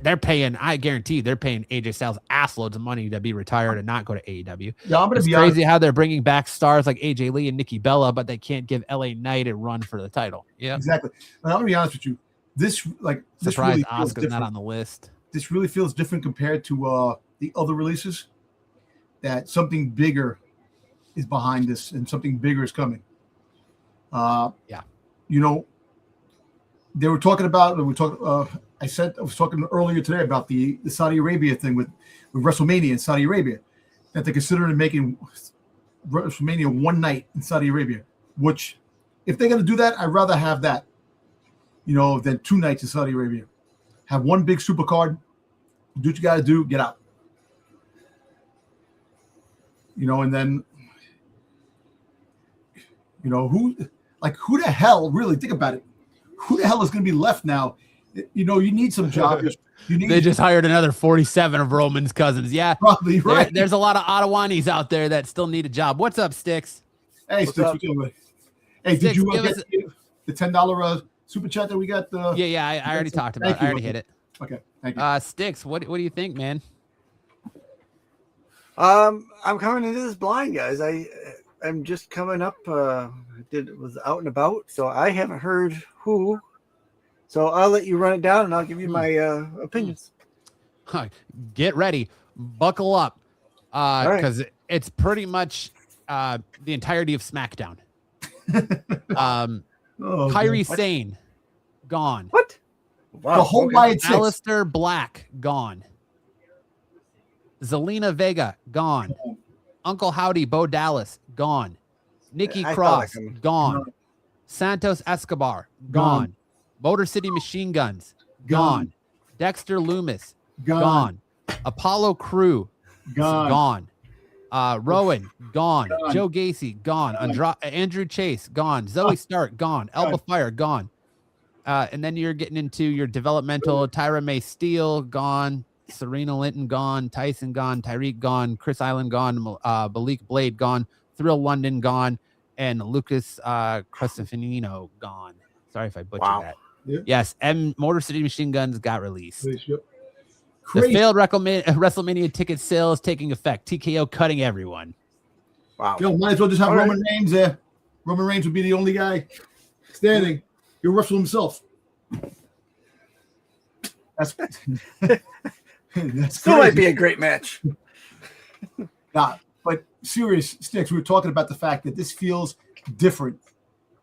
They're paying, I guarantee they're paying AJ Styles assloads of money to be retired and not go to AEW. Yeah, it's crazy how they're bringing back stars like AJ Lee and Nikki Bella, but they can't give LA Knight a run for the title. Yeah, exactly. And I'm gonna be honest with you. This really Oscar's not on the list. This really feels different compared to the other releases. That something bigger is behind this, and something bigger is coming. Yeah, you know, they were talking about. I was talking earlier today about the Saudi Arabia thing with WrestleMania in Saudi Arabia, that they're considering making WrestleMania one night in Saudi Arabia. Which, if they're going to do that, I'd rather have that, you know, than 2 nights in Saudi Arabia. Have one big super card, do what you got to do, get out. You know, and then, you know, who the hell, really think about it, who the hell is going to be left now? You know, you need some jobs. They just hired another 47 of Roman's cousins. Yeah, probably right. There's a lot of Ottawanis out there that still need a job. What's up, Sticks? Hey, Sticks. Hey, Sticks, did you get the $10 super chat that we got? Yeah. I already talked about it. I already hit it. Okay, thank you. Sticks, what do you think, man? I'm coming into this blind, guys. I'm just coming up. Was out and about, so I haven't heard who. So I'll let you run it down, and I'll give you my opinions. Get ready, buckle up, because it's pretty much the entirety of SmackDown. Kairi Sane, gone. What? Wow. The whole Wyatt Six. Aleister Black, gone. Zelina Vega, gone. Uncle Howdy, Bo Dallas, gone. Nikki Cross, gone. Santos Escobar, gone. Motor City Machine Guns, gone. Dexter Loomis, gone. Apollo Crew, gone. Rowan, gone. Joe Gacy, gone. Andrew Chase, gone. Zoey Stark, gone. Alba Fyre, gone. And then you're getting into your developmental. Tyra May Steele, gone. Serena Linton, gone. Tyson, gone. Tyreek, gone. Chris Island, gone. Malik Blade, gone. Thrill London, gone. And Lucas Cristofino, gone. Sorry if I butchered that. Yep. Yes, and Motor City Machine Guns got released. Yep. The failed WrestleMania ticket sales taking effect. TKO cutting everyone. Wow. Yo, might as well just have Roman Reigns there. Roman Reigns would be the only guy standing. He'll wrestle himself. That's still might be a great match. Nah, but serious, Sticks, we were talking about the fact that this feels different.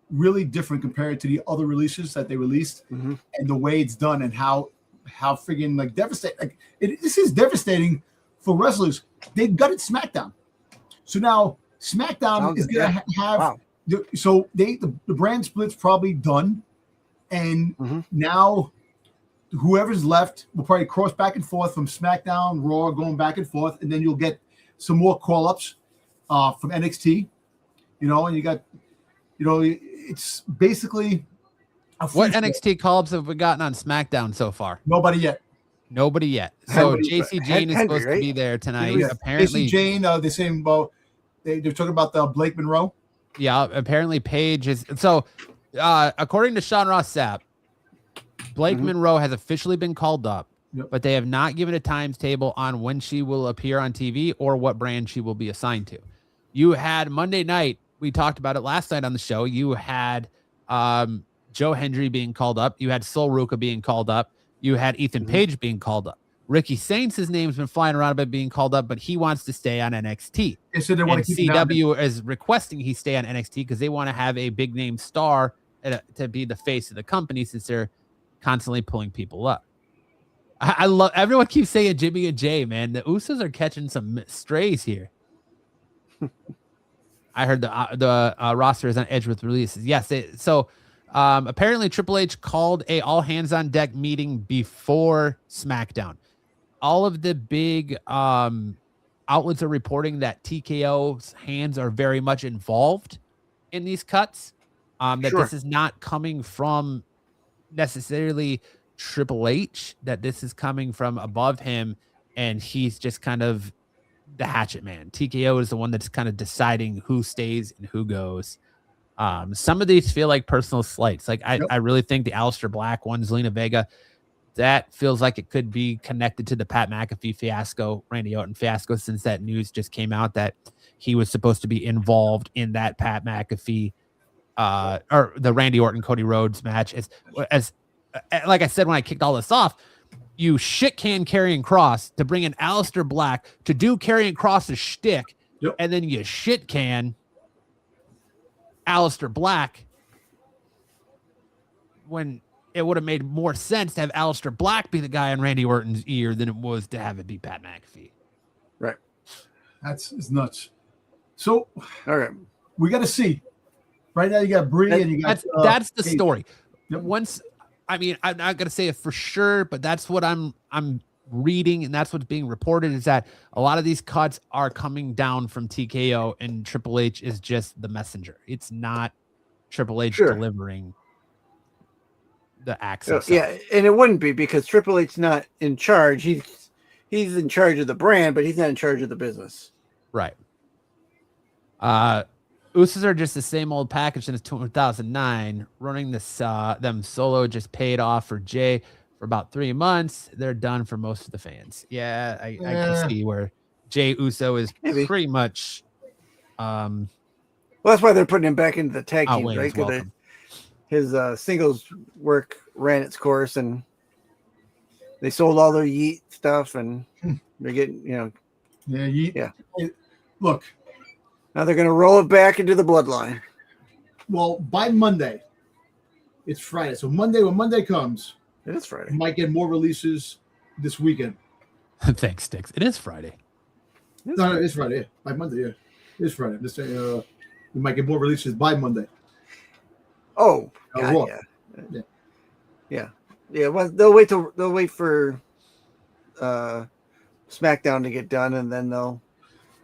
Really different compared to the other releases that they released, and the way it's done, and how friggin' like devastating. Like this is devastating for wrestlers. They gutted SmackDown, so now SmackDown is gonna have. Wow. So the brand split's probably done, and now whoever's left will probably cross back and forth from SmackDown, Raw, going back and forth, and then you'll get some more call-ups from NXT. You know, and you got, you know, it's basically what NXT call-ups have we gotten on SmackDown so far? Nobody yet. Nobody yet. So Henry, JC Jane is Henry, supposed to be there tonight. Yeah. Apparently, JC Jane. They're saying about they're talking about the Blake Monroe. yeah. Apparently, Paige is. So, according to Sean Ross Sapp, Blake Monroe has officially been called up, but they have not given a times table on when she will appear on TV or what brand she will be assigned to. You had Monday night. We talked about it last night on the show. You had Joe Hendry being called up. You had Sol Ruca being called up. You had Ethan Page being called up. Ricky Saints' name's been flying around about being called up, but he wants to stay on NXT. So they want and to keep CW is requesting he stay on NXT because they want to have a big name star to be the face of the company since they're constantly pulling people up. I love everyone keeps saying Jimmy and Jay, man. The Usos are catching some strays here. I heard the roster is on edge with releases. Yes, apparently Triple H called a all hands on deck meeting before SmackDown. All of the big outlets are reporting that TKO's hands are very much involved in these cuts. This is not coming from necessarily Triple H, that this is coming from above him, and he's just kind of the hatchet man. TKO is the one that's kind of deciding who stays and who goes. Some of these feel like personal slights. Like I really think the Aleister Black one, Zelina Vega, that feels like it could be connected to the Pat McAfee fiasco, Randy Orton fiasco, since that news just came out that he was supposed to be involved in that Pat McAfee or the Randy Orton Cody Rhodes match. As like I said when I kicked all this off, you shit can Karrion Kross to bring in Aleister Black to do Karrion Kross's shtick, and then you shit can Aleister Black when it would have made more sense to have Aleister Black be the guy in Randy Orton's ear than it was to have it be Pat McAfee. Right. It's nuts. So, all right, we got to see. Right now, you got Brie and you got. That's the story. Once, I mean, I'm not gonna say it for sure, but that's what I'm reading, and that's what's being reported is that a lot of these cuts are coming down from TKO, and Triple H is just the messenger. It's not Triple H delivering the access. Yeah, and it wouldn't be because Triple H's not in charge. He's in charge of the brand, but he's not in charge of the business. Right. Usos are just the same old package since 2009. Running this them solo just paid off for Jay for about 3 months. They're done for most of the fans. Yeah, I can see where Jay Uso is pretty much. Well, that's why they're putting him back into the tag team, right? Because his singles work ran its course, and they sold all their Yeet stuff, and they're getting, Yeet. Yeah. Look. Now they're going to roll it back into the bloodline. Well, by Monday, it's Friday. So when Monday comes, it is Friday. You might get more releases this weekend. Thanks, Sticks. It is Friday. No, it's Friday. Yeah. By Monday, yeah. It's Friday. I'm just saying, you might get more releases by Monday. Oh, God, yeah. Well, they'll wait for SmackDown to get done, and then they'll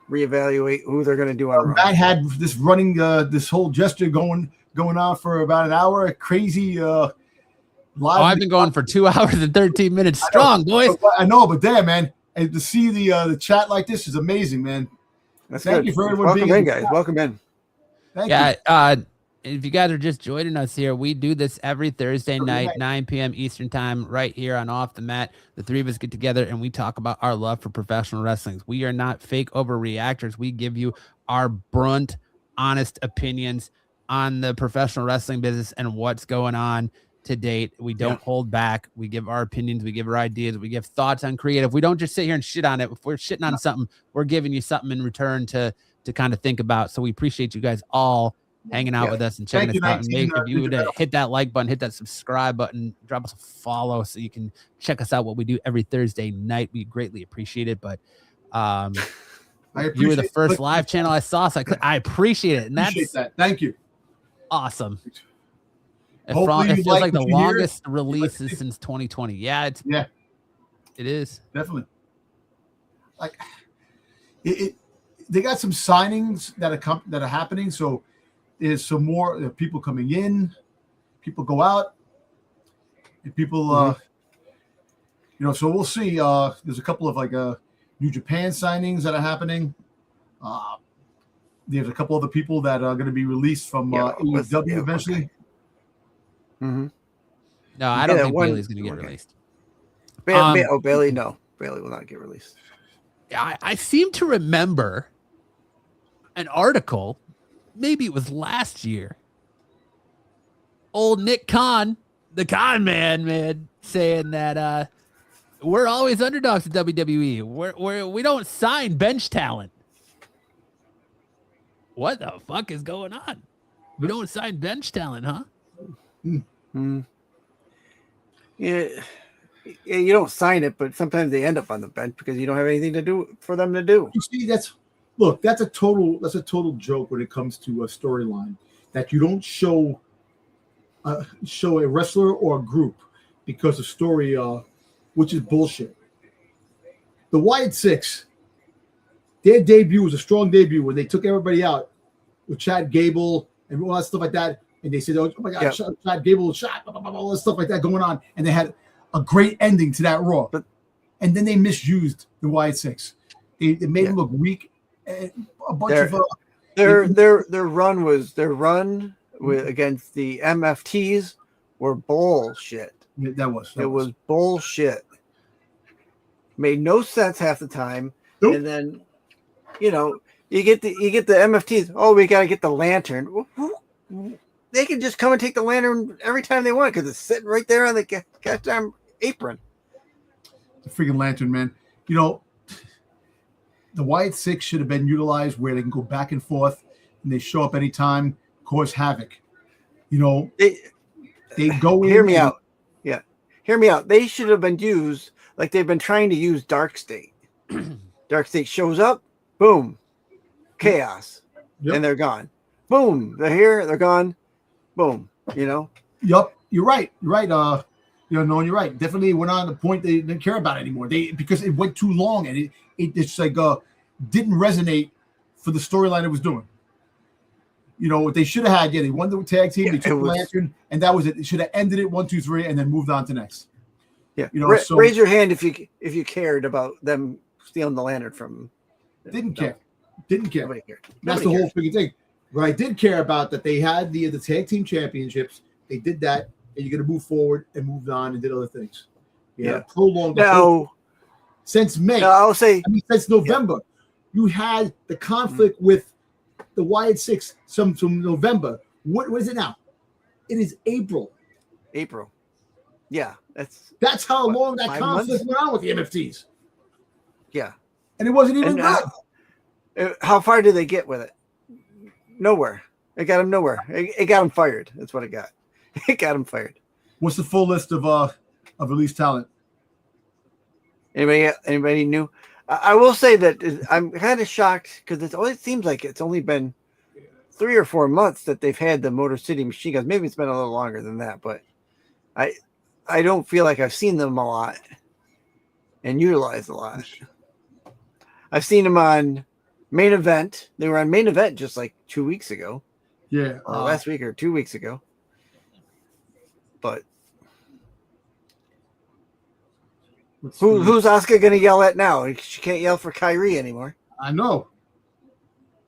reevaluate who they're going to do on Raw. I had this running, this whole gesture going on for about an hour. Crazy live. I've been going for 2 hours and 13 minutes strong, boys. I know, but damn, man, and to see the chat like this is amazing, man. Thank you for everyone being in, guys. Welcome in. Thank you. If you guys are just joining us here, we do this every Thursday night, 9 p.m. Eastern time, right here on Off the Mat. The three of us get together and we talk about our love for professional wrestling. We are not fake overreactors. We give you our blunt, honest opinions on the professional wrestling business and what's going on to date. We don't hold back. We give our opinions. We give our ideas. We give thoughts on creative. We don't just sit here and shit on it. If we're shitting on something, we're giving you something in return to kind of think about. So we appreciate you guys all hanging out with us and checking us out. And make if you would hit that like button, hit that subscribe button, drop us a follow so you can check us out what we do every Thursday night. We greatly appreciate it. But you were the first live channel I saw, so I appreciate it. And that. Thank you. Awesome. It feels like the longest releases since 2020. Yeah, it is definitely. Like they got some signings that are happening. So there's some more people coming in, people go out, and people So we'll see. There's a couple of New Japan signings that are happening. There's a couple other people that are going to be released from AEW eventually. Okay. Mm-hmm. No, I don't think Bailey's going to get released. Bailey, no. Bailey will not get released. I seem to remember an article, maybe it was last year. Old Nick Khan, the Khan man, saying that we're always underdogs at WWE. We don't sign bench talent. What the fuck is going on? We don't sign bench talent, huh? Mm-hmm. Yeah, you don't sign it, but sometimes they end up on the bench because you don't have anything to do for them to do. You see, that's a total joke when it comes to a storyline, that you don't show a wrestler or a group because of story, which is bullshit. The Wyatt Six, their debut was a strong debut when they took everybody out with Chad Gable and all that stuff like that. And they said, oh my God, Chad Gable shot, blah, blah, blah, all that stuff like that going on. And they had a great ending to that Raw. And then they misused the Wyatt Six. They made them look weak. And a bunch of their run with against the MFTs were bullshit. Yeah, it was bullshit. Made no sense half the time. Nope. And then you get the MFTs. Oh, we gotta get the lantern. They can just come and take the lantern every time they want because it's sitting right there on the goddamn apron. The freaking lantern, man. The Wyatt Six should have been utilized where they can go back and forth and they show up anytime, cause havoc. They go in. Hear me out. Yeah. Hear me out. They should have been used like they've been trying to use Dark State. Dark State shows up, boom, chaos, and they're gone. Boom, they're here, they're gone, boom. Yup, you're right. You're right. You're right. Definitely, we're not on the point they didn't care about it anymore. Because it went too long and it's didn't resonate for the storyline it was doing. What they should have had, they won the tag team, they took the lantern, and that was it. They should have ended it 1, 2, 3, and then moved on to next. Yeah, raise your hand if you cared about them stealing the lantern from. Didn't care. Nobody cared. That's Nobody the whole freaking thing. What I did care about that they had the tag team championships. They did that, and you're going to move forward and moved on and did other things. Prolonged since May. I'll say since November, you had the conflict with the Wyatt Six from November. What is it now? It is April. Yeah, that's how long that conflict went on with the MFTs. Yeah, and it wasn't even good. How far did they get with it? Nowhere. It got him nowhere. It got him fired. That's what it got. It got him fired. What's the full list of released talent? Anybody new? I will say that I'm kind of shocked because it seems like it's only been 3 or 4 months that they've had the Motor City Machine Guns. Maybe it's been a little longer than that, but I don't feel like I've seen them a lot and utilized a lot. I've seen them on Main Event. They were on Main Event just like 2 weeks ago. Yeah. Or last week or 2 weeks ago. But who's Asuka going to yell at now? She can't yell for Kyrie anymore. I know.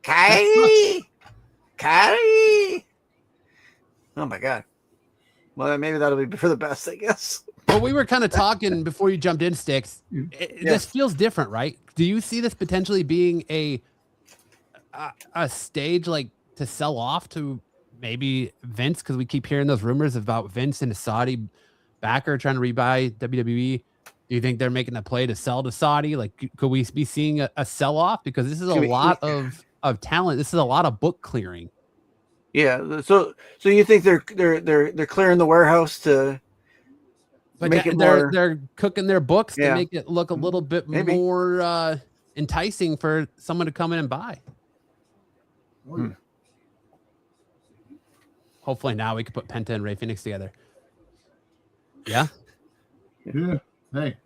Kyrie! Oh, my God. Well, maybe that'll be for the best, I guess. Well, we were kind of talking before you jumped in, Sticks. This feels different, right? Do you see this potentially being a stage to sell off to maybe Vince? Because we keep hearing those rumors about Vince and a Saudi backer trying to rebuy WWE. Do you think they're making a play to sell to Saudi? Could we be seeing a sell off? Because this is a lot of talent. This is a lot of book clearing. Yeah. So you think they're clearing the warehouse to make it more? They're cooking their books to make it look a little bit more enticing for someone to come in and buy. Hopefully now we can put Penta and Rey Fenix together. Yeah. Yeah. Hey.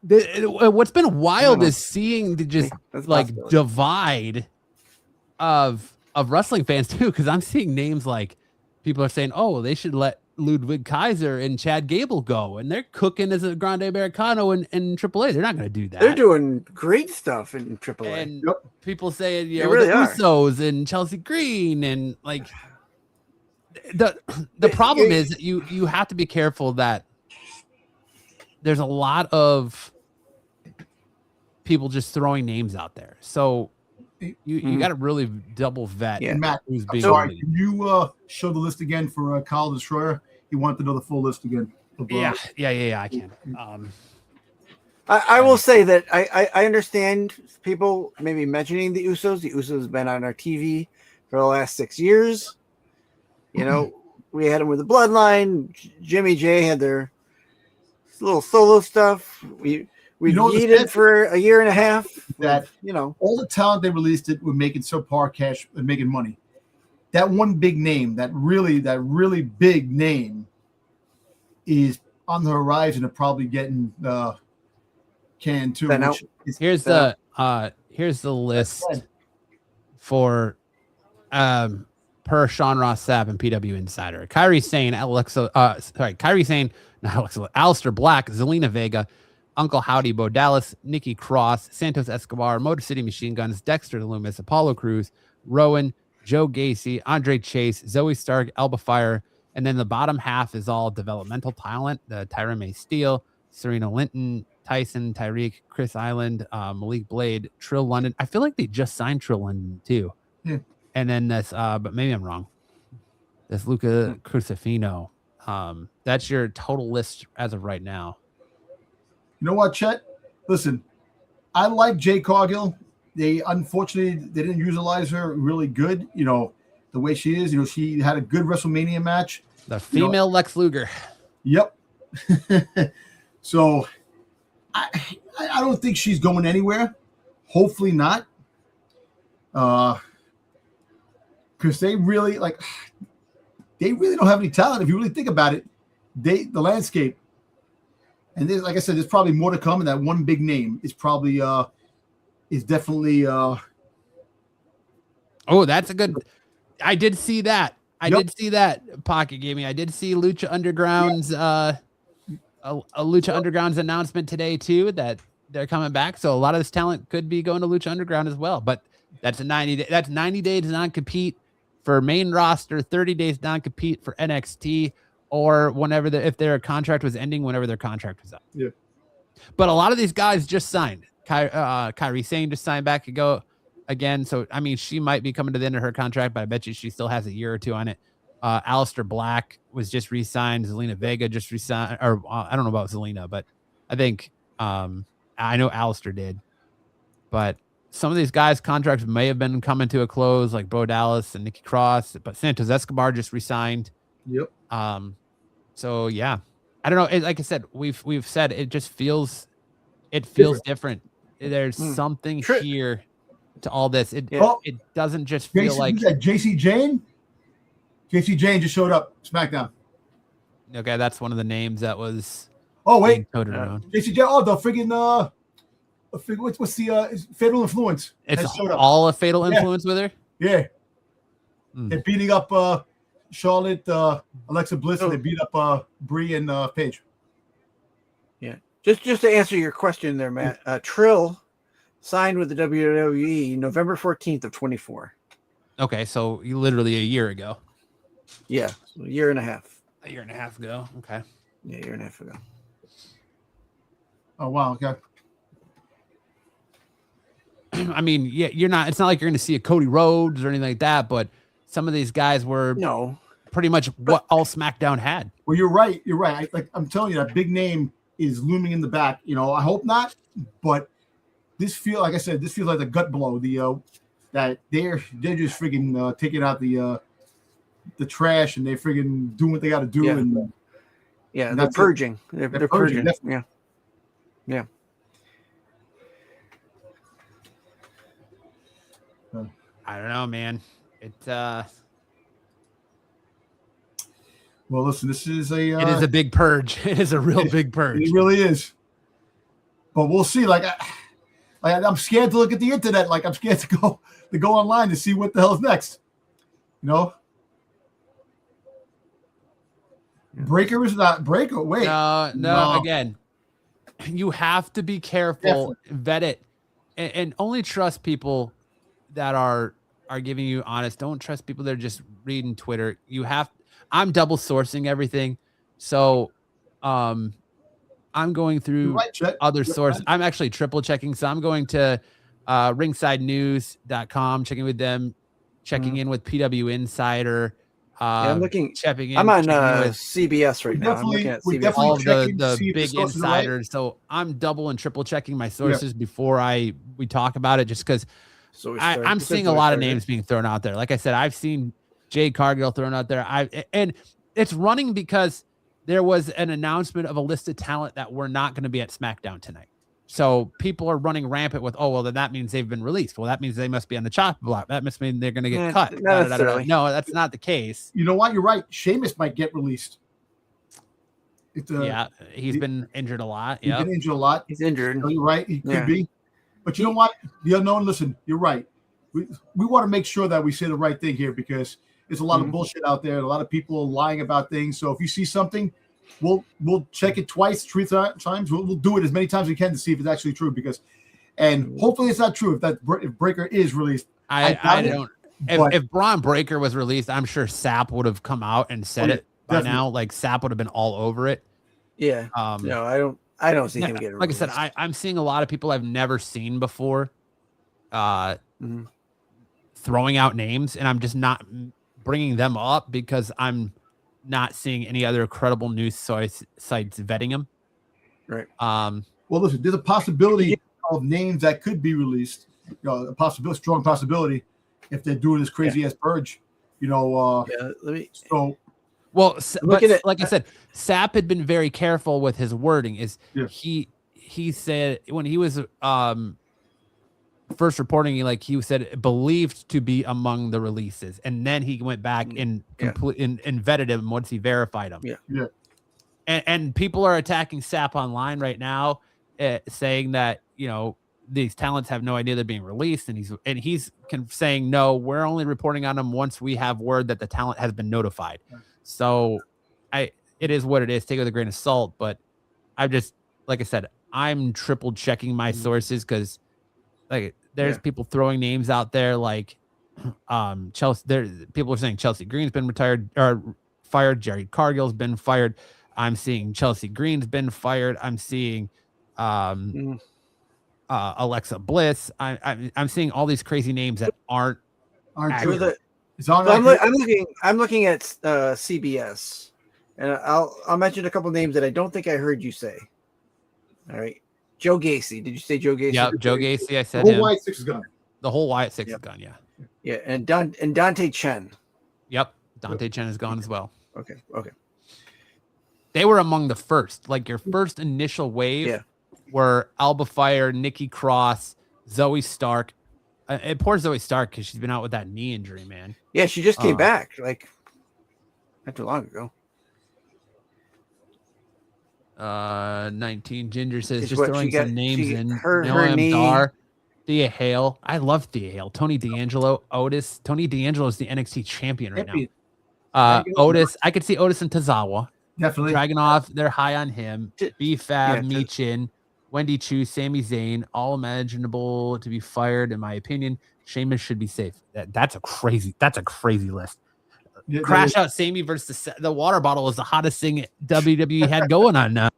What's been wild is seeing the divide of wrestling fans too, because I'm seeing names like people are saying, oh, they should let Ludwig Kaiser and Chad Gable go, and they're cooking as a Grande Americano in AAA. They're not going to do that. They're doing great stuff in AAA. And people saying, They really the are. Usos and Chelsea Green, and like the problem is that you have to be careful that there's a lot of people just throwing names out there. So you got to really double vet. And Matt, who's I'm being sorry, can you show the list again for Kyle Destroyer? He wanted to know the full list again. Yeah, I can. I will say that I understand people maybe mentioning the Usos. The Usos have been on our TV for the last 6 years. You know, we had them with the Bloodline. Jimmy J had their little solo stuff. We yeeted for a year and a half. That all the talent they released it were making subpar cash and making money. That one big name, that really big name, is on the horizon of probably getting canned too. Here's the list for per Sean Ross Sapp and PW Insider. Kairi Sane, Aleister Black, Zelina Vega, Uncle Howdy, Bo Dallas, Nikki Cross, Santos Escobar, Motor City Machine Guns, Dexter Loomis, Apollo Crews, Rowan, Joe Gacy, Andre Chase, Zoey Stark, Alba Fyre, and then the bottom half is all developmental talent. The Tyra May Steele, Serena Linton, Tyson, Tyreek, Chris Island, Malik Blade, Trill London. I feel like they just signed Trill London too. Yeah. And then this, but maybe I'm wrong. This Luca Crucifino. That's your total list as of right now. You know what, Chet? Listen, I like Jay Cargill. Unfortunately they didn't utilize her really good. The way she is. She had a good WrestleMania match. The female Lex Luger. Yep. So I don't think she's going anywhere. Hopefully not. Because they really don't have any talent. If you really think about it, the landscape. And like I said, there's probably more to come. And that one big name is probably is definitely. Oh, that's a good. I did see that. I did see that Pocket Gaming. I did see Lucha Underground's a Lucha Underground's announcement today too that they're coming back. So a lot of this talent could be going to Lucha Underground as well. But that's 90 days non-compete for main roster, 30 days non-compete for NXT, or whenever if their contract was ending, whenever their contract was up. Yeah. But a lot of these guys just signed. Kairi Sane just signed back to go again. So, I mean, she might be coming to the end of her contract, but I bet you she still has a year or two on it. Aleister Black was just re-signed. Zelina Vega just re-signed. Or I don't know about Zelina, but I think I know Aleister did. But some of these guys' contracts may have been coming to a close, like Bo Dallas and Nikki Cross, but Santos Escobar just re-signed. Yep. So yeah, I don't know. Like I said, we've said it just feels different. There's something here to all this. It doesn't just feel like JC Jane. JC Jane just showed up SmackDown. Okay, that's one of the names that was. Oh wait, JC Jane. Oh, the friggin' what's the Fatal Influence? It's all a Fatal Influence with her. Yeah, they're beating up Charlotte, Alexa Bliss, and they beat up Brie and Paige. Yeah, just to answer your question there, Matt. Trill signed with the WWE November 14th of 24. Okay, so literally a year ago. Yeah, so a year and a half. A year and a half ago. Okay. Yeah, a year and a half ago. Oh wow. Okay. I mean, yeah, it's not like you're going to see a Cody Rhodes or anything like that, but some of these guys were pretty much what all SmackDown had. Well, you're right. You're right. I'm telling you, that big name is looming in the back. I hope not, but this feels like a gut blow. That they're just freaking taking out the trash, and they're freaking doing what they got to do. And they're purging. They're purging. Definitely. Yeah. I don't know, man. Well, listen, this is it is a big purge. It is a real big purge. It really is. But we'll see. I'm scared to look at the internet. I'm scared to go online to see what the hell's next. Breaker is not Breaker. Wait, no. Again, you have to be careful, vet it, and only trust people that are giving you honest. Don't trust people that are just reading Twitter. I'm double sourcing everything, so I'm going through other sources. I'm actually triple checking, so I'm going to ringsidenews.com, checking with them, checking in with PW Insider. I'm looking. Checking in. I'm on CBS right now. I'm looking at CBS. All of the big insiders. So I'm double and triple checking my sources before we talk about it, just because I'm seeing a lot of names being thrown out there. Like I said, I've seen Jade Cargill thrown out there. And it's running because there was an announcement of a list of talent that were not going to be at SmackDown tonight. So people are running rampant with, then that means they've been released. Well, that means they must be on the chopping block. That must mean they're going to get cut. No, that's not the case. You know what? You're right. Sheamus might get released. He's been injured a lot. He's been injured a lot. He's injured. So you're right. He could be. But you know what? The unknown, listen, you're right. We want to make sure that we say the right thing here, because there's a lot of bullshit out there. A lot of people lying about things. So if you see something, we'll check it twice, 3 times. We'll do it as many times as we can to see if it's actually true. And hopefully it's not true. If Breaker is released, I don't. If Braun Breaker was released, I'm sure Sapp would have come out and said it by now. Like Sapp would have been all over it. Yeah. No, I don't see him getting released. Like I said, I'm seeing a lot of people I've never seen before, throwing out names, and I'm just not bringing them up because I'm not seeing any other credible news sites vetting them. Right. Well, listen, there's a possibility of names that could be released. Strong possibility, if they're doing this crazy ass purge. But like I said, Sapp had been very careful with his wording. He said when he was first reporting, he said believed to be among the releases, and then he went back and vetted him once he verified them. Yeah. And people are attacking Sapp online right now, saying that these talents have no idea they're being released, and he's saying no, we're only reporting on them once we have word that the talent has been notified. So it is what it is. Take it with a grain of salt, but I just, like I said, I'm triple checking my sources, because there's people throwing names out there like Chelsea. People are saying Chelsea Green's been retired or fired. Jerry Cargill's been fired. I'm seeing Chelsea Green's been fired. I'm seeing Alexa Bliss. I'm seeing all these crazy names that aren't true. I'm looking at CBS, and I'll mention a couple names that I don't think I heard you say. All right, Joe Gacy. Did you say Joe Gacy? Yeah, Joe Gacy. I said the whole Wyatt Six is gone. The whole Wyatt Six is gone. Yeah. Yeah, and Dante Chen. Yep, Dante Chen is gone as well. Okay. They were among the first, your first initial wave were Alba Fyre, Nikki Cross, Zoey Stark. And poor Zoey Stark, because she's been out with that knee injury, man. Yeah, she just came back not too long ago. 19 Ginger says just throwing some names in. Her knee. Thea Hale. I love Thea Hale. Tony D'Angelo, Otis. Tony D'Angelo is the NXT champion right now. Otis. I could see Otis and Tozawa. Definitely. Dragunov, they're high on him. B-Fab, Michin, Wendy Chu, Sami Zayn, all imaginable to be fired, in my opinion. Sheamus should be safe. That's a crazy list. Yeah, Crash Out Sami versus the water bottle is the hottest thing WWE had going on now.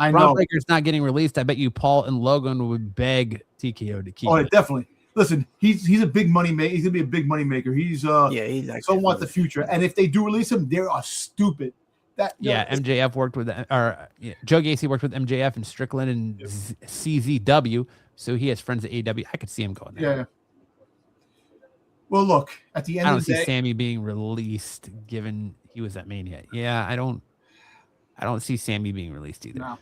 I Braun know. Breaker's not getting released. I bet you Paul and Logan would beg TKO to keep it. Definitely. Listen, he's a big money maker. He's gonna be a big money maker. He's somewhat the future. And if they do release him, they are stupid. MJF worked with Joe Gacy worked with MJF and Strickland and CZW, so he has friends at AEW. I could see him going there. Yeah. Well, look, at the end of the day, I don't see Sammy being released, given he was at Mania. Yeah, I don't see Sammy being released either. No.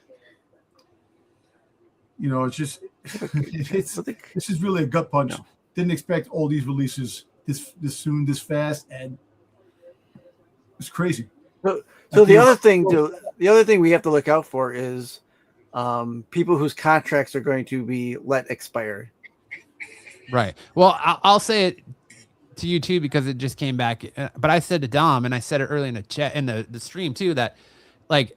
It's just this is really a gut punch. No. Didn't expect all these releases this soon, this fast, and it's crazy. So the other thing we have to look out for is people whose contracts are going to be let expire. Right. Well, I'll say it to you too, because it just came back. But I said to Dom, and I said it early in the chat in the stream too, that like,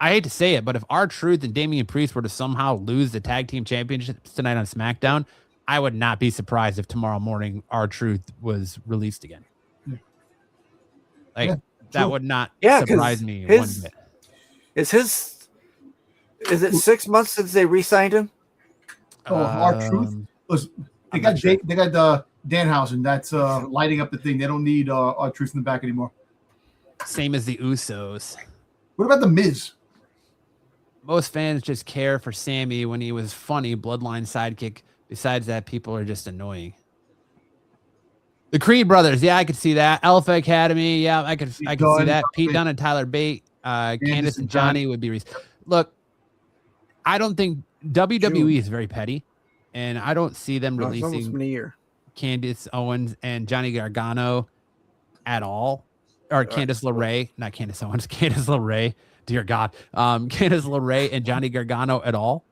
I hate to say it, but if R-Truth and Damian Priest were to somehow lose the tag team championships tonight on SmackDown, I would not be surprised if tomorrow morning R-Truth was released again. Like that would not surprise me one bit. Is it 6 months since they re-signed him? R-Truth. They got Danhausen. That's lighting up the thing. They don't need R-Truth in the back anymore. Same as the Usos. What about the Miz? Most fans just care for Sammy when he was funny, bloodline sidekick. Besides that, people are just annoying. The Creed brothers, yeah, I could see that. Alpha Academy, yeah, I could see that. Pete Dunne and Tyler Bate, Candice and Johnny would be. Look, I don't think WWE is very petty, and I don't see them releasing Candice Owens and Johnny Gargano at all, or Candice LeRae, not Candice Owens, Candice LeRae. Dear God, Candice LeRae and Johnny Gargano at all,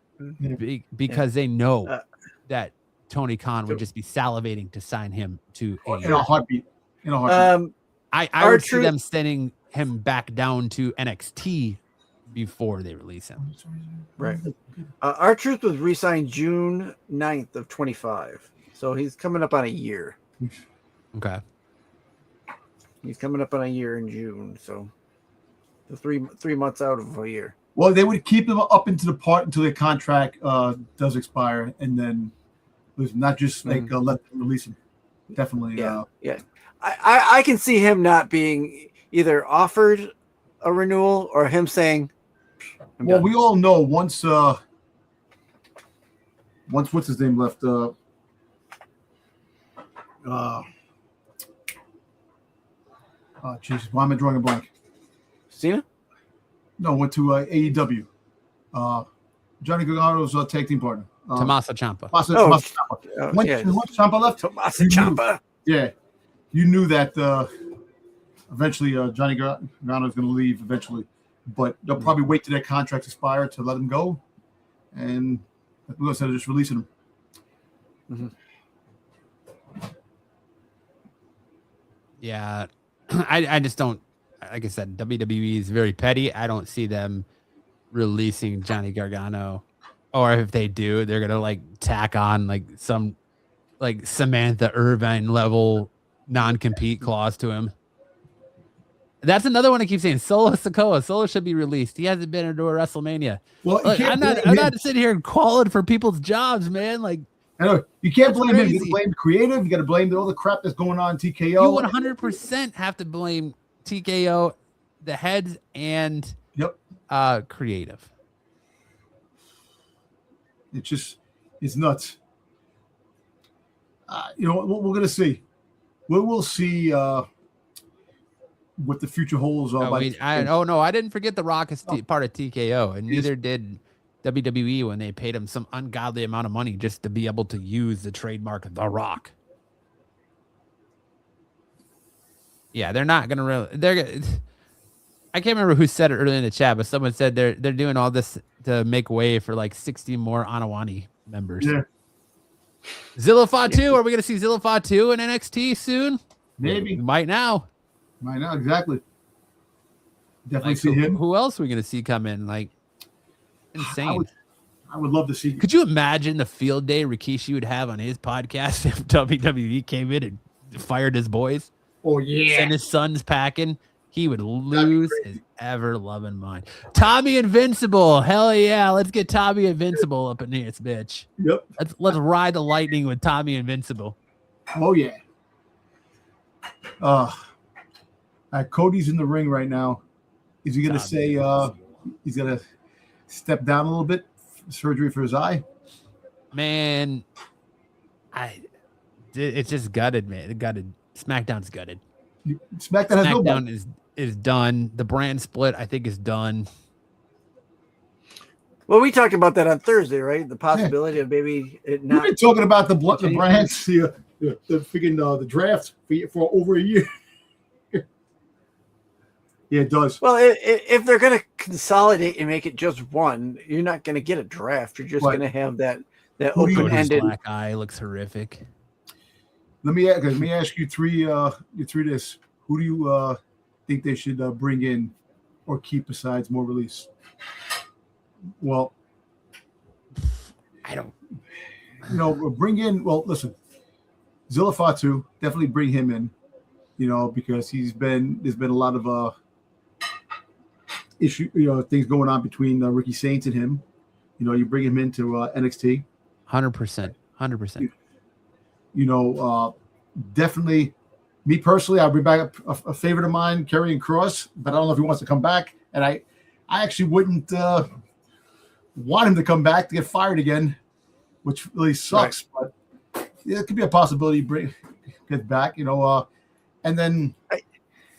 because they know that Tony Khan would just be salivating to sign him to in a heartbeat. I would see them sending him back down to NXT before they release him. Right. R-Truth was re-signed June 9th of 25, so he's coming up on a year. Okay. He's coming up on a year in June, so. 3 months out of a year. Well, they would keep them up into the part until their contract does expire, and then not just let them release them. Definitely. Yeah. I can see him not being either offered a renewal or him saying. Well, we all know once what's his name left. Jesus, why am I drawing a blank? Cena? No, went to AEW. Johnny Gargano's tag team partner. Tommaso Ciampa. Once Ciampa left, Tommaso Ciampa. Yeah, you knew that eventually Johnny Gargano is going to leave eventually, but they'll probably wait till their contracts expire to let him go, and instead of just releasing him. Yeah, I just don't. Like I said, WWE is very petty. I don't see them releasing Johnny Gargano, or if they do, they're gonna like tack on like some like Samantha Irvine level non-compete clause to him. That's another one I keep saying. Solo Sikoa. Solo should be released. He hasn't been into a WrestleMania. Well, look, I'm not sitting here calling for people's jobs, man. Like, I know you can't blame him. You got to blame the creative. You got to blame all the crap that's going on. TKO. You 100% have to blame TKO, the heads, and creative. It's nuts. We're gonna see. We'll see what the future holds. I didn't forget The Rock is part of TKO, and neither did WWE when they paid him some ungodly amount of money just to be able to use the trademark of The Rock. Yeah, they're not gonna really. I can't remember who said it earlier in the chat, but someone said they're doing all this to make way for like 60 more Anawani members. Yeah. Zilla Fatu, are we gonna see Zilla Fatu in NXT soon? Maybe. Might now. Exactly. Definitely see him. Who else are we gonna see come in? Like insane. I would love to see. Could you imagine the field day Rikishi would have on his podcast if WWE came in and fired his boys? Oh yeah, send his sons packing. He would lose his ever-loving mind. Tommy Invincible, hell yeah! Let's get Tommy Invincible up in here, bitch. Yep. Let's ride the lightning with Tommy Invincible. Oh yeah. Cody's in the ring right now. Is he gonna say he's gonna step down a little bit? Surgery for his eye. Man, it's just gutted, man. Gutted. SmackDown's gutted. SmackDown is done. The brand split, I think, is done. Well, we talked about that on Thursday, right? The possibility of maybe it not. We've been talking about the brands, the draft for over a year. Yeah, it does. Well, if they're going to consolidate and make it just one, you're not going to get a draft. You're just going to have that open-ended. Black eye looks horrific. Let me ask you three. This. Who do you think they should bring in or keep besides more release? Well, I don't. Bring in. Well, listen, Zilla Fatu, definitely bring him in. Because there's been a lot of issue, things going on between Ricky Saints and him. You bring him into NXT. 100%. Definitely. Me personally, I'll bring back a favorite of mine, Karrion Kross, but I don't know if he wants to come back. And I actually wouldn't want him to come back to get fired again, which really sucks. Right. But it could be a possibility. Get back, and then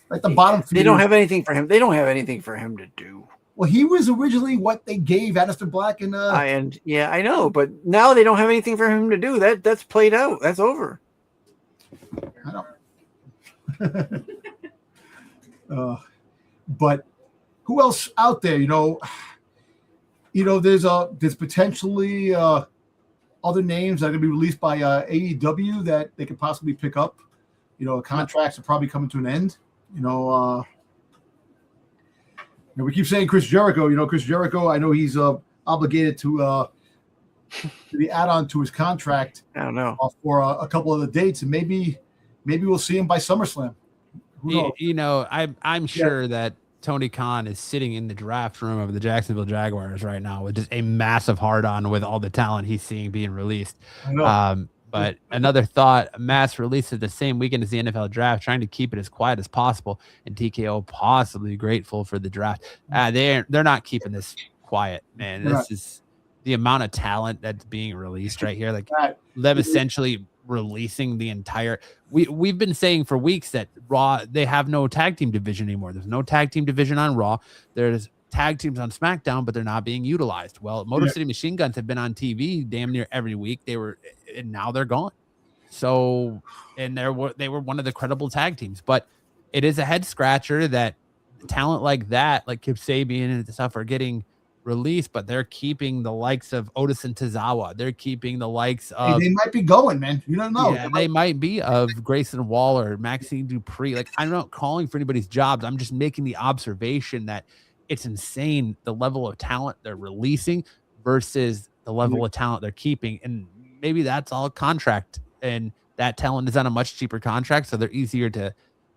like the bottom. They don't have anything for him. They don't have anything for him to do. Well, he was originally what they gave Aleister Black and I know, but now they don't have anything for him to do. That's played out. That's over. I don't. But who else out there? There's potentially other names that are going to be released by AEW that they could possibly pick up. Contracts are probably coming to an end. We keep saying Chris Jericho. Chris Jericho, I know he's obligated to the add-on to his contract. I don't know for a couple of the dates, and maybe we'll see him by SummerSlam. I'm sure that Tony Khan is sitting in the draft room of the Jacksonville Jaguars right now with just a massive hard-on with all the talent he's seeing being released. I know. But another thought, mass releases the same weekend as the NFL draft, trying to keep it as quiet as possible, and TKO possibly grateful for the draft. They're not keeping this quiet, man. This is the amount of talent that's being released right here. Like them essentially releasing the entire. We've been saying for weeks that Raw, they have no tag team division anymore. There's no tag team division on Raw. There's tag teams on SmackDown, but they're not being utilized. Well, Motor City Machine Guns have been on TV damn near every week. And now they're gone. So, and they were one of the credible tag teams, but it is a head scratcher that talent like that, like Kip Sabian and stuff, are getting released, but they're keeping the likes of Otis and Tozawa. They're keeping the likes of. They might be going, man. You don't know. Yeah, they might be of Grayson Waller, Maxine Dupree. Like, I'm not calling for anybody's jobs. I'm just making the observation that it's insane the level of talent they're releasing versus the level of talent they're keeping. And maybe that's all contract, and that talent is on a much cheaper contract, so they're easier to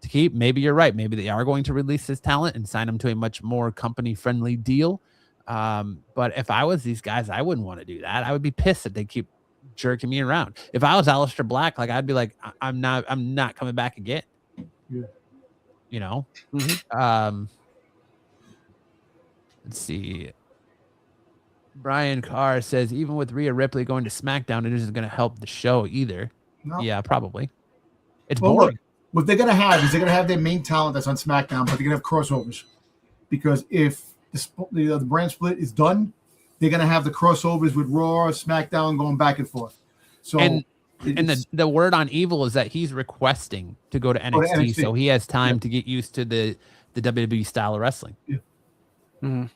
keep. Maybe you're right. Maybe they are going to release this talent and sign them to a much more company-friendly deal. But if I was these guys, I wouldn't want to do that. I would be pissed that they keep jerking me around. If I was Aleister Black, like, I'd be like, I'm not coming back again. Yeah. Let's see. Brian Carr says, even with Rhea Ripley going to SmackDown, it isn't going to help the show either. No. Yeah, probably. It's boring. Look, what they're going to have is they're going to have their main talent that's on SmackDown, but they're going to have crossovers. Because if the brand split is done, they're going to have the crossovers with Raw, SmackDown going back and forth. So, and the word on Evil is that he's requesting to go to NXT, so he has time to get used to the WWE style of wrestling. Yeah. Mm-hmm.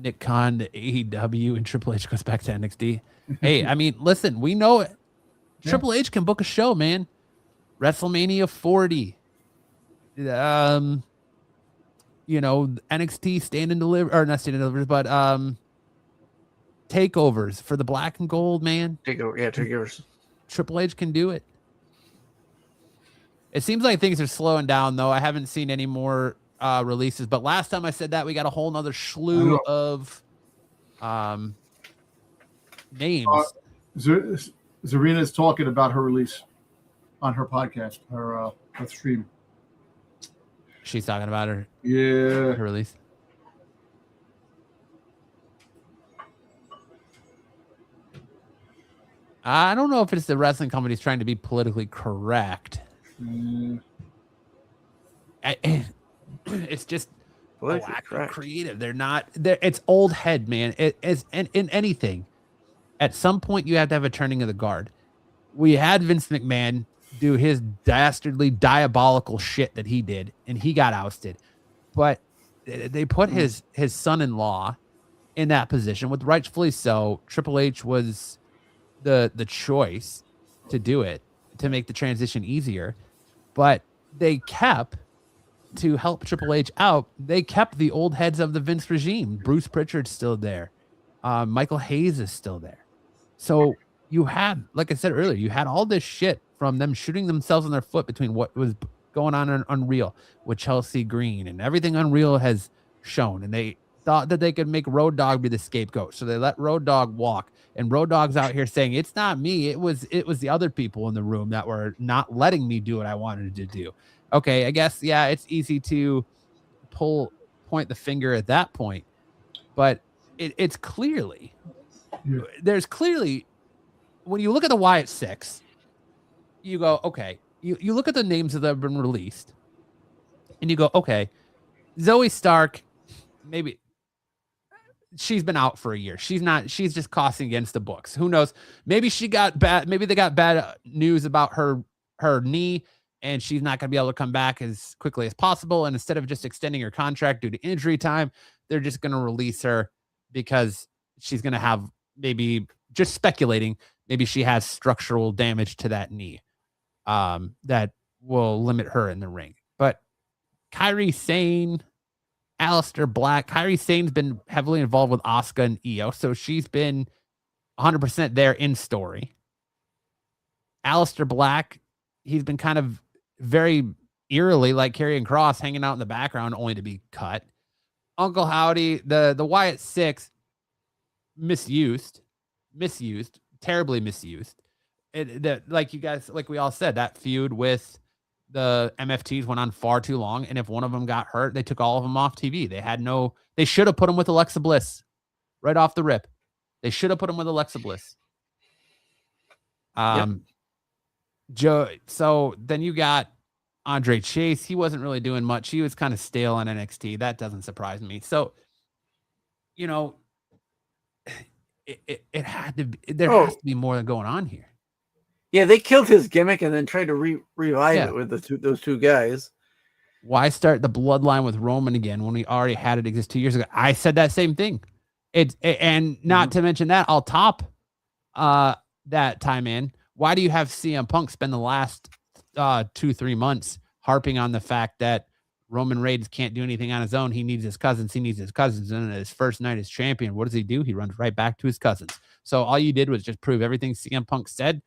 Nick Khan to AEW and Triple H goes back to NXT. Hey, I mean, listen, we know it. Triple H can book a show, man. WrestleMania 40. NXT stand and deliver, or not stand and deliver, but takeovers for the black and gold, man. Takeovers. Triple H can do it. It seems like things are slowing down, though. I haven't seen any more releases, but last time I said that, we got a whole nother slew of names. Zarina is talking about her release on her podcast, her stream. She's talking about her release. I don't know if it's the wrestling company's trying to be politically correct. It's just creative. They're not. It's old head, man. It's in anything. At some point, you have to have a turning of the guard. We had Vince McMahon do his dastardly, diabolical shit that he did, and he got ousted. But they put his son-in-law in that position, with rightfully so. Triple H was the choice, to do it, to make the transition easier. But they kept, to help Triple H out, they kept the old heads of the Vince regime. Bruce Pritchard's still there. Michael Hayes is still there. So you had, like I said earlier, you had all this shit from them shooting themselves in their foot between what was going on in Unreal with Chelsea Green and everything Unreal has shown. And they thought that they could make Road Dogg be the scapegoat. So they let Road Dogg walk. And Road Dogg's out here saying, it's not me. It was the other people in the room that were not letting me do what I wanted to do. Okay, I guess, yeah, it's easy to point the finger at that point. But it's clearly, there's clearly, when you look at the Wyatt Six, you go, okay, you look at the names that have been released, and you go, okay, Zoey Stark, maybe she's been out for a year. She's just costing against the books. Who knows? Maybe they got bad news about her knee, and she's not going to be able to come back as quickly as possible. And instead of just extending her contract due to injury time, they're just going to release her because she's going to have, maybe, just speculating, maybe she has structural damage to that knee that will limit her in the ring. But Kairi Sane, Aleister Black, Kairi Sane's been heavily involved with Asuka and Io, so she's been 100% there in story. Aleister Black, he's been kind of very eerily like Karrion Kross, hanging out in the background only to be cut. Uncle Howdy, the Wyatt Six, misused, terribly misused. Like you guys, like we all said, that feud with the MFTs went on far too long, and if one of them got hurt, they took all of them off TV. They should have put them with Alexa Bliss right off the rip. They should have put them with Alexa Bliss. So then you got Andre Chase. He wasn't really doing much. He was kind of stale on NXT. That doesn't surprise me. So, it had to be, there has to be more going on here. Yeah, they killed his gimmick and then tried to revive it with those two guys. Why start the bloodline with Roman again when we already had it exist 2 years ago? I said that same thing. And not to mention that, I'll top that time in. Why do you have CM Punk spend the last 2-3 months harping on the fact that Roman Reigns can't do anything on his own? He needs his cousins. And his first night as champion, what does he do? He runs right back to his cousins. So all you did was just prove everything CM Punk said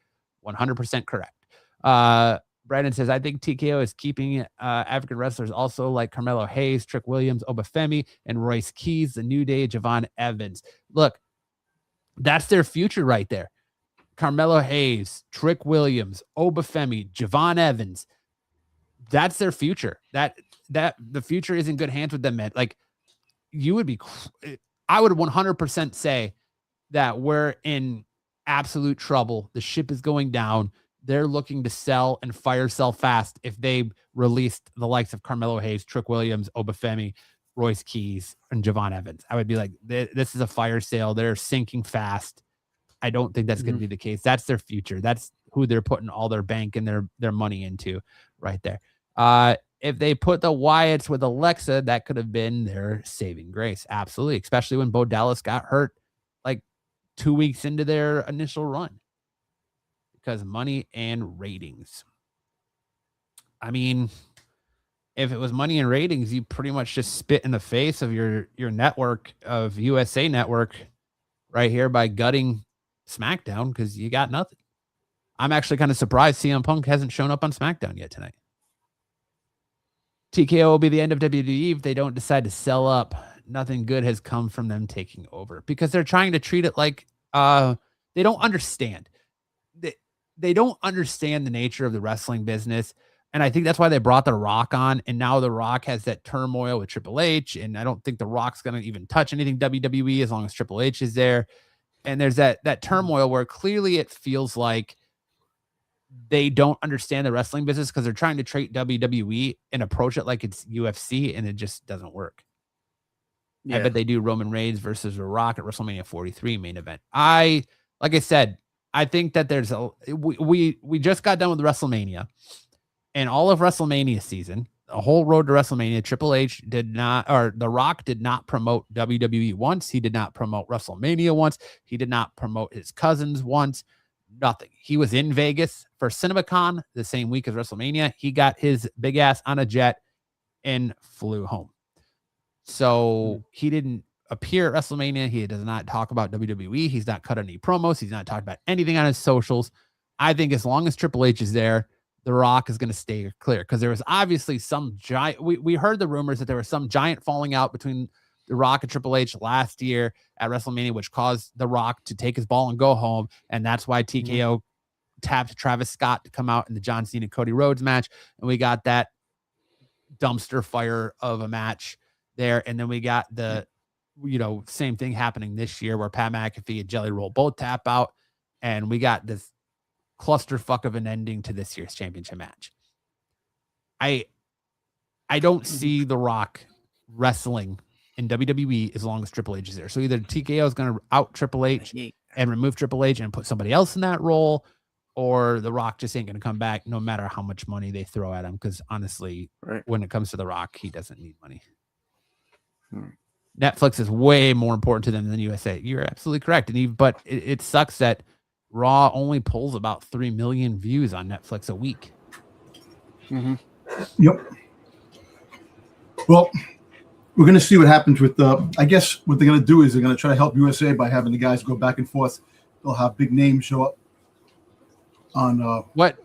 100% correct. Brandon says, I think TKO is keeping African wrestlers also like Carmelo Hayes, Trick Williams, Obafemi, and Royce Keys, the New Day, Javon Evans. Look, that's their future right there. Carmelo Hayes, Trick Williams, Obafemi, Javon Evans. That's their future. That the future is in good hands with them, man. Like, I would 100% say that we're in absolute trouble. The ship is going down. They're looking to sell and fire sell fast if they released the likes of Carmelo Hayes, Trick Williams, Obafemi, Royce Keys, and Javon Evans. I would be like, this is a fire sale. They're sinking fast. I don't think that's going to be the case. That's their future. That's who they're putting all their bank and their money into right there. If they put the Wyatts with Alexa, that could have been their saving grace. Absolutely. Especially when Bo Dallas got hurt like 2 weeks into their initial run. Because money and ratings. I mean, if it was money and ratings, you pretty much just spit in the face of your network, of USA Network, right here by gutting SmackDown, because you got nothing. I'm actually kind of surprised CM Punk hasn't shown up on SmackDown yet tonight. TKO will be the end of WWE if they don't decide to sell up. Nothing good has come from them taking over, because they're trying to treat it like they don't understand. They don't understand the nature of the wrestling business. And I think that's why they brought The Rock on. And now The Rock has that turmoil with Triple H. And I don't think The Rock's going to even touch anything WWE as long as Triple H is there. And there's that turmoil where clearly it feels like they don't understand the wrestling business, because they're trying to treat WWE and approach it like it's UFC, and it just doesn't work. Yeah. I bet they do Roman Reigns versus The Rock at WrestleMania 43 main event. Like I said, I think that there's we just got done with WrestleMania, and all of WrestleMania season, the whole road to WrestleMania, Triple H did not, or The Rock did not promote WWE once. He did not promote WrestleMania once. He did not promote his cousins once. nothing. He was in Vegas for CinemaCon the same week as WrestleMania. He got his big ass on a jet and flew home. So he didn't appear at WrestleMania. He does not talk about WWE. He's not cut any promos. He's not talked about anything on his socials. I think as long as Triple H is there, The Rock is going to stay clear, because there was obviously some giant. We heard the rumors that there was some giant falling out between The Rock and Triple H last year at WrestleMania, which caused The Rock to take his ball and go home. And that's why TKO tapped Travis Scott to come out in the John Cena Cody Rhodes match. And we got that dumpster fire of a match there. And then we got the, same thing happening this year where Pat McAfee and Jelly Roll both tap out. And we got this clusterfuck of an ending to this year's championship match. I don't see The Rock wrestling in WWE as long as Triple H is there. So either TKO is going to out Triple H and remove Triple H and put somebody else in that role, or The Rock just ain't going to come back no matter how much money they throw at him. Because honestly, when it comes to The Rock, he doesn't need money. Netflix is way more important to them than USA. You're absolutely correct. But it sucks that Raw only pulls about 3 million views on Netflix a week. Yep. Well, we're going to see what happens with I guess what they're going to do is they're going to try to help USA by having the guys go back and forth. They'll have big names show up on what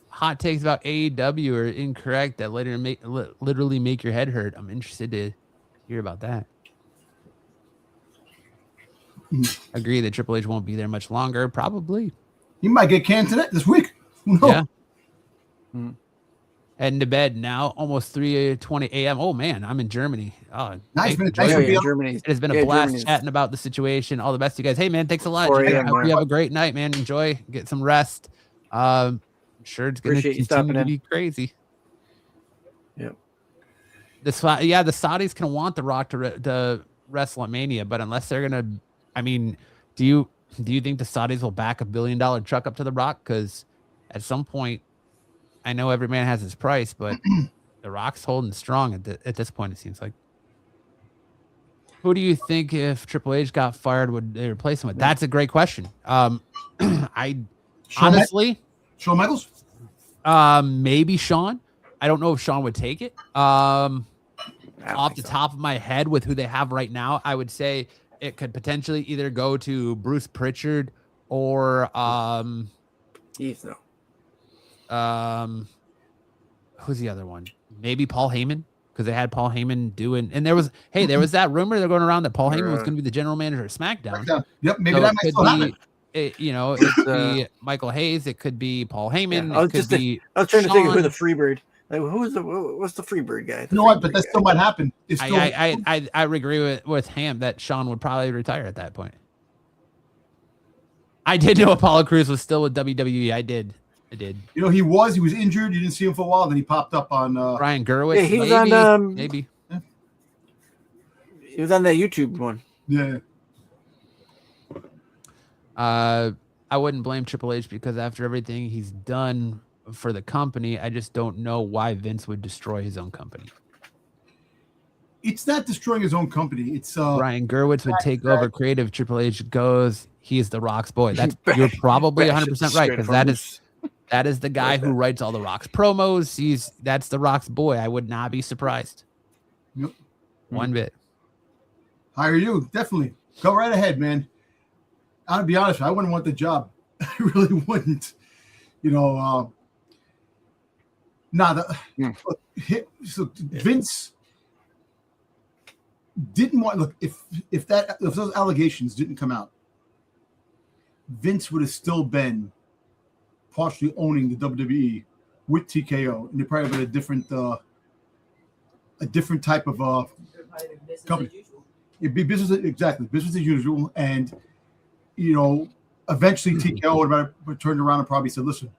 hot takes about AEW are incorrect that literally make your head hurt. I'm interested to hear about that. Agree that Triple H won't be there much longer. Probably. He might get canned this week. Yeah. Heading to bed now, almost 3:20 a.m. Oh man, I'm in Germany. Oh, nice. Germany. It has been a blast chatting about the situation. All the best, you guys. Hey man, thanks a lot. I hope you have a great night, man. Enjoy, get some rest. I'm sure it's going to continue to be crazy. Yep. The Saudis can want The Rock to wrestle at Mania, but unless they're gonna, do you think the Saudis will back $1 billion truck up to The Rock? Because at some point, I know every man has his price, but The Rock's holding strong at this point, it seems like. Who do you think, if Triple H got fired, would they replace him with? That's a great question. Honestly, Shawn Michaels? Maybe Shawn. I don't know if Shawn would take it. Off the top of my head, with who they have right now, I would say it could potentially either go to Bruce Pritchard or who's the other one? Maybe Paul Heyman, because they had Paul Heyman doing, and there was that rumor they're going around that Paul Heyman was going to be the general manager of SmackDown. Yep, maybe that might still happen. It could be Michael Hayes. It could be Paul Heyman. Yeah, I was trying to think of who the Freebird. Like, what's the Freebird guy? You know what? But that still might happen. I agree with Ham that Shawn would probably retire at that point. I did know Apollo Crews was still with WWE. I did. You know, he was injured. You didn't see him for a while. Then he popped up on Brian Gerwitz. Yeah, he was on maybe. Yeah. He was on that YouTube one. Yeah. I wouldn't blame Triple H, because after everything he's done for the company, I just don't know why Vince would destroy his own company. It's not destroying his own company. It's Brian Gerwitz would take over creative. Triple H goes, he is The Rock's boy. You're probably 100% right, because that is the guy who writes all The Rock's promos. That's The Rock's boy. I would not be surprised. Yep. One bit. Hire you, definitely. Go right ahead, man. I'll be honest, I wouldn't want the job. I really wouldn't. You know, so Vince didn't want, look, if those allegations didn't come out, Vince would have still been partially owning the WWE with TKO, and they probably been a different type of company. It'd be business as usual, and eventually TKO would have turned around and probably said, "Listen,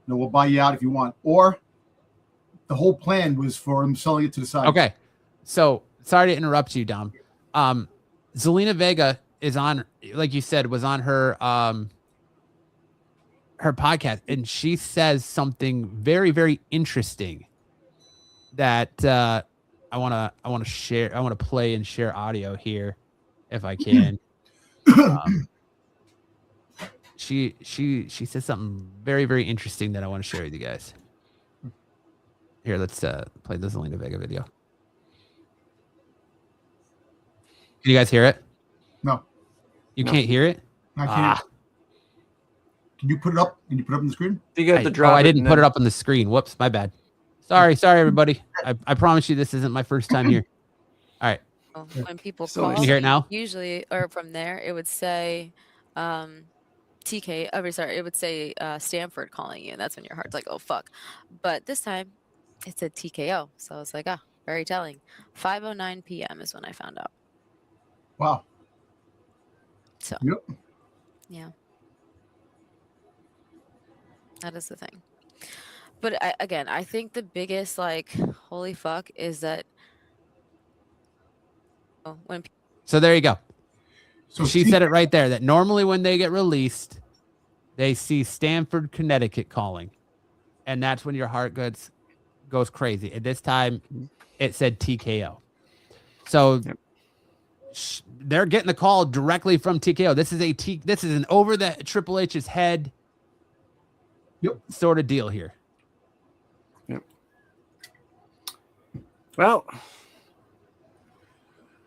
we'll buy you out if you want." Or the whole plan was for him selling it to the side. Okay, so sorry to interrupt you, Dom. Zelina Vega is on, like you said, was on her podcast, and she says something very, very interesting that I want to share. I want to play and share audio here if I can. she said something very, very interesting that I want to share with you guys. Here, let's play the Zelina Vega video. Can you guys hear it? No. You can't hear it? I can't. Can you put it up? Can you put it up on the screen? You got to drop I didn't put it up on the screen. Whoops, my bad. Sorry, everybody. I promise you this isn't my first time here. All right. When people So can you hear it now? Usually, or from there, it would say TK. Sorry, it would say Stanford calling you. And that's when your heart's like, oh fuck. But this time, it said TKO. So I was like, very telling. 5:09 p.m. is when I found out. Wow. So. Yep. Yeah. That is the thing. But I think the biggest holy fuck is that when. So there you go. So she said it right there that normally when they get released, they see Stanford, Connecticut calling, and that's when your heart goes crazy. At this time, it said TKO. So they're getting the call directly from TKO. This is an over the Triple H's head sort of deal here. Yep. Well,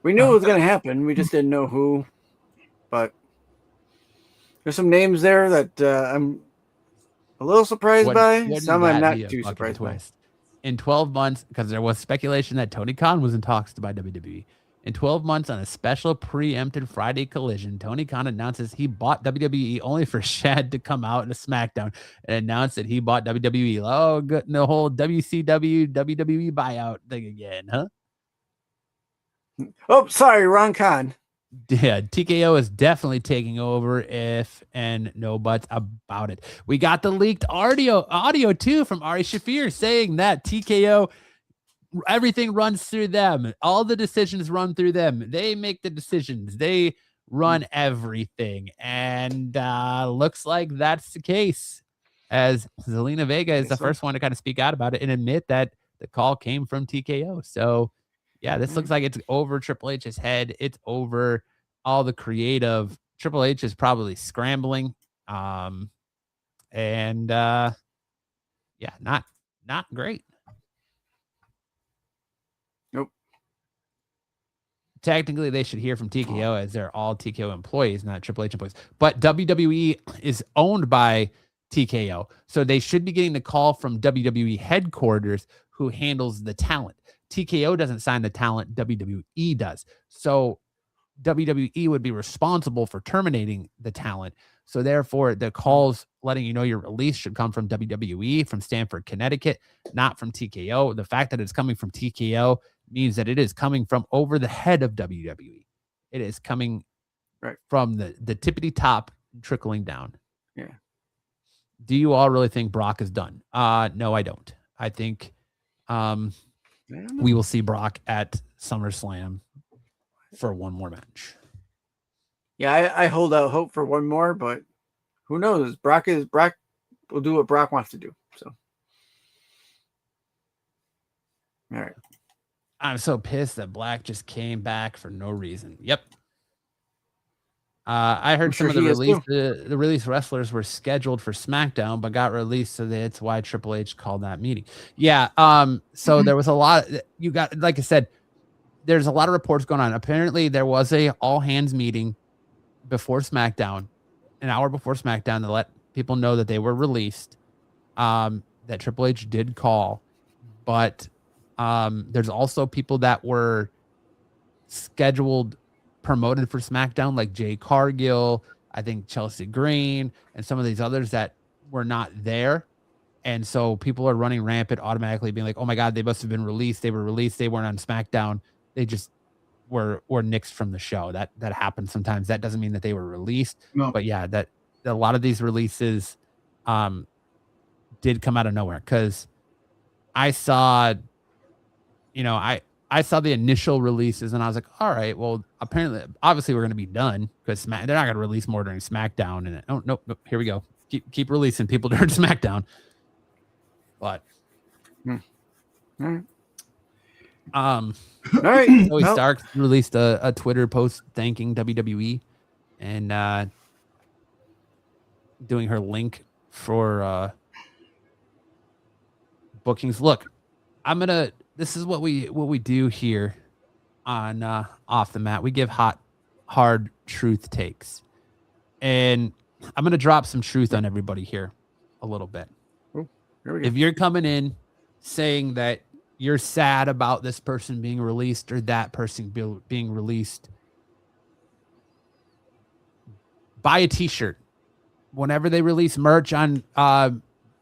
we knew it was going to happen. We just didn't know who. But there's some names there that I'm a little surprised by. Some I'm not too surprised by. In 12 months, because there was speculation that Tony Khan was in talks to buy WWE. In 12 months, on a special preempted Friday collision, Tony Khan announces he bought WWE only for Shad to come out in a SmackDown and announced that he bought WWE. Oh, good, the whole WCW, WWE buyout thing again, huh? Oh, sorry, wrong Khan. Yeah, TKO is definitely taking over, if and no buts about it. We got the leaked audio too from Ari Shaffir saying that TKO, everything runs through them. All the decisions run through them. They make the decisions. They run everything. And looks like that's the case, as Zelina Vega is the first one to kind of speak out about it and admit that the call came from TKO. So yeah, this looks like it's over Triple H's head. It's over all the creative. Triple H is probably scrambling. Yeah, not great. Nope. Technically, they should hear from TKO as they're all TKO employees, not Triple H employees. But WWE is owned by TKO. So they should be getting the call from WWE headquarters, who handles the talent. TKO doesn't sign the talent, WWE does. So WWE would be responsible for terminating the talent. So therefore, the calls letting you know your release should come from WWE, from Stamford, Connecticut, not from TKO. The fact that it's coming from TKO means that it is coming from over the head of WWE. It is coming from the tippity top, trickling down. Yeah. Do you all really think Brock is done? No, I don't. I think we will see Brock at SummerSlam for one more match. Yeah, I hold out hope for one more, but who knows? Brock will do what Brock wants to do. So, all right. I'm so pissed that Black just came back for no reason. Yep. I heard some of the release wrestlers were scheduled for SmackDown, but got released, so that's why Triple H called that meeting. Yeah. So there was a lot. You got, like I said, there's a lot of reports going on. Apparently, there was a all hands meeting before SmackDown, an hour before SmackDown, to let people know that they were released. That Triple H did call, but there's also people that were scheduled, promoted for SmackDown, like Jay Cargill, I think Chelsea Green, and some of these others that were not there. And so people are running rampant, automatically being like, oh my God, they must have been released. They were released. They weren't on SmackDown. They just were nixed from the show. That happens sometimes. That doesn't mean that they were released. No. But yeah, that a lot of these releases did come out of nowhere, because I saw, I saw the initial releases and I was like, all right, well, obviously we're going to be done, because they're not going to release more during SmackDown. And nope, here we go. Keep releasing people during SmackDown. But all right. Zoey Stark released a Twitter post thanking WWE, and doing her link for bookings. Look, this is what we do here on Off the Mat. We give hard truth takes. And I'm gonna drop some truth on everybody here a little bit. Oh, here we go. If you're coming in saying that you're sad about this person being released or that person being released, buy a t-shirt. Whenever they release merch on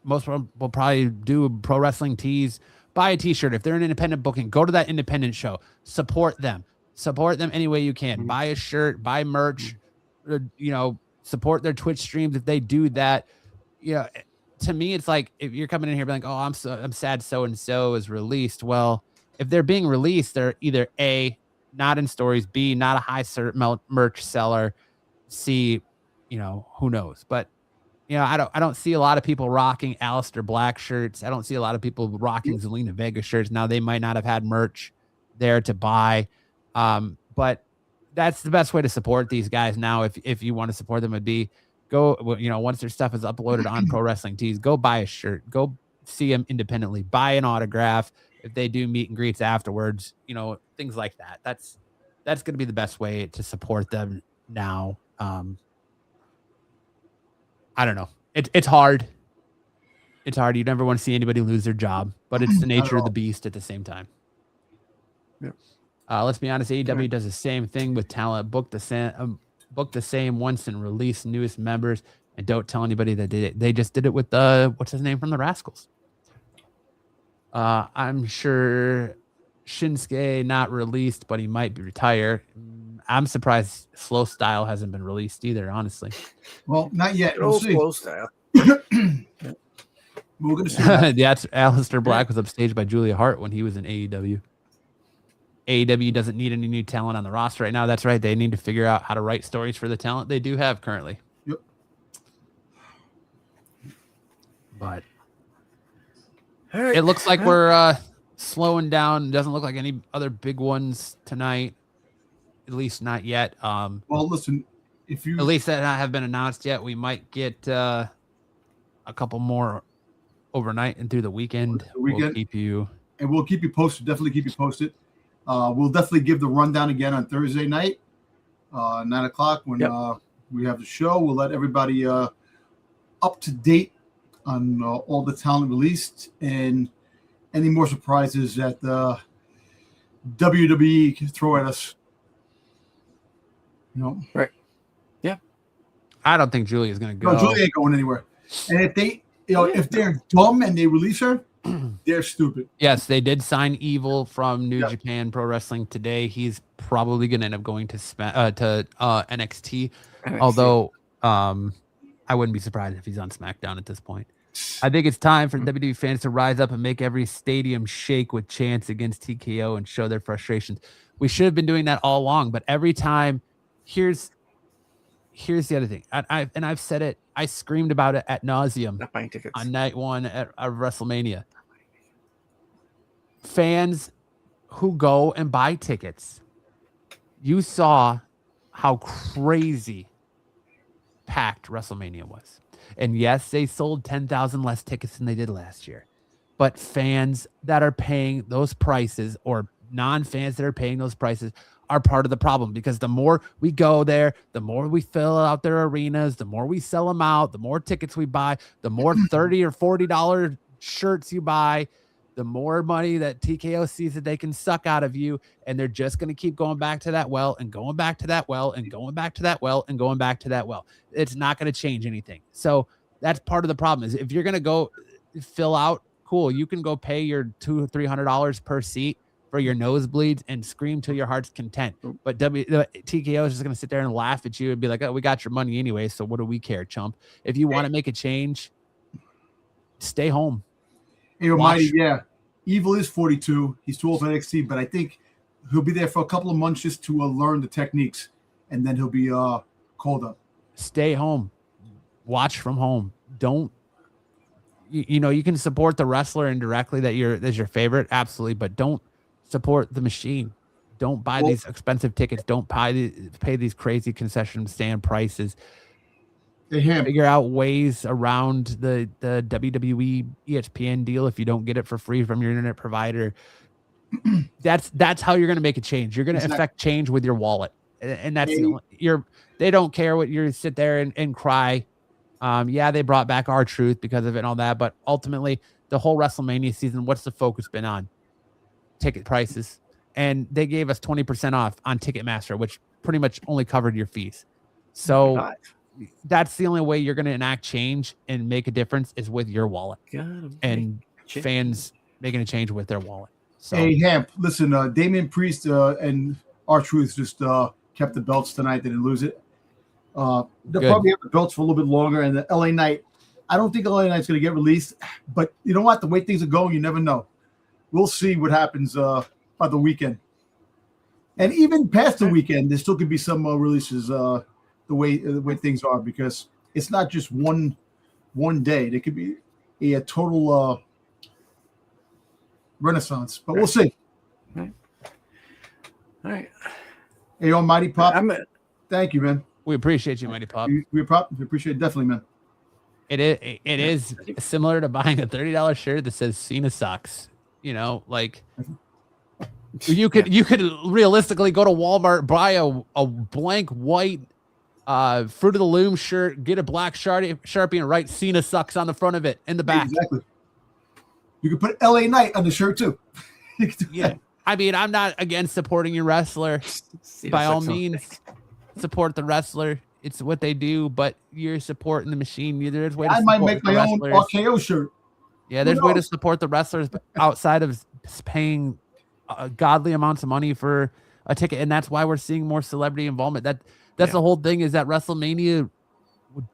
most will probably do pro wrestling tees. Buy a t-shirt. If they're an independent booking, go to that independent show. Support them any way you can. Buy a shirt, buy merch, support their Twitch streams if they do that. To me, it's like if you're coming in here being like, oh, I'm sad so and so is released. Well, if they're being released, they're either A, not in stories, B, not a high merch seller, C, who knows. But I don't see a lot of people rocking Aleister Black shirts. I don't see a lot of people rocking Zelina Vega shirts. Now, they might not have had merch there to buy. But that's the best way to support these guys now. If you want to support them, would be go, once their stuff is uploaded on Pro Wrestling Tees, go buy a shirt, go see them independently, buy an autograph. If they do meet and greets afterwards, things like that. That's going to be the best way to support them now. I don't know. It's hard. It's hard. You never want to see anybody lose their job, but it's the nature of the beast at the same time. Yep. Let's be honest. AEW does the same thing with talent. Book the same once and release newest members, and don't tell anybody that did it. They just did it with what's his name from the Rascals. I'm sure Shinsuke not released, but he might be retired. I'm surprised Slow Style hasn't been released either, honestly. Well, not yet. We'll see. Slow Style. We're going to see that. That's Aleister Black was upstaged by Julia Hart when he was in AEW. AEW doesn't need any new talent on the roster right now. That's right. They need to figure out how to write stories for the talent they do have currently. Yep. But it looks like we're slowing down. It doesn't look like any other big ones tonight. At least not yet. Well, listen, at least that have been announced yet, we might get a couple more overnight and through the weekend. We'll keep you posted. Definitely keep you posted. We'll definitely give the rundown again on Thursday night, 9:00 when we have the show. We'll let everybody up to date on all the talent released and any more surprises that WWE can throw at us. Right. Yeah. I don't think Julia's going to go. No, Julia ain't going anywhere. And if they, if they're dumb and they release her, they're stupid. Yes, they did sign Evil from New Japan Pro Wrestling today. He's probably going to end up going to NXT. Although I wouldn't be surprised if he's on SmackDown at this point. I think it's time for WWE fans to rise up and make every stadium shake with chants against TKO and show their frustrations. We should have been doing that all along, but every time, here's the other thing. I've said it. I screamed about it at nauseum Not buying tickets on night one of WrestleMania. Fans who go and buy tickets, you saw how crazy packed WrestleMania was. And yes, they sold 10,000 less tickets than they did last year. But fans that are paying those prices or non-fans that are paying those prices are part of the problem, because the more we go there, the more we fill out their arenas, the more we sell them out, the more tickets we buy, the more $30 or $40 shirts you buy, the more money that TKO sees that they can suck out of you. And they're just going to keep going back to that well and going back to that well and going back to that well and going back to that well. It's not going to change anything. So that's part of the problem. Is if you're going to go fill out, cool, you can go pay your $200 or $300 per seat for your nosebleeds and scream till your heart's content. But TKO is just going to sit there and laugh at you and be like, oh, we got your money anyway, so what do we care, chump? If you want to make a change, stay home. Hey, Mighty, Evil is 42. He's too old for NXT, but I think he'll be there for a couple of months just to learn the techniques, and then he'll be called up. Stay home. Watch from home. Don't, you can support the wrestler indirectly that's your favorite, absolutely, but don't support the machine. Don't buy these expensive tickets. Don't pay these crazy concession stand prices. figure out ways around the WWE ESPN deal if you don't get it for free from your internet provider. That's how you're going to make a change. You're going to affect change with your wallet, and that's they don't care what you sit there and cry. Yeah, they brought back R-Truth because of it and all that, but ultimately the whole WrestleMania season, what's the focus been on? Ticket prices, and they gave us 20% off on Ticketmaster, which pretty much only covered your fees. So that's the only way you're going to enact change and make a difference is with your wallet and fans making a change with their wallet. So, hey, Hamp, listen, Damian Priest and R-Truth just kept the belts tonight. They didn't lose it. They'll probably have the belts for a little bit longer. And the LA Knight, I don't think LA Knight's going to get released. But you know what? The way things are going, you never know. We'll see what happens by the weekend. And even past the weekend, there still could be some releases the way things are, because it's not just one day. There could be a total renaissance, but we'll see. All right. Hey, Almighty Pop. Thank you, man. We appreciate you, Mighty Pop. We appreciate it, definitely, man. It is similar to buying a $30 shirt that says Cena sucks. You know, like you could realistically go to Walmart, buy a blank white Fruit of the Loom shirt, get a black Sharpie and write Cena sucks on the front of it in the back. Exactly. You can put LA Knight on the shirt too. Yeah. I mean, I'm not against supporting your wrestler. By all means, support the wrestler. It's what they do, but you're supporting the machine. There's way to I might make my own RKO shirt. Yeah, there's a way to support the wrestlers outside of paying godly amounts of money for a ticket, and that's why we're seeing more celebrity involvement. That's the whole thing, is that WrestleMania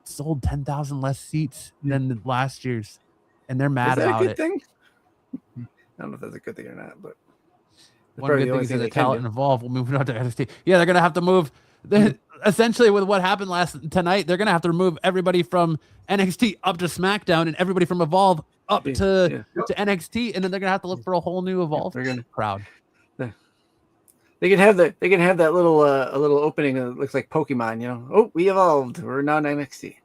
sold 10,000 less seats than last year's, and they're mad about it. Thing? I don't know if that's a good thing or not, but one good thing is the talent involved. We'll move on to NXT. Yeah, they're gonna have to move. Essentially, with what happened tonight, they're gonna have to remove everybody from NXT up to SmackDown and everybody from Evolve up to NXT, and then they're gonna have to look for a whole new Evolve crowd. They can have that little a little opening that looks like Pokemon, you know. Oh, we evolved. We're now in NXT.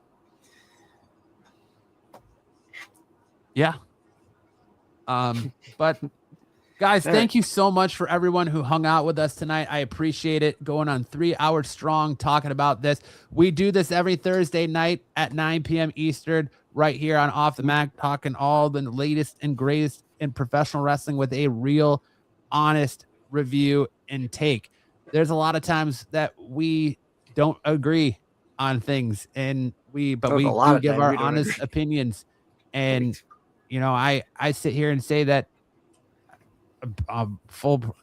Yeah. But guys, thank you so much for everyone who hung out with us tonight. I appreciate it. Going on 3 hours strong talking about this. We do this every Thursday night at 9 p.m. Eastern, right here on Off the Mat, talking all the latest and greatest in professional wrestling with a real, honest review and take. There's a lot of times that we don't agree on things, and we do give our honest opinions. And you know, I sit here and say that full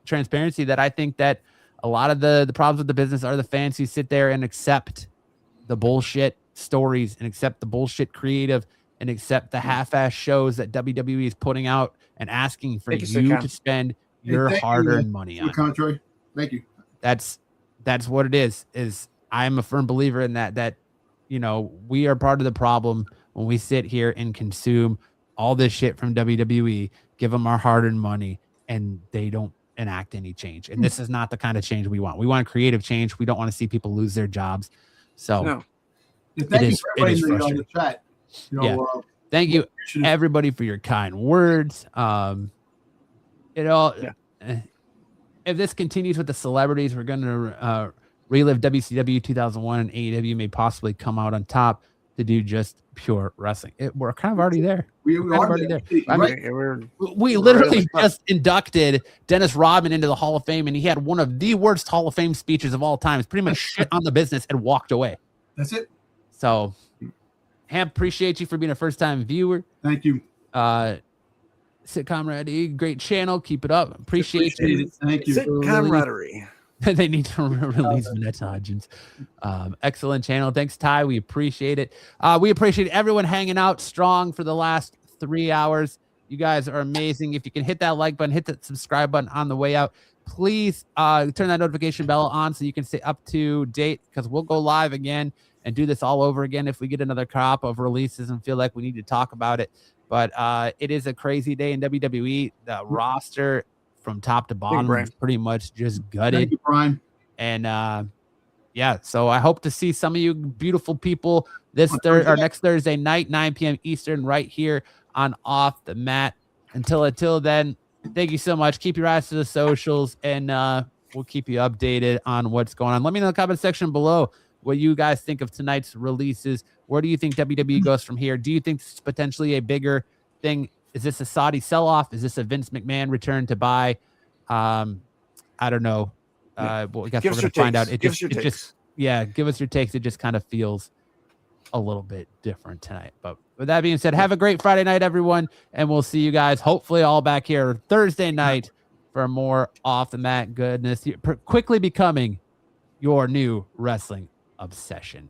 transparency, that I think that a lot of the problems with the business are the fans who sit there and accept the bullshit stories and accept the bullshit creative and accept the half-ass shows that WWE is putting out and asking for you to spend your hard-earned money on. Contrary. Thank you. That's what it is I'm a firm believer in that, you know, we are part of the problem when we sit here and consume all this shit from WWE, give them our hard-earned money, and they don't enact any change. And this is not the kind of change we want. We want creative change. We don't want to see people lose their jobs. So thank you for everybody on the chat. You know, thank you everybody for your kind words. If this continues with the celebrities, we're going to relive WCW 2001, and AEW may possibly come out on top to do just pure wrestling. We're kind of already there. We are already there. I mean, we literally just inducted Dennis Rodman into the Hall of Fame, and he had one of the worst Hall of Fame speeches of all time. It's pretty much shit on the business and walked away. That's it. So, Hamp, appreciate you for being a first-time viewer. Thank you. Sitcomradery, great channel. Keep it up. Appreciate you. Thank you. Sitcomradery. They need to release Vanessa Hudgens. Excellent channel. Thanks, Ty. We appreciate it. We appreciate everyone hanging out strong for the last 3 hours. You guys are amazing. If you can hit that like button, hit that subscribe button on the way out. Please turn that notification bell on so you can stay up to date, because we'll go live again and do this all over again if we get another crop of releases and feel like we need to talk about it. But it is a crazy day in WWE. The roster from top to bottom is pretty much just gutted. Thank you, Brian. And yeah, so I hope to see some of you beautiful people this next Thursday night, 9 p.m. Eastern, right here on Off the Mat. Until then, thank you so much. Keep your eyes to the socials, and we'll keep you updated on what's going on. Let me know in the comment section below what you guys think of tonight's releases. Where do you think WWE goes from here? Do you think this is potentially a bigger thing? Is this a Saudi sell-off? Is this a Vince McMahon return to buy? I don't know. Well, I guess we're going to find out. Give us your takes. It just kind of feels a little bit different tonight. But with that being said, have a great Friday night, everyone. And we'll see you guys hopefully all back here Thursday night for more Off the Mat goodness. Quickly becoming your new wrestling obsession.